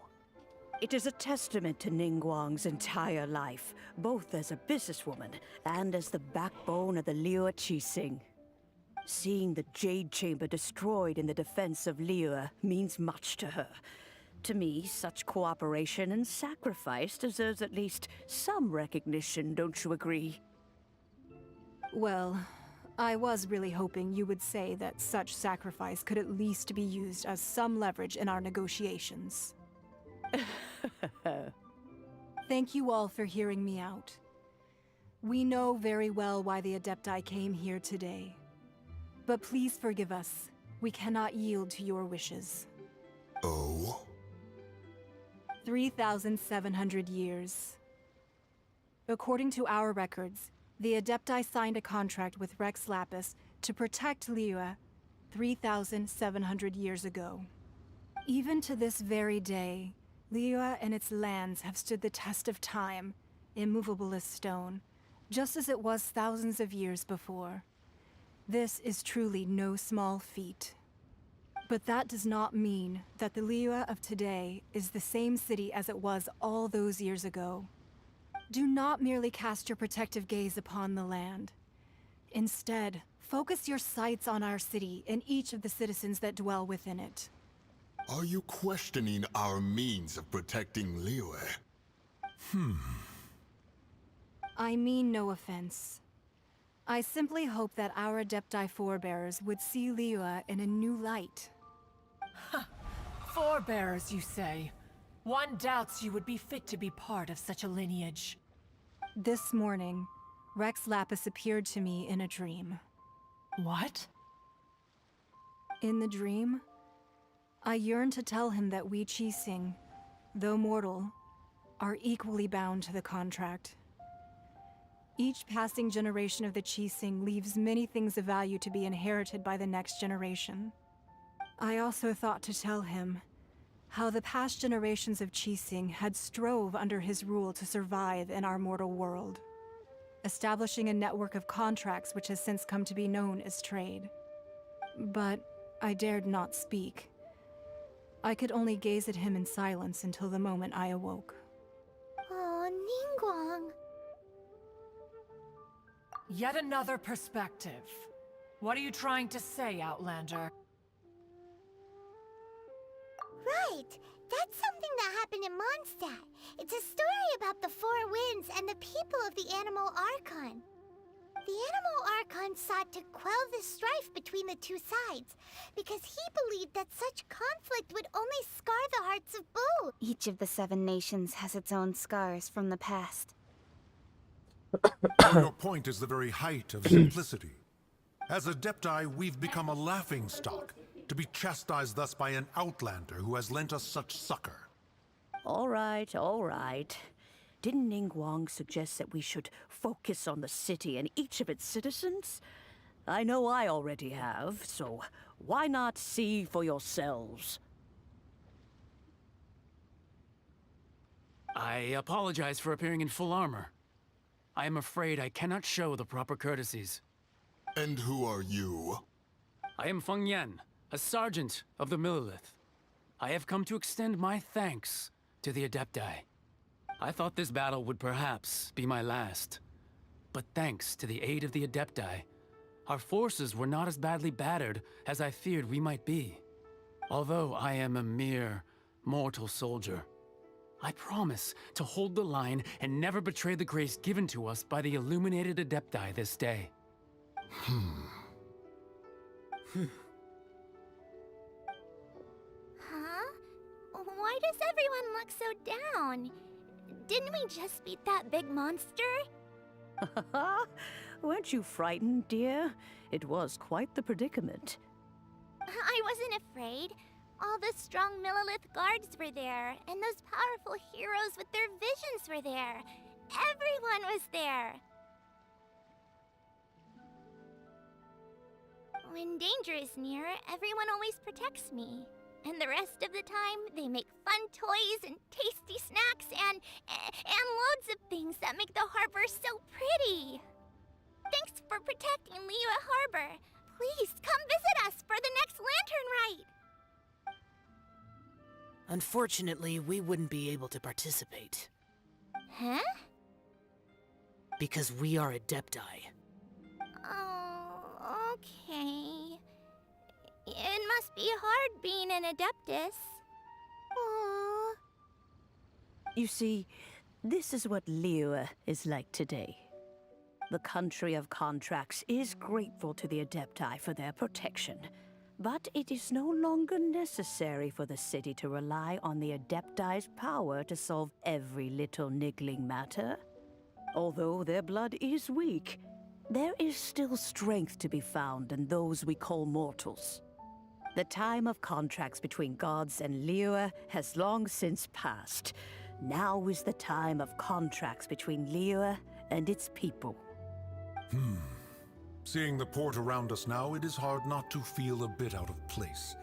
S12: It is a testament to Ningguang's entire life, both as a businesswoman and as the backbone of the Liu Qixing. Seeing the Jade Chamber destroyed in the defense of Liu means much to her. To me, such cooperation and sacrifice deserves at least some recognition, don't you agree?
S9: Well, I was really hoping you would say that such sacrifice could at least be used as some leverage in our negotiations. Thank you all for hearing me out. We know very well why the Adepti came here today. But please forgive us. We cannot yield to your wishes.
S8: Oh?
S9: 3,700 years. According to our records, the Adepti signed a contract with Rex Lapis to protect Liu 3,700 years ago. Even to this very day, Liu and its lands have stood the test of time, immovable as stone, just as it was thousands of years before. This is truly no small feat. But that does not mean that the Liu of today is the same city as it was all those years ago. Do not merely cast your protective gaze upon the land. Instead, focus your sights on our city and each of the citizens that dwell within it.
S8: Are you questioning our means of protecting Liu?
S9: I mean no offense. I simply hope that our Adepti forebears would see Liu in a new light.
S2: Forebearers, you say? One doubts you would be fit to be part of such a lineage.
S9: This morning, Rex Lapis appeared to me in a dream.
S2: What?
S9: In the dream, I yearned to tell him that we Qixing, though mortal, are equally bound to the contract. Each passing generation of the Qixing leaves many things of value to be inherited by the next generation. I also thought to tell him how the past generations of Qixing had strove under his rule to survive in our mortal world, establishing a network of contracts which has since come to be known as trade. But I dared not speak. I could only gaze at him in silence until the moment I awoke.
S3: Oh, Ningguang.
S2: Yet another perspective. What are you trying to say, Outlander?
S3: Right! That's something that happened in Mondstadt. It's a story about the Four Winds and the people of the Animal Archon. The Animal Archon sought to quell the strife between the two sides, because he believed that such conflict would only scar the hearts of both.
S10: Each of the 7 nations has its own scars from the past.
S14: Your point is the very height of simplicity. As Adepti, we've become a laughingstock, to be chastised thus by an outlander who has lent us such succor.
S12: All right, all right. Didn't Ningguang suggest that we should focus on the city and each of its citizens? I know I already have, so why not see for yourselves?
S13: I apologize for appearing in full armor. I am afraid I cannot show the proper courtesies.
S8: And who are you?
S13: I am Feng Yan, a sergeant of the Millilith. I have come to extend my thanks to the Adepti. I thought this battle would perhaps be my last. But thanks to the aid of the Adepti, our forces were not as badly battered as I feared we might be. Although I am a mere mortal soldier, I promise to hold the line and never betray the grace given to us by the illuminated Adepti this day.
S3: Huh? Why does everyone look so down? Didn't we just beat that big monster?
S12: Weren't you frightened, dear? It was quite the predicament.
S3: I wasn't afraid. All the strong Millilith guards were there, and those powerful heroes with their visions were there. Everyone was there. When danger is near, everyone always protects me. And the rest of the time, they make fun toys and tasty snacks and loads of things that make the harbor so pretty. Thanks for protecting Liyue Harbor. Please come visit us for the next lantern rite.
S11: Unfortunately, we wouldn't be able to participate.
S3: Huh?
S11: Because we are Adepti.
S3: Oh, okay. It must be hard being an Adeptus. Aww.
S12: You see, this is what Liyue is like today. The country of contracts is grateful to the Adepti for their protection, but it is no longer necessary for the city to rely on the Adepti's power to solve every little niggling matter. Although their blood is weak, there is still strength to be found in those we call mortals. The time of contracts between gods and Liyue has long since passed. Now is the time of contracts between Liyue and its people.
S14: Seeing the port around us now, it is hard not to feel a bit out of place.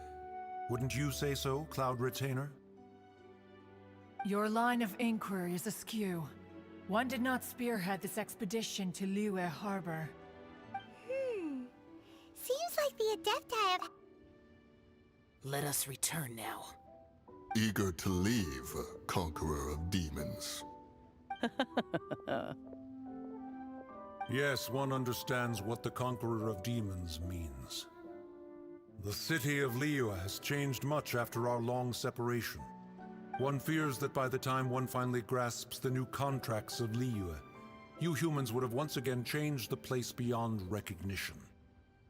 S14: Wouldn't you say so, Cloud Retainer?
S2: Your line of inquiry is askew. One did not spearhead this expedition to Liyue Harbor.
S3: Seems like the Adepti have...
S11: Let us return now.
S8: Eager to leave, Conqueror of Demons.
S14: Yes, one understands what the Conqueror of Demons means. The city of Liyue has changed much after our long separation. One fears that by the time one finally grasps the new contracts of Liyue, you humans would have once again changed the place beyond recognition.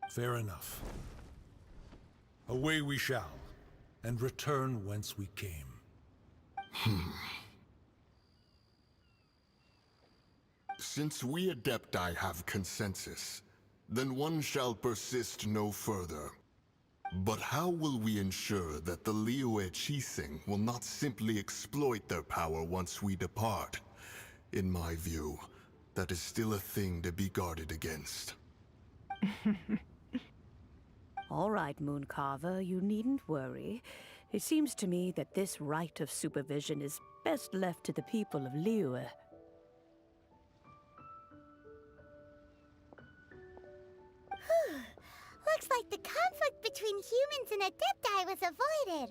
S14: Fair enough. Away we shall, and return whence we came.
S8: Since we Adepti have consensus, then one shall persist no further. But how will we ensure that the Liyue Qixing will not simply exploit their power once we depart? In my view, that is still a thing to be guarded against.
S12: All right, Mooncarver, you needn't worry. It seems to me that this right of supervision is best left to the people of Liyue.
S3: Looks like the conflict between humans and Adepti was avoided.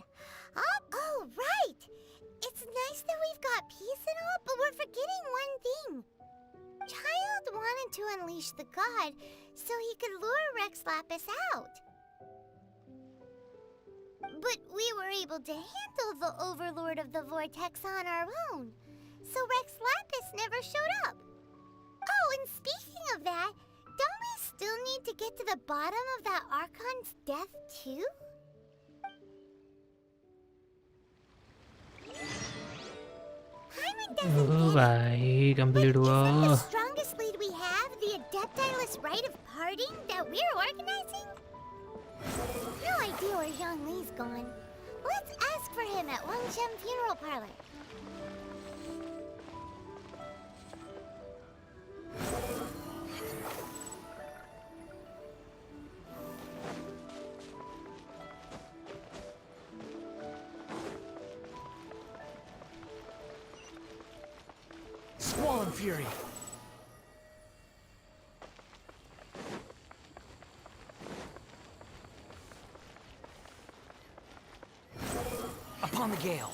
S3: Oh, right! It's nice that we've got peace and all, but we're forgetting one thing. Child wanted to unleash the god so he could lure Rex Lapis out. But we were able to handle the Overlord of the Vortex on our own, so Rex Lapis never showed up. Oh, and speaking of that, don't we still need to get to the bottom of that Archon's death, too? Hyman doesn't
S1: Oh भाई complete
S3: Isn't the
S1: हुआ.
S3: strongest lead we have the Adepti-less rite of parting that we're organizing? No idea where Zhongli's gone. Let's ask for him at Wangshem Funeral Parlor.
S11: Squall and Fury! Upon the gale!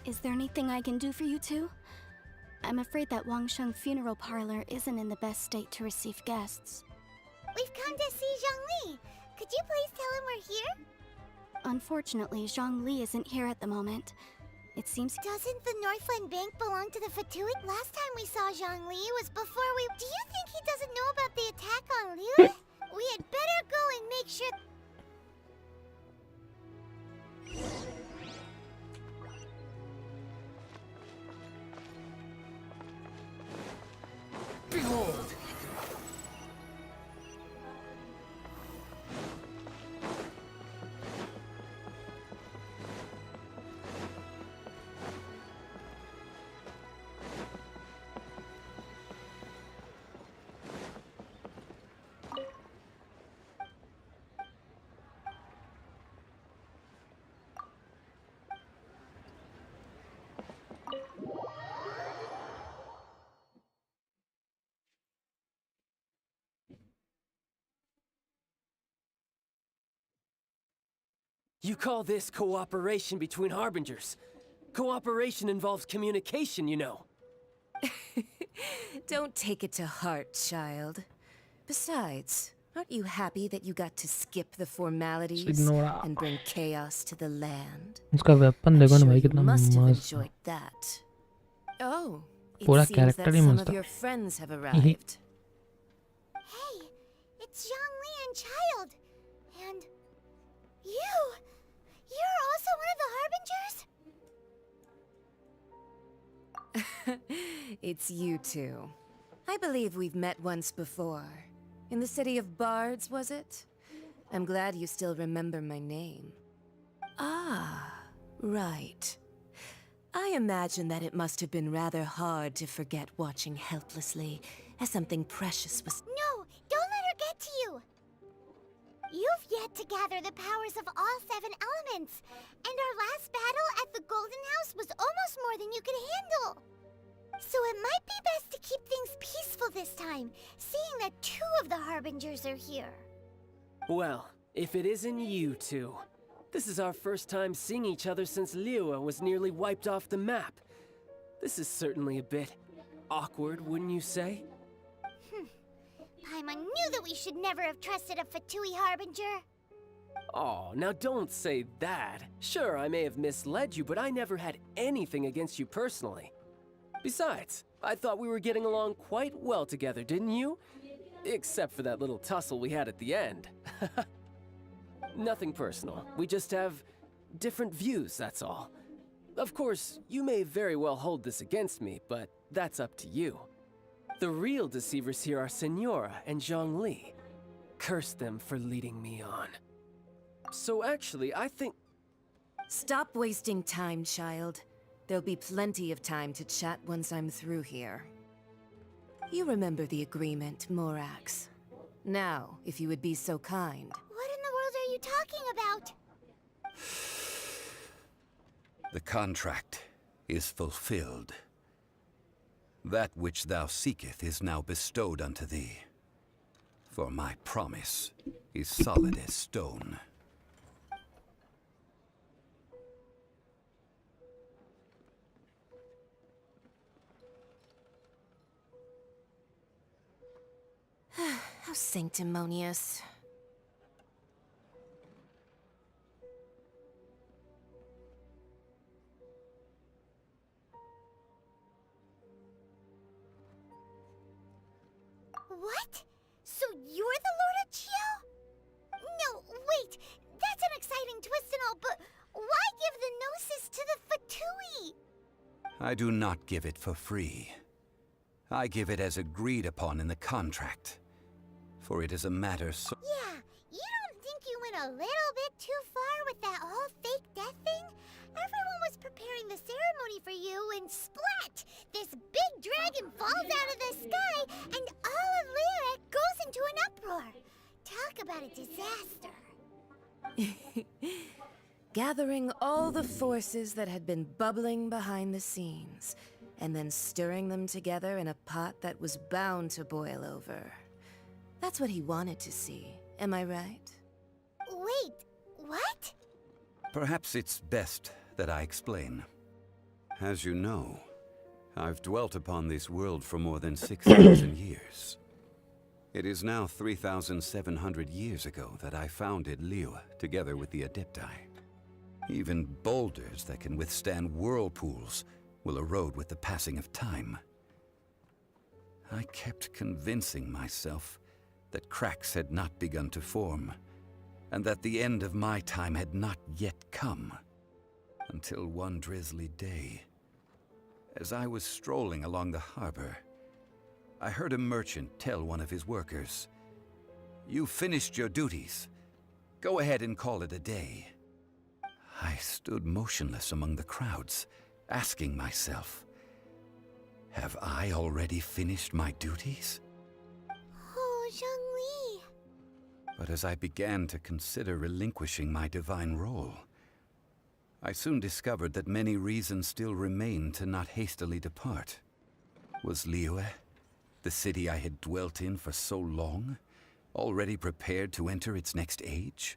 S10: Is there anything I can do for you two? I'm afraid that Wangsheng Funeral Parlor isn't in the best state to receive guests.
S3: We've come to see Zhongli. Could you please tell him we're here?
S10: Unfortunately, Zhongli isn't here at the moment. It seems...
S3: Doesn't the Northland Bank belong to the Fatui? Last time we saw Zhongli was before we... Do you think he doesn't know about the attack on Liyue? We had better go and make sure...
S7: You call this cooperation between harbingers? Cooperation involves communication, you know.
S15: Don't take it to heart, child. Besides, aren't you happy that you got to skip the formalities
S1: Ignora.
S15: and bring chaos to the land?
S1: उसका weapon देखो ना भाई
S15: You
S1: कितना
S15: must have
S1: मस्त
S15: enjoyed that. Oh, it
S1: पूरा
S15: seems
S1: character
S15: that
S1: he
S15: some
S1: मस्त
S15: of
S1: है
S15: your friends have arrived.
S3: Hey, it's Zhongli and Child. And you're also one of the Harbingers?
S15: It's you two. I believe we've met once before. In the city of Bards, was it? I'm glad you still remember my name. Ah, right. I imagine that it must have been rather hard to forget watching helplessly as something precious was—
S3: No, don't let her get to you. You've yet to gather the powers of all 7 elements. And our last battle at the Golden House was almost more than you could handle. So it might be best to keep things peaceful this time, seeing that 2 of the Harbingers are here.
S7: Well, if it isn't you two. This is our first time seeing each other since Liyue was nearly wiped off the map. This is certainly a bit awkward, wouldn't you say?
S3: Paimon knew that we should never have trusted a Fatui Harbinger.
S7: Oh, now don't say that. Sure, I may have misled you, but I never had anything against you personally. Besides, I thought we were getting along quite well together, didn't you? Except for that little tussle we had at the end. Nothing personal. We just have different views, that's all. Of course, you may very well hold this against me, but that's up to you. The real deceivers here are Senora and Zhongli. Curse them for leading me on. So actually, I think—
S15: Stop wasting time, child. There'll be plenty of time to chat once I'm through here. You remember the agreement, Morax. Now, if you would be so kind.
S3: What in the world are you talking about?
S16: The contract is fulfilled. That which thou seeketh is now bestowed unto thee. For my promise is solid as stone.
S15: How sanctimonious.
S3: What? So you're the Lord of Chio? No, wait. That's an exciting twist and all, but why give the Gnosis to the Fatui?
S16: I do not give it for free. I give it as agreed upon in the contract. For it is a matter so—
S3: Yeah, you don't think you went a little bit too far with that whole fake death thing? Everyone was preparing the ceremony for you, and splat! This big dragon falls out of the sky, and all of Liyue goes into an uproar. Talk about a disaster.
S15: Gathering all the forces that had been bubbling behind the scenes, and then stirring them together in a pot that was bound to boil over. That's what he wanted to see, am I right?
S3: Wait, what?
S16: Perhaps it's best that I explain. As you know, I've dwelt upon this world for more than 6,000 years. It is now 3,700 years ago that I founded Liyue together with the Adepti. Even boulders that can withstand whirlpools will erode with the passing of time. I kept convincing myself that cracks had not begun to form, and that the end of my time had not yet come. Until one drizzly day, as I was strolling along the harbor, I heard a merchant tell one of his workers, "You finished your duties. Go ahead and call it a day." I stood motionless among the crowds, asking myself, have I already finished my duties?
S3: Oh, Zhongli.
S16: But as I began to consider relinquishing my divine role, I soon discovered that many reasons still remained to not hastily depart. Was Liyue, the city I had dwelt in for so long, already prepared to enter its next age?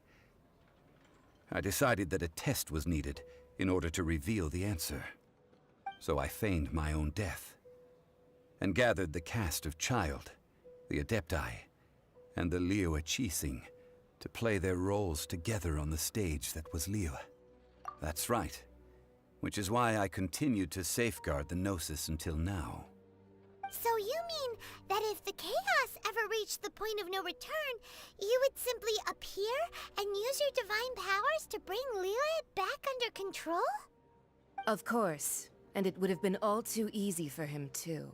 S16: I decided that a test was needed in order to reveal the answer. So I feigned my own death, and gathered the cast of Child, the Adepti, and the Liyue Qixing to play their roles together on the stage that was Liyue. That's right, which is why I continued to safeguard the Gnosis until now.
S3: So you mean that if the chaos ever reached the point of no return, you would simply appear and use your divine powers to bring Liyue back under control?
S15: Of course, and it would have been all too easy for him too.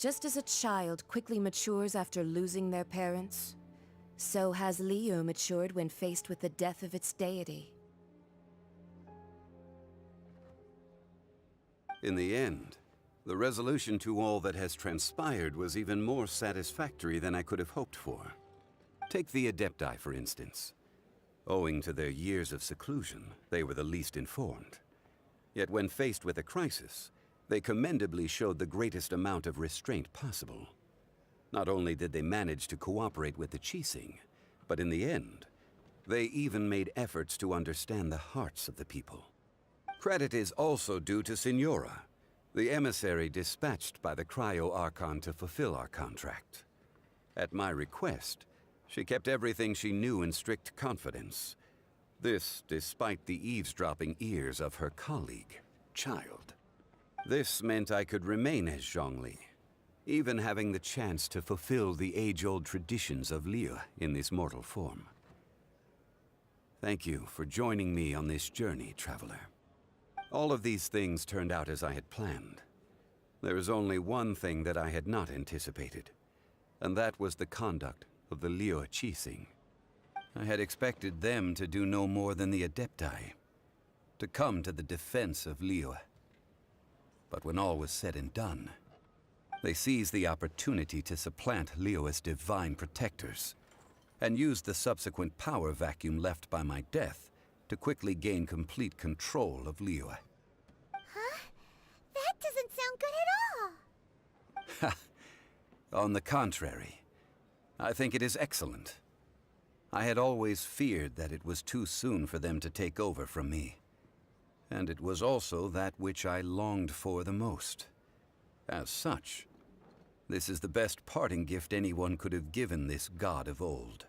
S15: Just as a child quickly matures after losing their parents, so has Liyue matured when faced with the death of its deity.
S16: In the end, the resolution to all that has transpired was even more satisfactory than I could have hoped for. Take the Adepti, for instance. Owing to their years of seclusion, they were the least informed. Yet when faced with a crisis, they commendably showed the greatest amount of restraint possible. Not only did they manage to cooperate with the Qixing, but in the end, they even made efforts to understand the hearts of the people. Credit is also due to Signora, the emissary dispatched by the Cryo Archon to fulfill our contract. At my request, she kept everything she knew in strict confidence. This despite the eavesdropping ears of her colleague, Child. This meant I could remain as Zhongli, even having the chance to fulfill the age-old traditions of Liyue in this mortal form. Thank you for joining me on this journey, Traveler. All of these things turned out as I had planned. There is only one thing that I had not anticipated, and that was the conduct of the Liyue Qixing. I had expected them to do no more than the Adepti, to come to the defense of Liyue. But when all was said and done, they seized the opportunity to supplant Liyue as divine protectors, and used the subsequent power vacuum left by my death to quickly gain complete control of Liyue.
S3: Huh? That doesn't sound good at all.
S16: On the contrary, I think it is excellent. I had always feared that it was too soon for them to take over from me. And it was also that which I longed for the most. As such, this is the best parting gift anyone could have given this god of old.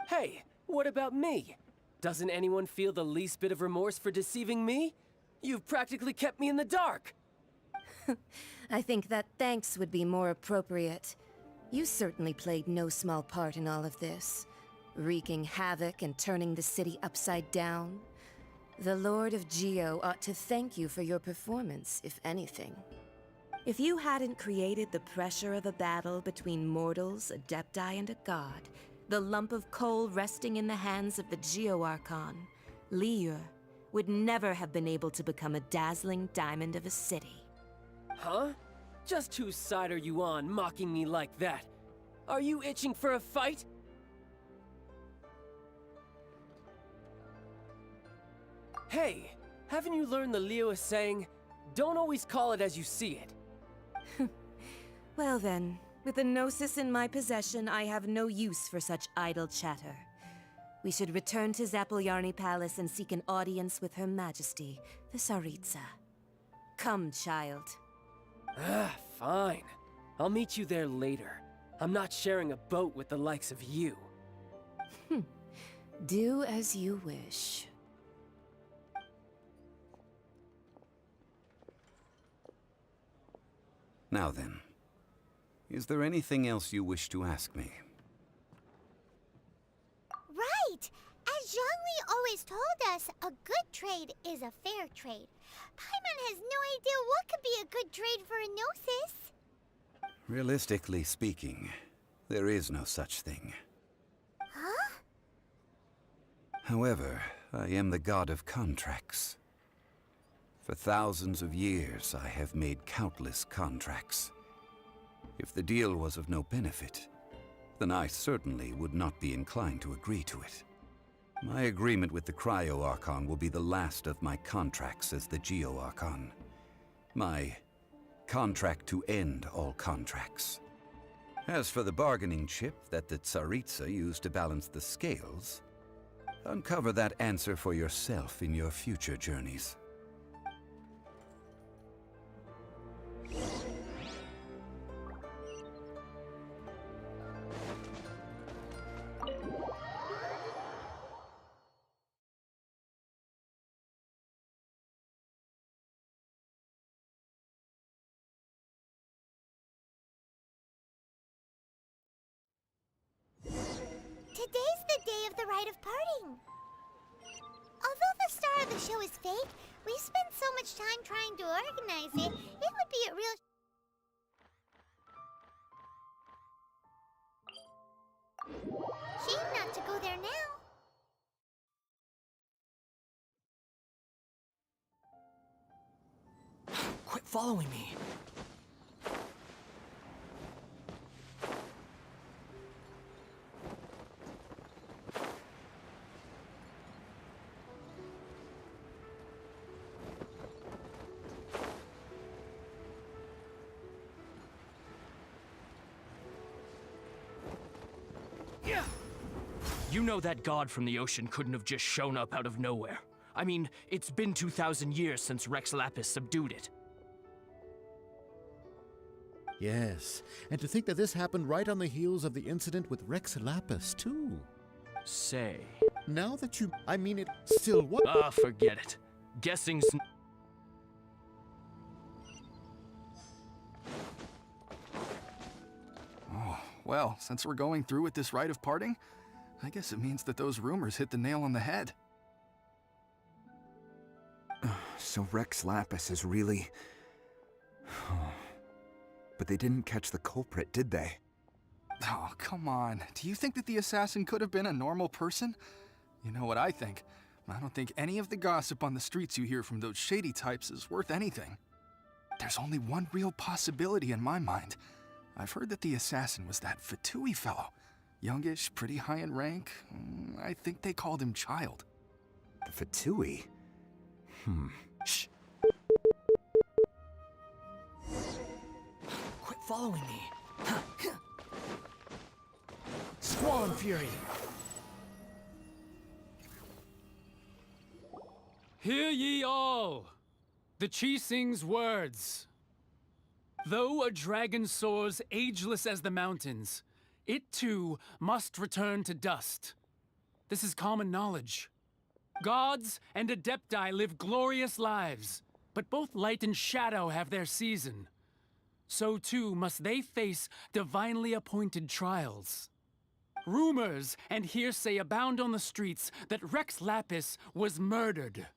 S7: Hey, what about me? Doesn't anyone feel the least bit of remorse for deceiving me? You've practically kept me in the dark.
S15: I think that thanks would be more appropriate. You certainly played no small part in all of this, wreaking havoc and turning the city upside down. The Lord of Geo ought to thank you for your performance, if anything. If you hadn't created the pressure of a battle between mortals, Adepti, and a god, the lump of coal resting in the hands of the Geo Archon, Liyue, would never have been able to become a dazzling diamond of a city.
S7: Huh? Just whose side are you on, mocking me like that? Are you itching for a fight? Hey, haven't you learned the Liyue saying, don't always call it as you see it?
S15: Well then, with the Gnosis in my possession, I have no use for such idle chatter. We should return to Zapoljarny Palace and seek an audience with Her Majesty, the Tsaritsa. Come, child.
S7: Fine. I'll meet you there later. I'm not sharing a boat with the likes of you.
S15: Do as you wish.
S16: Now then, is there anything else you wish to ask me?
S3: Right! As Zhongli always told us, a good trade is a fair trade. Paimon has no idea what could be a good trade for a Gnosis.
S16: Realistically speaking, there is no such thing.
S3: Huh?
S16: However, I am the god of contracts. For thousands of years, I have made countless contracts. If the deal was of no benefit, then I certainly would not be inclined to agree to it. My agreement with the Cryo Archon will be the last of my contracts as the Geo Archon. My contract to end all contracts. As for the bargaining chip that the Tsaritsa used to balance the scales, Uncover that answer for yourself in your future journeys.
S3: Today's the day of the rite of parting. Although the star of the show is fake, we spent so much time trying to organize it, it would be a real shame not to go there now.
S11: Quit following me.
S17: You know that god from the ocean couldn't have just shown up out of nowhere. I mean, it's been 2,000 years since Rex Lapis subdued it.
S18: Yes, and to think that this happened right on the heels of the incident with Rex Lapis, too.
S17: Say.
S18: Now that you... I mean, it still what?
S17: Ah, forget it. Guessing's...
S19: Oh, well, since we're going through with this rite of parting, I guess it means that those rumors hit the nail on the head.
S20: So Rex Lapis is really... But they didn't catch the culprit, did they?
S19: Oh, come on. Do you think that the assassin could have been a normal person? You know what I think. I don't think any of the gossip on the streets you hear from those shady types is worth anything. There's only one real possibility in my mind. I've heard that the assassin was that Fatui fellow. Youngish, pretty high in rank. I think they called him Child.
S20: The Fatui?
S19: Shh.
S11: Quit following me. Squall and Fury.
S13: Hear ye all, the Chising's words. Though a dragon soars ageless as the mountains, it too must return to dust. This is common knowledge. Gods and Adepti live glorious lives, but both light and shadow have their season. So too must they face divinely appointed trials. Rumors and hearsay abound on the streets that Rex Lapis was murdered.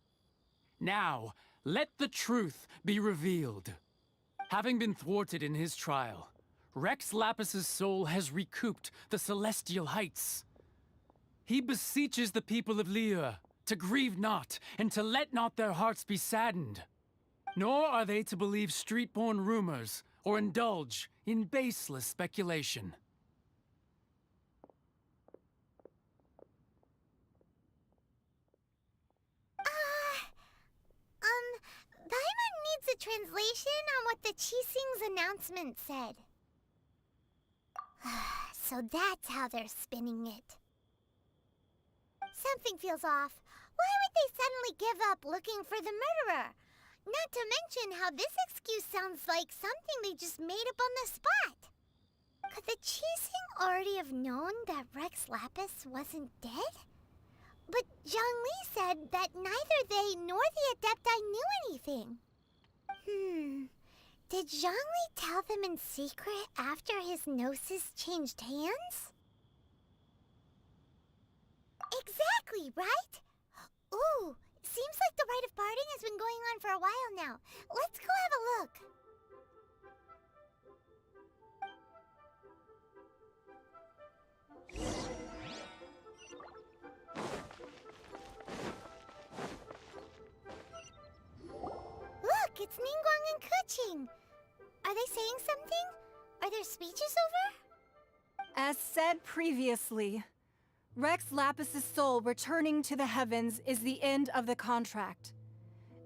S13: Now, let the truth be revealed. Having been thwarted in his trial, Rex Lapis's soul has recouped the celestial heights. He beseeches the people of Liyue to grieve not and to let not their hearts be saddened. Nor are they to believe street-born rumors or indulge in baseless speculation.
S3: Paimon needs a translation on what the Chising's announcement said. So that's how they're spinning it. Something feels off. Why would they suddenly give up looking for the murderer? Not to mention how this excuse sounds like something they just made up on the spot. Could the Chising already have known that Rex Lapis wasn't dead? But Zhongli said that neither they nor the Adepti knew anything. Did Zhongli tell them in secret after his gnosis changed hands? Exactly, right? Ooh, seems like the rite of parting has been going on for a while now. Let's go have a look. Look, it's Ningguang and Keqing. Are they saying something? Are their speeches over?
S9: As said previously, Rex Lapis's soul returning to the heavens is the end of the contract.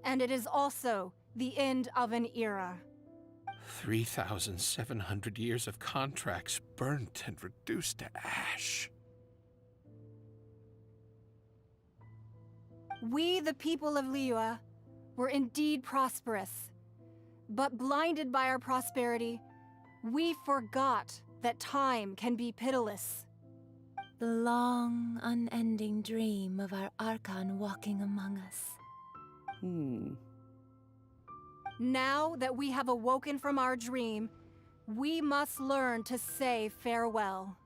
S9: And it is also the end of an era.
S21: 3,700 years of contracts burnt and reduced to ash.
S9: We, the people of Liyue, were indeed prosperous. But blinded by our prosperity, we forgot that time can be pitiless.
S15: The long, unending dream of our Archon walking among us.
S9: Now that we have awoken from our dream, we must learn to say farewell.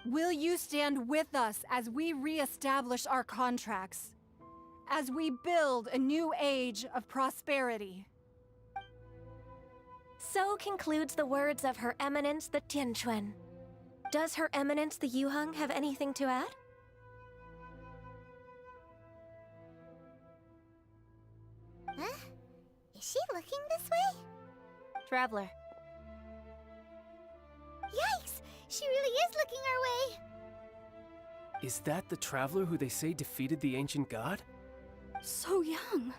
S9: Will you stand with us as we re-establish our contracts? As we build a new age of prosperity?
S6: So concludes the words of Her Eminence the Tianquan. Does Her Eminence the Yuheng have anything to add?
S3: Huh? Is she looking this way?
S10: Traveler.
S3: Yikes! She really is looking our way!
S7: Is that the traveler who they say defeated the ancient god?
S10: So young.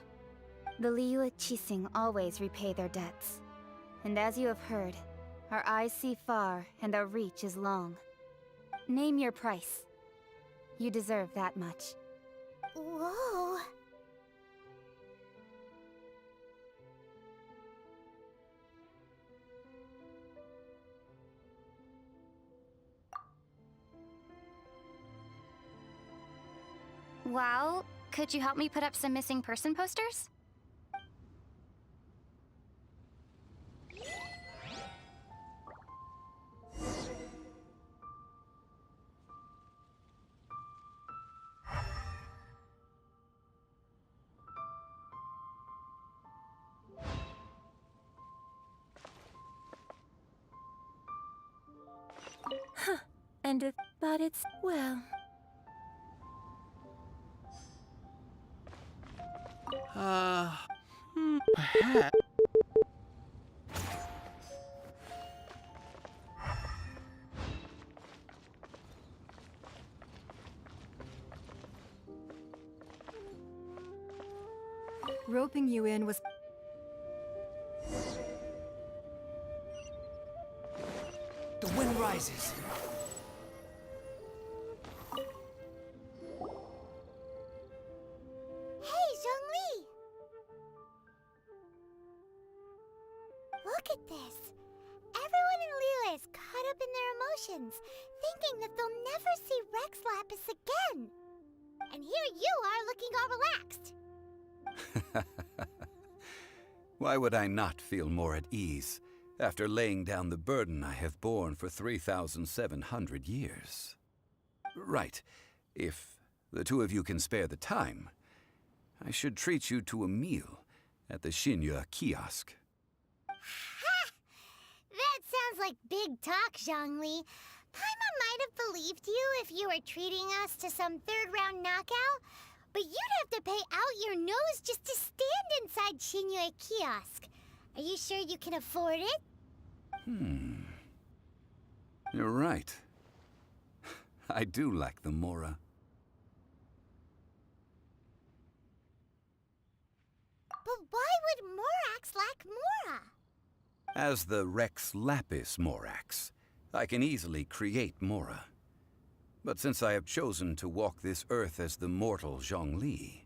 S10: The Liyue Qixing always repay their debts. And as you have heard, our eyes see far and our reach is long. Name your price. You deserve that much.
S3: Whoa!
S10: Well, could you help me put up some missing person posters?
S6: Huh. But it's, well...
S19: Perhaps.
S9: Roping you in was...
S17: The wind rises.
S3: Hey, Zhongli! Look at this. Everyone in Liyue is caught up in their emotions, thinking that they'll never see Rex Lapis again. And here you are looking all relaxed.
S16: Why would I not feel more at ease after laying down the burden I have borne for 3,700 years? Right. If the two of you can spare the time, I should treat you to a meal at the Xinyue kiosk.
S3: Ha! That sounds like big talk, Zhongli. Paimon might have believed you if you were treating us to some third-round knockout, but you'd have to pay out your nose just to stand inside Xinyue kiosk. Are you sure you can afford it?
S16: You're right. I do like the Mora.
S3: But why would Morax lack Mora?
S16: As the Rex Lapis Morax, I can easily create Mora. But since I have chosen to walk this earth as the mortal Zhongli,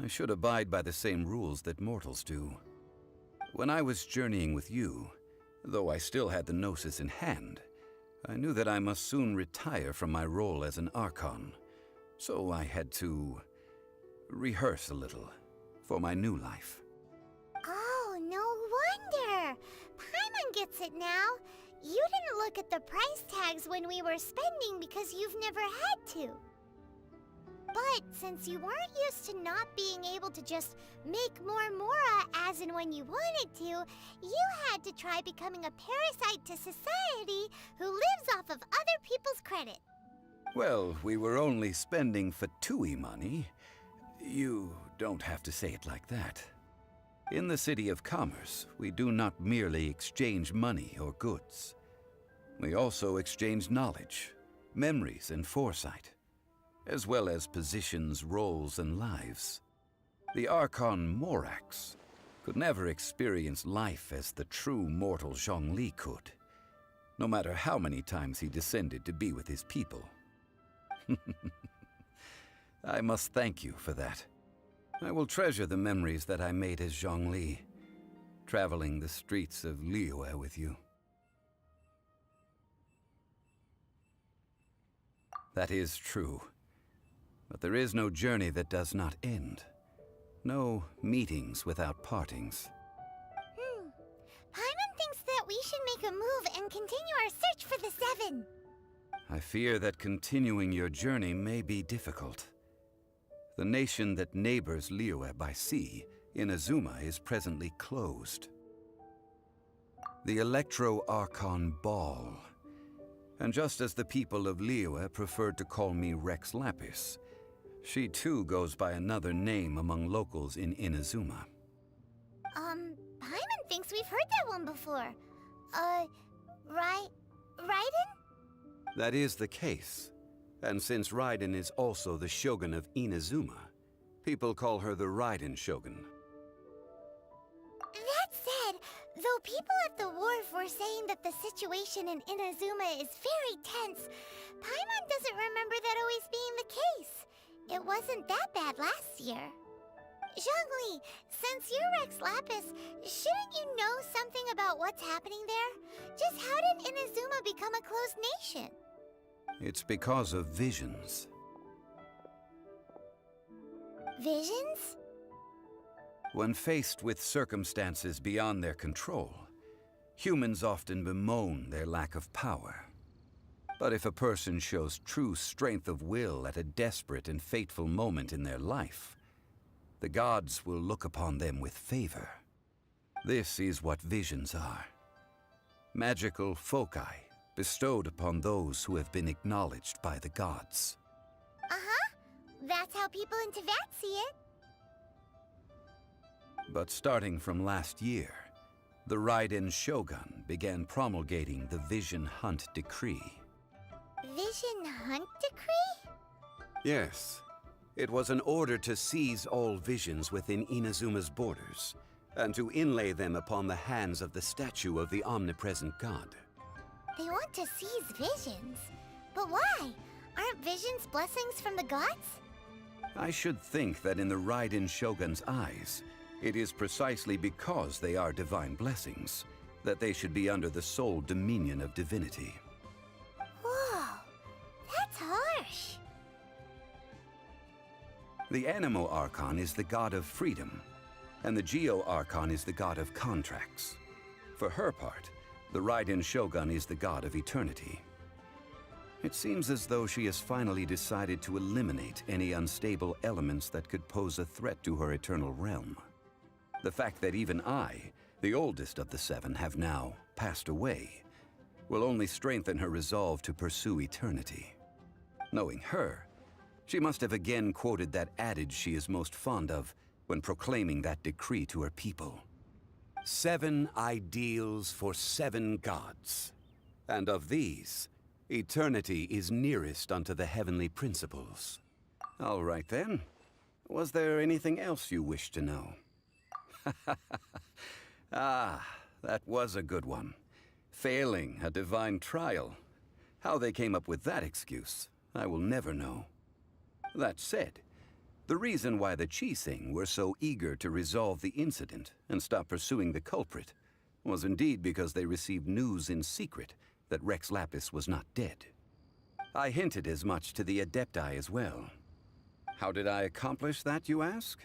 S16: I should abide by the same rules that mortals do. When I was journeying with you, though I still had the Gnosis in hand, I knew that I must soon retire from my role as an Archon, so I had to rehearse a little for my new life.
S3: Oh, no wonder! Paimon gets it now. You didn't look at the price tags when we were spending because you've never had to. But since you weren't used to not being able to just make more Mora as and when you wanted to, you had to try becoming a parasite to society who lives off of other people's credit.
S16: Well, we were only spending Fatui money. You don't have to say it like that. In the City of Commerce, we do not merely exchange money or goods. We also exchange knowledge, memories, and foresight, as well as positions, roles, and lives. The Archon Morax could never experience life as the true mortal Zhongli could, no matter how many times he descended to be with his people. I must thank you for that. I will treasure the memories that I made as Zhongli, traveling the streets of Liyue with you. That is true. But there is no journey that does not end. No meetings without partings.
S3: Paimon thinks that we should make a move and continue our search for the Seven.
S16: I fear that continuing your journey may be difficult. The nation that neighbors Liyue by sea, Inazuma, is presently closed. The Electro-Archon Ball. And just as the people of Liyue preferred to call me Rex Lapis, she too goes by another name among locals in Inazuma.
S3: Paimon thinks we've heard that one before. Radeon?
S16: That is the case. And since Radeon is also the shogun of Inazuma, people call her the Radeon Shogun.
S3: That said, though people at the wharf were saying that the situation in Inazuma is very tense, Paimon doesn't remember that always being the case. It wasn't that bad last year. Zhongli, since you're Rex Lapis, shouldn't you know something about what's happening there? Just how did Inazuma become a closed nation?
S16: It's because of visions.
S3: Visions?
S16: When faced with circumstances beyond their control, humans often bemoan their lack of power. But if a person shows true strength of will at a desperate and fateful moment in their life, the gods will look upon them with favor. This is what visions are. Magical foci bestowed upon those who have been acknowledged by the gods.
S3: That's how people in Teyvat see it.
S16: But starting from last year, the Raiden Shogun began promulgating the Vision Hunt Decree.
S3: Vision Hunt Decree?
S16: Yes. It was an order to seize all visions within Inazuma's borders, and to inlay them upon the hands of the statue of the omnipresent god.
S3: They want to seize visions. But why? Aren't visions blessings from the gods?
S16: I should think that in the Raiden Shogun's eyes, it is precisely because they are divine blessings that they should be under the sole dominion of divinity.
S3: Whoa, that's harsh.
S16: The Animo Archon is the god of freedom, and the Geo Archon is the god of contracts. For her part, the Raiden Shogun is the god of eternity. It seems as though she has finally decided to eliminate any unstable elements that could pose a threat to her eternal realm. The fact that even I, the oldest of the seven, have now passed away, will only strengthen her resolve to pursue eternity. Knowing her, she must have again quoted that adage she is most fond of when proclaiming that decree to her people. 7 ideals for 7 gods, and of these, eternity is nearest unto the heavenly principles. All right then. Was there anything else you wish to know? Ah, that was a good one. Failing a divine trial. How they came up with that excuse, I will never know. That said, the reason why the Qixing were so eager to resolve the incident and stop pursuing the culprit was indeed because they received news in secret that Rex Lapis was not dead. I hinted as much to the Adepti as well. How did I accomplish that, you ask?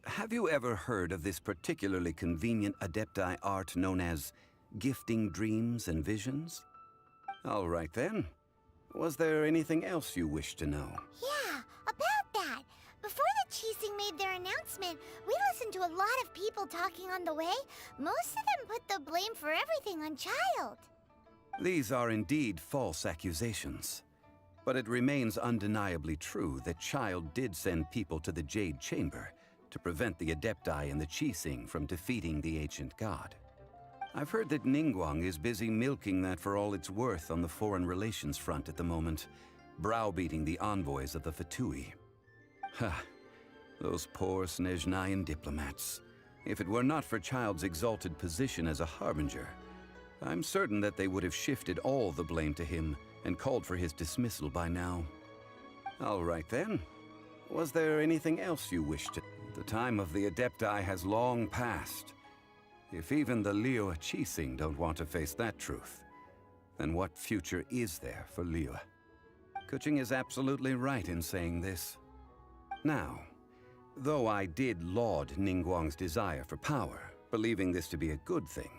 S16: Have you ever heard of this particularly convenient Adepti art known as gifting dreams and visions? All right then. Was there anything else you wish to know?
S3: Yeah, about that. Before the Qixing made their announcement, we listened to a lot of people talking on the way. Most of them put the blame for everything on Child.
S16: These are indeed false accusations. But it remains undeniably true that Child did send people to the Jade Chamber to prevent the Adepti and the Qixing from defeating the ancient god. I've heard that Ningguang is busy milking that for all it's worth on the foreign relations front at the moment, browbeating the envoys of the Fatui. Ha! Those poor Snezhnayan diplomats. If it were not for Child's exalted position as a harbinger, I'm certain that they would have shifted all the blame to him and called for his dismissal by now. All right then. Was there anything else you wished to... The time of the Adepti has long passed. If even the Liyue Qixing don't want to face that truth, then what future is there for Liyue? Kuching is absolutely right in saying this. Now, though I did laud Ningguang's desire for power, believing this to be a good thing,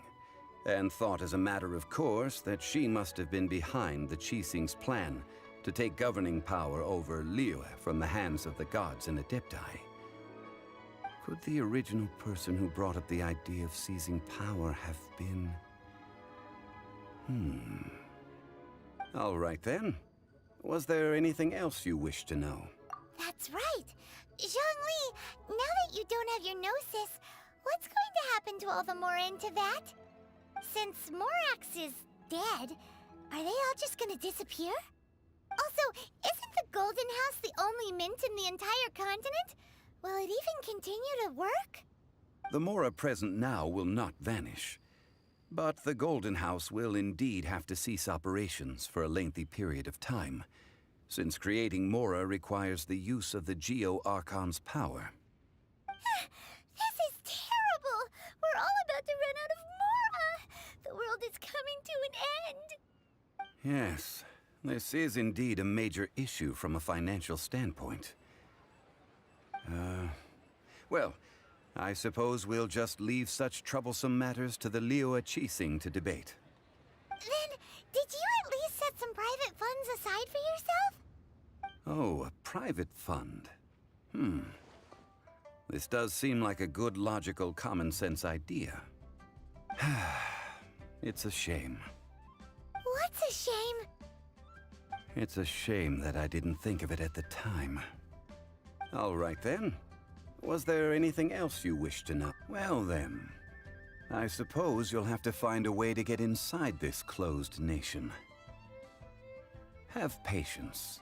S16: and thought as a matter of course that she must have been behind the Qixing's plan to take governing power over Liyue from the hands of the gods and Adepti. Could the original person who brought up the idea of seizing power have been... All right then. Was there anything else you wish to know?
S3: That's right. Zhongli, now that you don't have your gnosis, what's going to happen to all the Mora in Teyvat? Since Morax is dead, are they all just gonna disappear? Also, isn't the Golden House the only mint in the entire continent? Will it even continue to work?
S16: The Mora present now will not vanish. But the Golden House will indeed have to cease operations for a lengthy period of time, since creating Mora requires the use of the Geo-Archon's power.
S3: This is terrible! We're all about to run out of Mora! The world is coming to an end!
S16: Yes, this is indeed a major issue from a financial standpoint. Well, I suppose we'll just leave such troublesome matters to the Liyue Qixing to debate.
S3: Then, did you at least set some private funds aside for yourself?
S16: Oh, a private fund. This does seem like a good, logical, common-sense idea. It's a shame.
S3: What's a shame?
S16: It's a shame that I didn't think of it at the time. All right then. Was there anything else you wish to know? Well then, I suppose you'll have to find a way to get inside this closed nation. Have patience.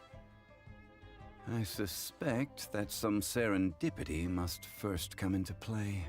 S16: I suspect that some serendipity must first come into play.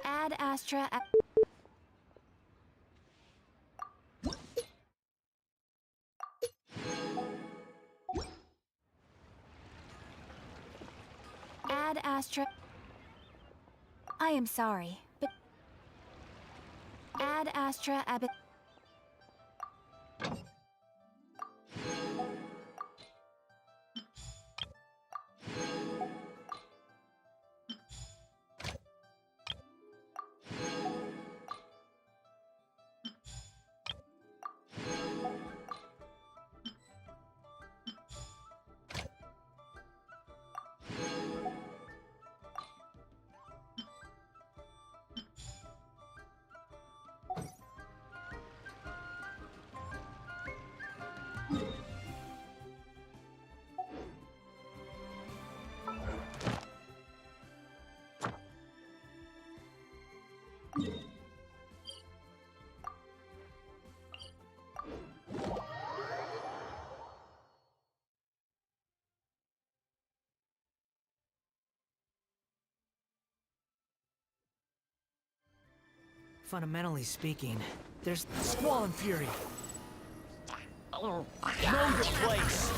S10: Ad Astra. Ad Astra. I am sorry, but Ad Astra Abbott.
S11: Fundamentally speaking, there's Squall and Fury. Know your place!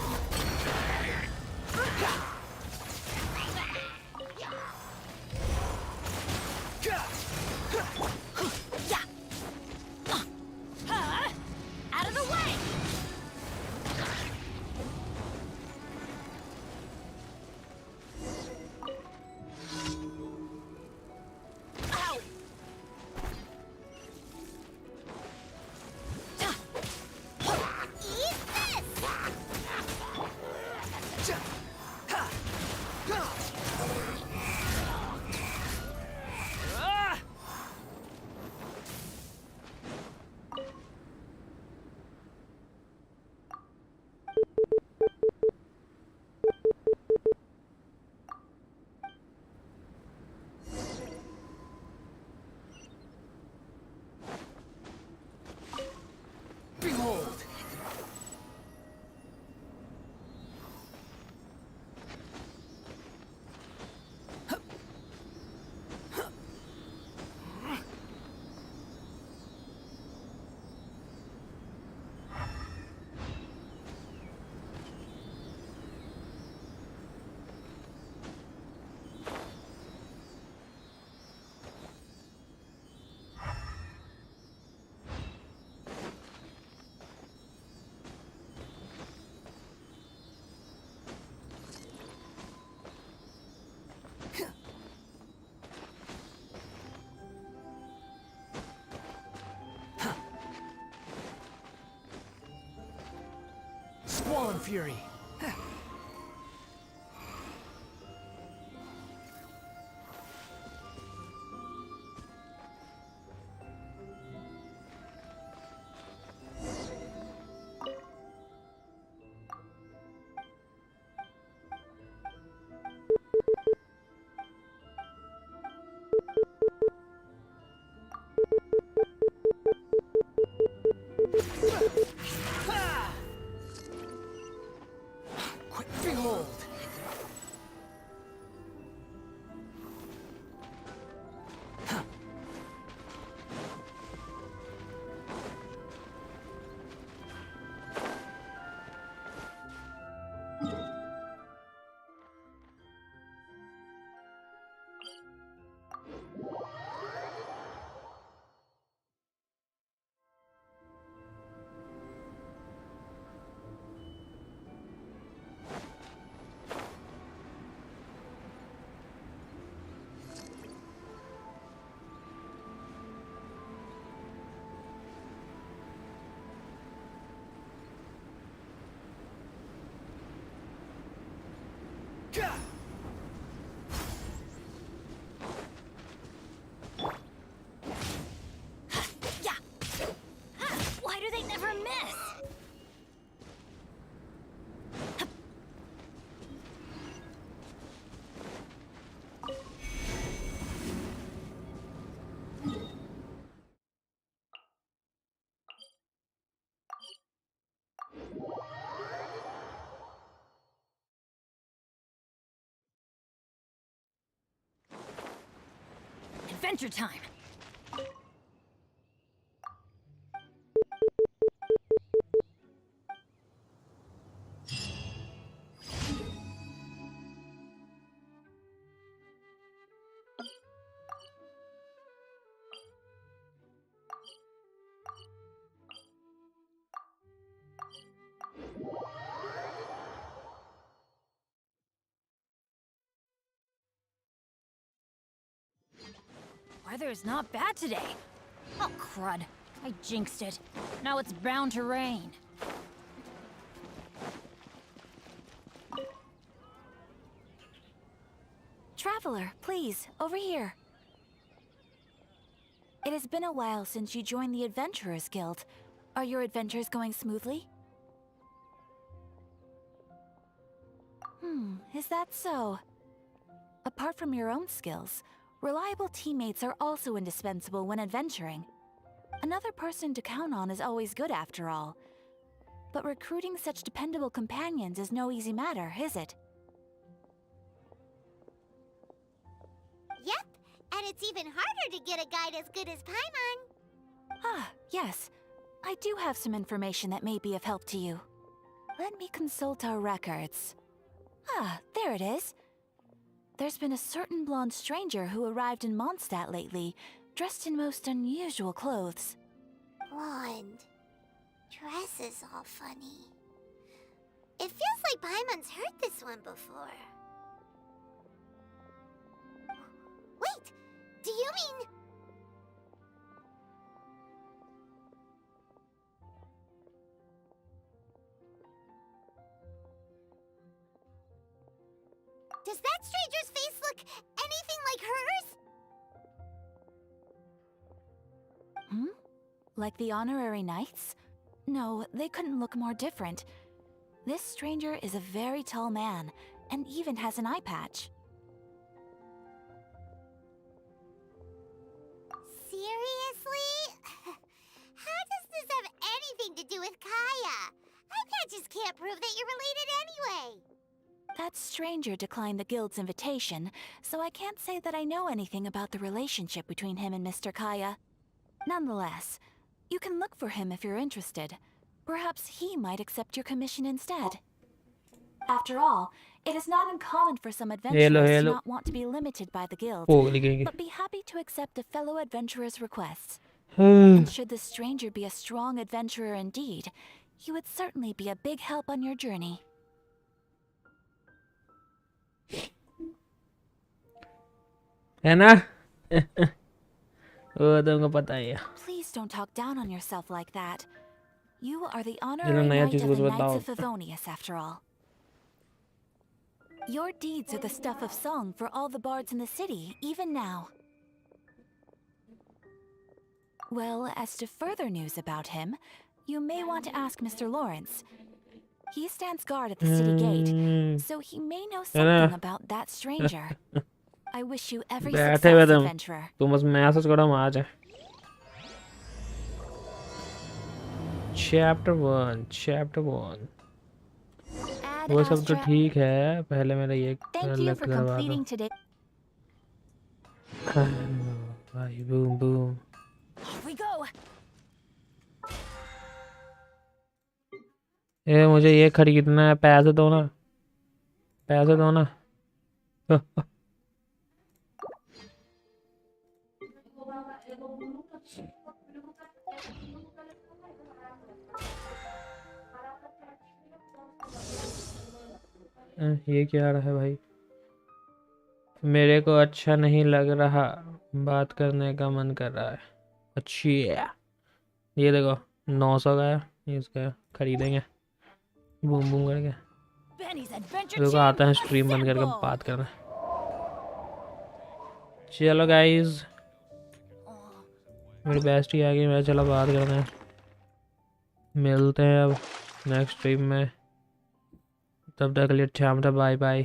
S17: fury. Quick, behold!
S4: Why do they never miss? Adventure time! Weather is not bad today. Oh, crud. I jinxed it. Now it's bound to rain.
S10: Traveler, please, over here. It has been a while since you joined the Adventurers Guild. Are your adventures going smoothly? Is that so? Apart from your own skills, reliable teammates are also indispensable when adventuring. Another person to count on is always good after all. But recruiting such dependable companions is no easy matter, is it?
S3: Yep, and it's even harder to get a guide as good as Paimon.
S10: Ah, yes. I do have some information that may be of help to you. Let me consult our records. Ah, there it is. There's been a certain blonde stranger who arrived in Mondstadt lately, dressed in most unusual clothes.
S3: Blonde. Dress is all funny. It feels like Paimon's heard this one before. Wait! Do you mean... Does that stranger's face look anything like hers?
S10: Like the honorary knights? No, they couldn't look more different. This stranger is a very tall man, and even has an eye patch.
S3: Seriously? How does this have anything to do with Kaya? Eye patches can't prove that you're related anyway.
S10: That stranger declined the guild's invitation, so I can't say that I know anything about the relationship between him and Mr. Kaya. Nonetheless, you can look for him if you're interested. Perhaps he might accept your commission instead. After all, it is not uncommon for some adventurers to not want to be limited by the guild, but be happy to accept a fellow adventurer's requests. And should the stranger be a strong adventurer indeed, he would certainly be a big help on your journey.
S1: है ना? वो तुमको पता ही है.
S10: Please don't talk down on yourself like that. You are the
S1: चलो
S10: honorary
S1: नया
S10: knight
S1: चीज
S10: of
S1: कुछ
S10: the Knights
S1: बताओ।
S10: of Favonius, after all. Your deeds are the stuff of song for all the bards in the city, even now. Well, as to further news about him, you may want to ask Mr. Lawrence. He stands guard at the city gate, so he may know something about that stranger. I wish you every
S1: बैठे हुए
S10: success,
S1: तुम
S10: adventurer.
S1: तुम बस message करो हम आ जाए। Chapter 1 वो सब तो ठीक है, पहले मेरा ये
S10: Thank you for
S1: करवा दो
S10: completing today.
S1: भाई। Boom boom.
S10: Off we go.
S1: ये मुझे ये खरीदना है, पैसे दो ना, पैसे दो ना। ये क्या रहा है भाई? मेरे को अच्छा नहीं लग रहा, बात करने का मन कर रहा है। अच्छा ये देखो 900 का है, इसका खरीदेंगे बूम बूम करके। देखो आता है स्ट्रीम बंद करके बात करना। चलो गाइस मेरी बेस्टी आ गई, मैं चलो बात करते हैं, मिलते हैं अब नेक्स्ट स्ट्रीम में। तब तक के लिए बाय बाय।